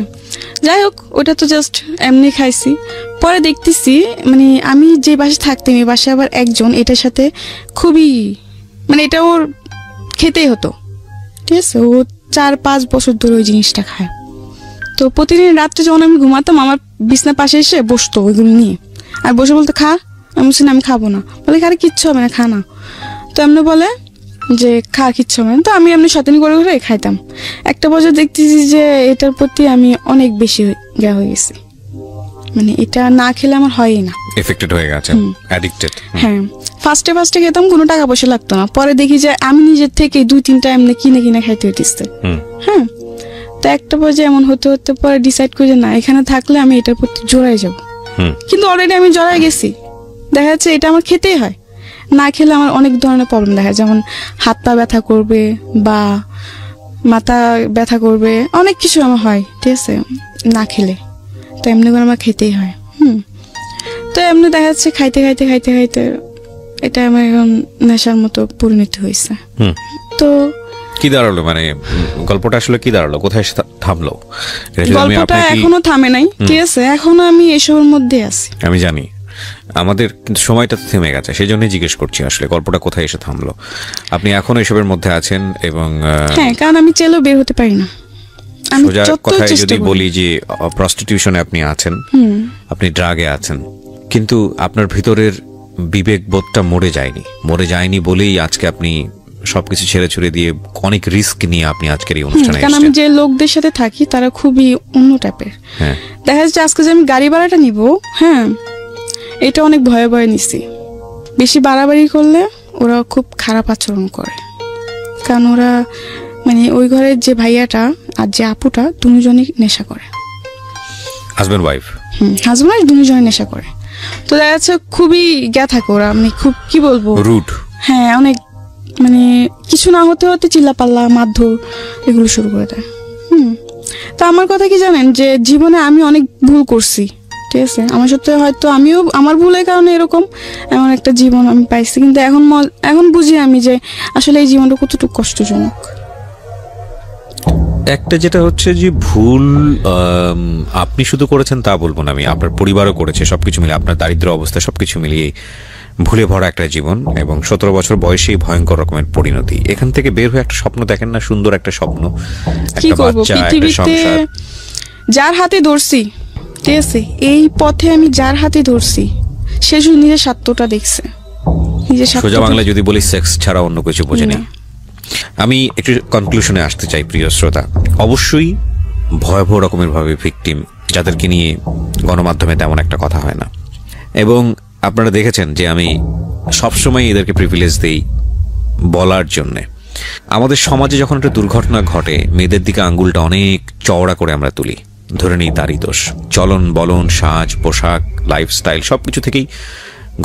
যাই হোক, ওটা তো জাস্ট এমনি খাইছি। পরে দেখতেছি মানে আমি যে বাসায় থাকতাম, এই বাসায় আবার একজন এটার সাথে খুবই মানে এটা ওর খেতেই হতো। ঠিক আছে, ও 4-5 বছর ধরে ওই জিনিসটা খায়। তো প্রতিদিন রাত্রে যখন আমি ঘুমাতাম, আমার বিছনার পাশে এসে বসতো ওইগুলো নিয়ে, আর বসে বলতো খা। আমি বলছি না, আমি খাবো না। বলে আরে কিচ্ছু হবে না, খা না। তো এমনি বলে যে খা, কিচ্ছু হবে না। তো আমি এমনি শয়তানি করে করে খাইতাম। একটা বছর দেখতেছি যে এটার প্রতি আমি অনেক বেশি হয়ে গেছি, মানে এটা না খেলে আমার হয়ই না, এফেক্টেড হয়ে গেছে, অ্যাডিক্টেড। হ্যাঁ, ফার্স্টে খেতাম, কোনো টাকা পয়সা লাগতো না। পরে দেখি যে আমি নিজের থেকে 2-3টা এমনি কিনে খাইতে হইতেছে। হ্যাঁ, তো একটা পর্যায়ে এমন হতে হতে পরে ডিসাইড করি যে না, এখানে থাকলে আমি এটার প্রতি জড়াই যাব। কিন্তু অলরেডি আমি জড়াই গেছি। দেখা যাচ্ছে এটা আমার খেতেই হয়, না খেলে আমার অনেক ধরনের প্রবলেম দেখা যায়, যেমন হাত পা ব্যথা করবে বা মাথা ব্যথা করবে, অনেক কিছু আমার হয়। ঠিক আছে, না খেলে। তো এমনি করে আমার খেতেই হয়। তো এমনি দেখা যাচ্ছে খাইতে এটা আমার এখন নেশার মতো পরিণতি হয়েছে। তো কি দাঁড়ালো, মানে গল্পটা আসলে কি দাঁড়ালো, কোথায় থামলো? গল্পটা এখনো থামে নাই। ঠিক আছে, এখনো আমি এসবের মধ্যে আছি। আমি জানি আমাদের কিন্তু সময়টা থেমে গেছে, সেই জন্যই জিজ্ঞেস করছি আসলে গল্পটা কোথায় এসে থামলো। আপনি এখনো এসবের মধ্যে আছেন এবং হ্যাঁ, কারণ আমি চাইলেও বের হতে পারি না। আমি কথায় যদি বলি যে প্রস্টিটিউশনে আপনি আছেন, আপনি ড্রাগে আছেন, কিন্তু আপনার ভিতরের বিবেক বোধটা মরে যায়নি বলেই আজকে আপনি সবকিছু ছেড়ে ছুড়ে দিয়ে অনেক রিস্ক নিয়ে আপনি আজকের এই অনুষ্ঠানে এসেছেন। কারণ আমি যে লোকদের সাথে থাকি তারা খুবই অন্য টাইপের। দেখা যাচ্ছে আজকে যে আমি গাড়ি ভাড়াটা নিব, হ্যাঁ, এটা অনেক ভয়ে নিছি। বেশি বাড়াবাড়ি করলে ওরা খুব খারাপ আচরণ করে, কারণ ওরা মানে ওই ঘরের যে ভাইয়াটা আর যে আপুটা দুজনই নেশা করে, হাজবেন্ড ওয়াইফ। দুজনই নেশা করে। তো দেখা যাচ্ছে খুবই থাকে ওরা, মানে খুব কি বলবো, রুড। হ্যাঁ, অনেক মানে কিছু না হতে হতে চিল্লাপাল্লা, মারধর এগুলো শুরু করে দেয়। তো আমার কথা কি জানেন, যে জীবনে আমি অনেক ভুল করছি। ঠিক আছে, আমার সাথে হয়তো আমিও আমার ভুলের কারণে এরকম এমন একটা জীবন আমি পাইছি, কিন্তু এখন বুঝি আমি যে আসলে এই জীবনটা কতটুকু কষ্টজনক। একটা যেটা হচ্ছে যে ভুল আপনি শুধু করেছেন তা বলবো না আমি, আপনার পরিবারও করেছে, সবকিছু মিলিয়ে আপনার দারিদ্র অবস্থা সবকিছু মিলিয়ে ভুলে ভরা একটা জীবন এবং 17 বছর বয়সেই ভয়ঙ্কর রকমের পরিণতি। এখান থেকে বের হয়ে একটা স্বপ্ন দেখেন না, সুন্দর একটা স্বপ্ন, একটা বাচ্চা, একটা সংসার। যার হাতে ধরছি, ঠিক আছে, এই পথে আমি যার হাতে ধরছি সে শুধু নিজের স্বার্থটা দেখছে, নিজের স্বার্থ। সোজা বাংলায় যদি বলি, সেক্স ছাড়া অন্য কিছু বোঝেনি। আমি একটু কনক্লুশনে আসতে চাই প্রিয় শ্রোতা। অবশ্যই ভয়াবহ রকমের ভাবে ভিকটিম, যাদেরকে নিয়ে গণমাধ্যমে তেমন একটা কথা হয় না, এবং আপনারা দেখেছেন যে আমি সবসময় এদেরকে প্রিভিলেজ দেই বলার জন্যে। আমাদের সমাজে যখন একটা দুর্ঘটনা ঘটে, মেয়েদের দিকে আঙ্গুলটা অনেক চওড়া করে আমরা তুলি, ধরে নেই তারই দোষ। চলন বলন, সাজ পোশাক, লাইফস্টাইল সবকিছু থেকেই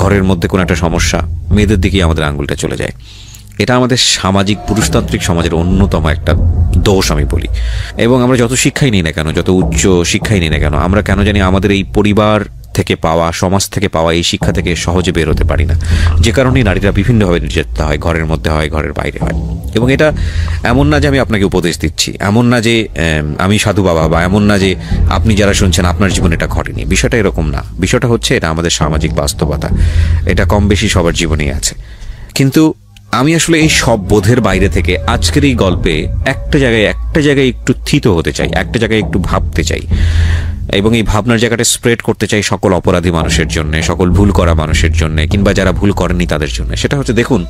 ঘরের মধ্যে কোনো একটা সমস্যা, মেয়েদের দিকেই আমাদের আঙ্গুলটা চলে যায়। এটা আমাদের সামাজিক পুরুষতান্ত্রিক সমাজের অন্যতম একটা দোষ আমি বলি। এবং আমরা যত শিক্ষাই নিই না কেন, যত উচ্চ শিক্ষাই নিই না কেন, আমরা কেন জানি আমাদের এই পরিবার থেকে পাওয়া, সমাজ থেকে পাওয়া এই শিক্ষা থেকে সহজে বের হতে পারি না, যে কারণেই নারীরা বিভিন্নভাবে নির্যাতিত হয়, ঘরের মধ্যে হয়, ঘরের বাইরে হয়। এবং এটা এমন না যে আমি আপনাকে উপদেশ দিচ্ছি, এমন না যে আমি সাধু বাবা, বা এমন না যে আপনি যারা শুনছেন আপনার জীবনে এটা ঘটেনি, বিষয়টা এরকম না। বিষয়টা হচ্ছে এটা আমাদের সামাজিক বাস্তবতা, এটা কম বেশি সবার জীবনেই আছে। কিন্তু আমি আসলে এই সব বোধের বাইরে থেকে আজকের এই গল্পে একটা জায়গায় একটু থিত হতে চাই, একটা জায়গায় একটু ভাবতে চাই, এবং এই ভাবনার জায়গাটা স্প্রেড করতে চাই সকল অপরাধী মানুষের জন্য, সকল ভুল করা মানুষের জন্য, কিংবা যারা ভুল করেনি তাদের জন্য। সেটা হচ্ছে, দেখুন,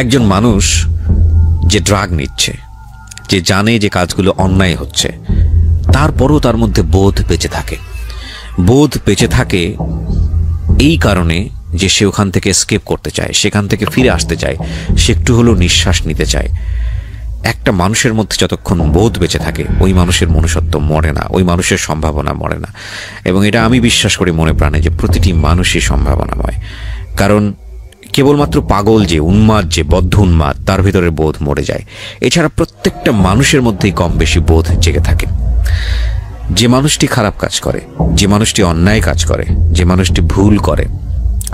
একজন মানুষ যে ড্রাগ নিচ্ছে, যে জানে যে কাজগুলো অন্যায় হচ্ছে, তারপরও তার মধ্যে বোধ বেঁচে থাকে। বোধ বেঁচে থাকে এই কারণে যে সে ওখান থেকে এসকেপ করতে চায়, সেখান থেকে ফিরে আসতে চায়, সে একটু হলেও নিঃশ্বাস নিতে চায়। একটা মানুষের মধ্যে যতক্ষণ বোধ বেঁচে থাকে, ওই মানুষের মনুষ্যত্ব মরে না, ওই মানুষের সম্ভাবনা মরে না। এবং এটা আমি বিশ্বাস করি মনে প্রাণে যে প্রতিটি মানুষই সম্ভাবনাময়। কারণ কেবলমাত্র পাগল যে, উন্মাদ যে, বদ্ধ উন্মাদ, তার ভিতরে বোধ মরে যায়। এছাড়া প্রত্যেকটা মানুষের মধ্যেই কম বেশি বোধ জেগে থাকে। যে মানুষটি খারাপ কাজ করে, যে মানুষটি অন্যায় কাজ করে, যে মানুষটি ভুল করে,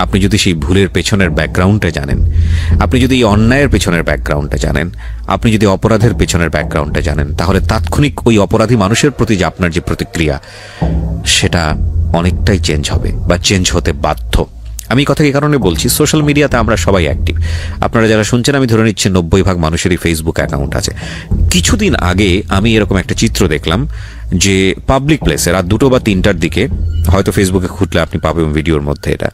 আপনি যদি সেই ভুলের পেছনের ব্যাকগ্রাউন্ডটা জানেন, আপনি যদি এই অন্যায়ের পেছনের ব্যাকগ্রাউন্ডটা জানেন, আপনি যদি অপরাধের পেছনের ব্যাকগ্রাউন্ডটা জানেন, তাহলে তাৎক্ষণিক ওই অপরাধী মানুষের প্রতি যে আপনার যে প্রতিক্রিয়া, সেটা অনেকটাই চেঞ্জ হবে বা চেঞ্জ হতে বাধ্য। আমি কথা এই কারণে বলছি, সোশ্যাল মিডিয়াতে আমরা সবাই অ্যাক্টিভ। আপনারা যারা শুনছেন, আমি ধরে নিচ্ছি 90% মানুষেরই ফেসবুক অ্যাকাউন্ট আছে। কিছুদিন আগে আমি এরকম একটা চিত্র দেখলাম যে পাবলিক প্লেসে রাত 2টো বা 3টার দিকে, হয়তো ফেসবুকে খুঁজলে আপনি পাবেন ভিডিওর মধ্যে। এটা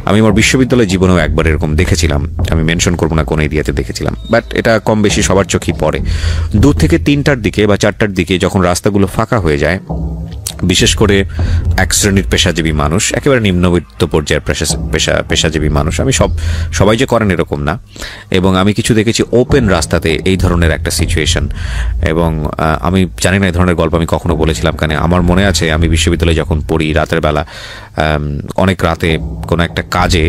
আমি আমার বিশ্ববিদ্যালয় জীবনেও একবার এরকম দেখেছিলাম, আমি মেনশন করবো না কোন এরিয়াতে দেখেছিলাম, বাট এটা কম বেশি সবার চোখেই পড়ে। 2 থেকে 3টার দিকে বা 4টার দিকে যখন রাস্তাগুলো ফাঁকা হয়ে যায়, বিশেষ করে এক শ্রেণীর পেশাজীবী মানুষ, একেবারে নিম্নবিত্ত পর্যায়ের পেশাজীবী মানুষ, আমি সবাই যে করেন এরকম না, এবং আমি কিছু দেখেছি ওপেন রাস্তাতে এই ধরনের একটা সিচুয়েশন। এবং আমি জানি না এই ধরনের গল্প আমি কখনো বলেছিলাম, কারণ আমার মনে আছে আমি বিশ্ববিদ্যালয়ে যখন পড়ি, রাতের বেলা অনেক রাতে কোনো একটা কাজে,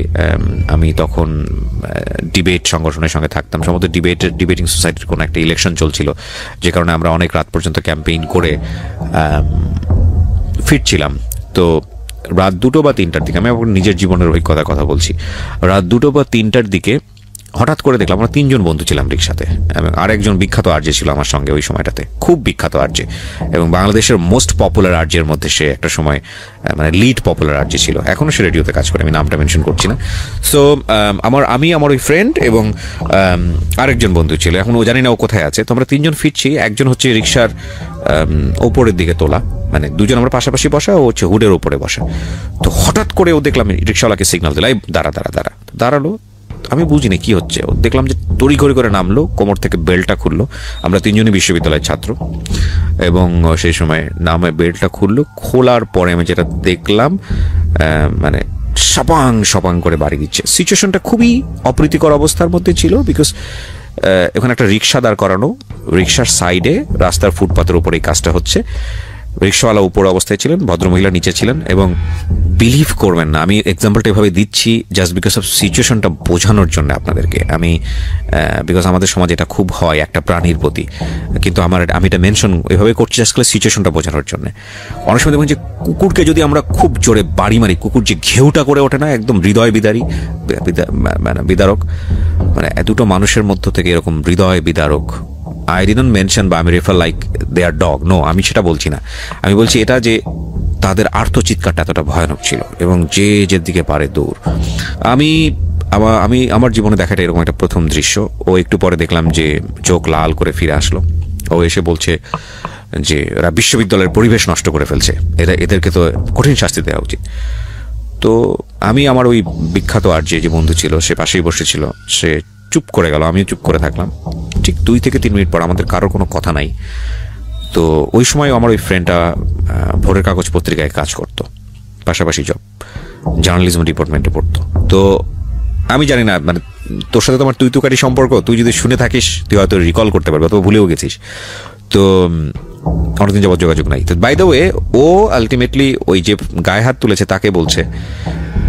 আমি তখন ডিবেট সংগঠনের সঙ্গে থাকতাম, সম্ভবত ডিবেটিং সোসাইটির কোনো একটা ইলেকশন চলছিল, যে কারণে আমরা অনেক রাত পর্যন্ত ক্যাম্পেইন করে ফিরছিলাম। তো রাত 2টো বা 3টার দিকে, আমি আমার নিজের জীবনের অভিজ্ঞতার কথা বলছি, রাত 2টো বা 3টার দিকে হঠাৎ করে দেখলাম, আমরা 3জন বন্ধু ছিলাম রিক্সাতে, এবং আরেকজন বিখ্যাত আরজে ছিল আমার সঙ্গে ওই সময়টাতে, খুব বিখ্যাত আরজে, এবং বাংলাদেশের মোস্ট পপুলার আরজের মধ্যে সে একটা সময় মানে লিড পপুলার আরজে ছিল, এখনো সে রেডিওতে কাজ করে, আমি নামটা মেনশন করছি না। সো আমার ওই ফ্রেন্ড এবং আরেকজন বন্ধু ছিল, এখন ও জানি না ও কোথায় আছে। তো আমরা 3জন ফিরছি, একজন হচ্ছে রিক্সার ওপরের দিকে তোলা, মানে দুজন আমরা পাশাপাশি বসা, ও হচ্ছে হুডের ওপরে বসা। তো হঠাৎ করে ও দেখলাম রিক্সাওয়ালাকে সিগন্যাল দিল, এই দাঁড়ালো। আমি বুঝিনি কি হচ্ছে, ও দেখলাম যে তড়িঘড়ি করে নামলো, কোমর থেকে বেল্টটা খুললো, আমরা 3জনই বিশ্ববিদ্যালয়ের ছাত্র, এবং সেই সময় নামে বেল্টটা খোলার পরে আমি যেটা দেখলাম, মানে সপাং করে বাড়ি দিচ্ছে। সিচুয়েশনটা খুবই অপ্রীতিকর অবস্থার মধ্যে ছিল, বিকজ এখানে একটা রিক্সা দাঁড় করানো, রিক্সার সাইডে রাস্তার ফুটপাতের উপরে এই কাজটা হচ্ছে, রিক্সাওয়ালা উপর অবস্থায় ছিলেন, ভদ্রমহিলা নিচে ছিলেন। এবং বিলিভ করবেন না, আমি এক্সাম্পলটা এভাবে দিচ্ছি জাস্ট বিকজ অফ সিচুয়েশনটা বোঝানোর জন্য আপনাদেরকে, আমি বিকজ আমাদের সমাজে এটা খুব হয় একটা প্রাণীর প্রতি, কিন্তু আমি এটা মেনশন এভাবে করছি জাস্ট সিচুয়েশনটা বোঝানোর জন্য। অনেক সময় দেখুন যে কুকুরকে যদি আমরা খুব জোরে বাড়ি মারি, কুকুর যে ঘেউটা করে ওঠে না, একদম হৃদয় বিদারক, মানে 2টো মানুষের মধ্য থেকে এরকম হৃদয় বিদারক, I didn't mention বা আমি রেফার লাইক দে আর ডগ, নো, আমি সেটা বলছি না। আমি বলছি এটা যে তাদের আর্তচিৎকারটা এতটা ভয়ানক ছিল, এবং যে দিকে পারে দৌড়। আমি আমার জীবনে দেখাটা এরকম একটা প্রথম দৃশ্য। ও একটু পরে দেখলাম যে চোখ লাল করে ফিরে আসলো, ও এসে বলছে যে এরা বিশ্ববিদ্যালয়ের পরিবেশ নষ্ট করে ফেলছে, এদেরকে তো কঠিন শাস্তি দেওয়া উচিত। তো আমি আমার ওই বিখ্যাত আরজে যে বন্ধু ছিল, সে পাশেই বসেছিল, সে চুপ করে গেল, আমিও চুপ করে থাকলাম। ঠিক 2 থেকে 3 মিনিট পর আমাদের কারোর কোনো কথা নাই। তো ওই সময় আমার ওই ফ্রেন্ডটা ভোরের কাগজ পত্রিকায় কাজ করতো, পাশাপাশি জার্নালিজম ডিপার্টমেন্টে পড়তো। তো আমি জানি না, মানে তোর সাথে তোমার তুই সম্পর্ক, তুই যদি শুনে থাকিস তুই হয়তো রিকল করতে পারবি, অথবা ভুলেও গেছিস। তো অনেকদিন যাবত যোগাযোগ নাই। তো বাই দ্য ওয়ে, ও আলটিমেটলি ওই যে গায়ে হাত তুলেছে তাকে বলছে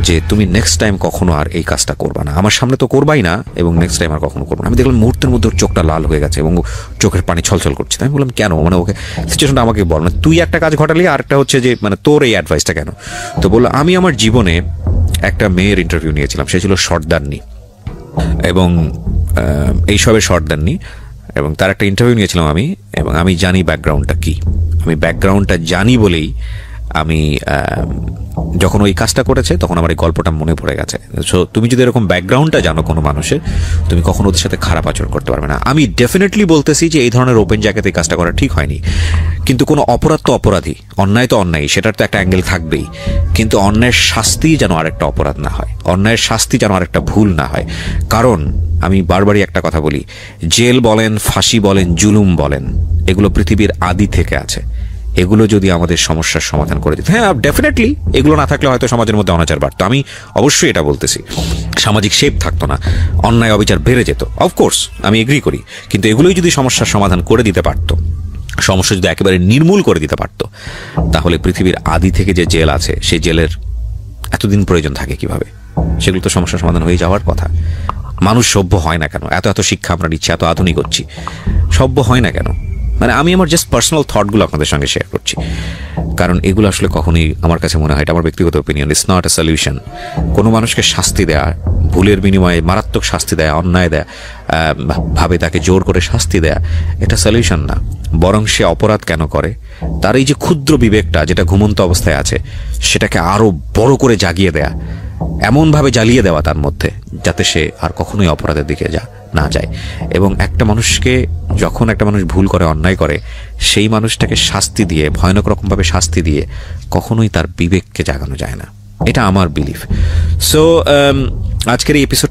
যে তুমি নেক্সট টাইম কখনো আর এই কাজটা করবা না, আমার সামনে তো করবাই না, এবং নেক্সট টাইম আর কখনো করবো না। আমি দেখলাম মুহূর্তের মধ্যে ওর চোখটা লাল হয়ে গেছে এবং চোখের পানি ছলছল করছে। আমি বললাম কেন, মানে ওকে সিচুয়েশনটা আমাকে বল, মানে তুই একটা কাজ ঘটালি আর একটা হচ্ছে যে মানে তোর এই অ্যাডভাইসটা কেন? তো বললো আমি আমার জীবনে একটা মেয়ের ইন্টারভিউ নিয়েছিলাম, সে ছিল শর্টদান্নি এবং এইসবের শর্টদান্নি, এবং তার একটা ইন্টারভিউ নিয়েছিলাম আমি, এবং আমি জানি ব্যাকগ্রাউন্ডটা কি, আমি ব্যাকগ্রাউন্ডটা জানি বলেই আমি যখন ওই কাজটা করেছে তখন আমার এই গল্পটা মনে পড়ে গেছে। সো তুমি যদি এরকম ব্যাকগ্রাউন্ডটা জানো কোনো মানুষের, তুমি কখনো ওদের সাথে খারাপ আচরণ করতে পারবে না। আমি ডেফিনেটলি বলতেছি যে এই ধরনের ওপেন জায়গাতে এই কাজটা করা ঠিক হয়নি, কিন্তু কোনো অপরাধ তো অপরাধী, অন্যায় তো অন্যায়, সেটার তো একটা অ্যাঙ্গেল থাকবেই, কিন্তু অন্যায়ের শাস্তি যেন আরেকটা অপরাধ না হয়, অন্যায়ের শাস্তি যেন আরেকটা ভুল না হয়। কারণ আমি বারবারই একটা কথা বলি, জেল বলেন, ফাঁসি বলেন, জুলুম বলেন, এগুলো পৃথিবীর আদি থেকে আছে। এগুলো যদি আমাদের সমস্যার সমাধান করে দিত, হ্যাঁ ডেফিনেটলি এগুলো না থাকলে হয়তো সমাজের মধ্যে অনাচার বাড়তো, আমি অবশ্যই এটা বলতেছি, সামাজিক শেপ থাকতো না, অন্যায় অবিচার বেড়ে যেত, অফকোর্স আমি এগ্রি করি, কিন্তু এগুলোই যদি সমস্যার সমাধান করে দিতে পারতো, সমস্যা যদি একেবারে নির্মূল করে দিতে পারতো, তাহলে পৃথিবীর আদি থেকে যে জেল আছে সেই জেলের এতদিন প্রয়োজন থাকে কিভাবে? সেগুলো তো সমস্যার সমাধান হয়ে যাওয়ার কথা। মানুষ সভ্য হয় না কেন? এত এত শিক্ষা আমরা নিচ্ছি, এত আধুনিক হচ্ছি, সভ্য হয় না কেন? মানে আমি আমার জাস্ট পার্সোনাল থটগুলো আপনাদের সঙ্গে শেয়ার করছি, কারণ এগুলো আসলে কখনোই আমার কাছে মনে হয়, এটা আমার ব্যক্তিগত opinion, it's not a solution. কোনো মানুষকে শাস্তি দেয়া, ভুলের বিনিময়ে মারাত্মক শাস্তি দেয়া, অন্যায় দেয়া, ভাবে তাকে জোর করে শাস্তি দেয়া, এটা সলিউশন না। বরং সে অপরাধ কেন করে, তার এই যে ক্ষুদ্র বিবেকটা যেটা ঘুমন্ত অবস্থায় আছে, সেটাকে আরো বড় করে জাগিয়ে দেয়া, এমনভাবে জ্বালিয়ে দেওয়া তার মধ্যে, যাতে সে আর কখনোই অপরাধের দিকে না যায়। এবং একটা মানুষকে যখন একটা মানুষ ভুল করে, অন্যায় করে, সেই মানুষটাকে শাস্তি দিয়ে, ভয়ানক রকমভাবে শাস্তি দিয়ে কখনোই তার বিবেককে জাগানো যায় না, এটা আমার বিলিফ। সো আজকের এই এপিসোড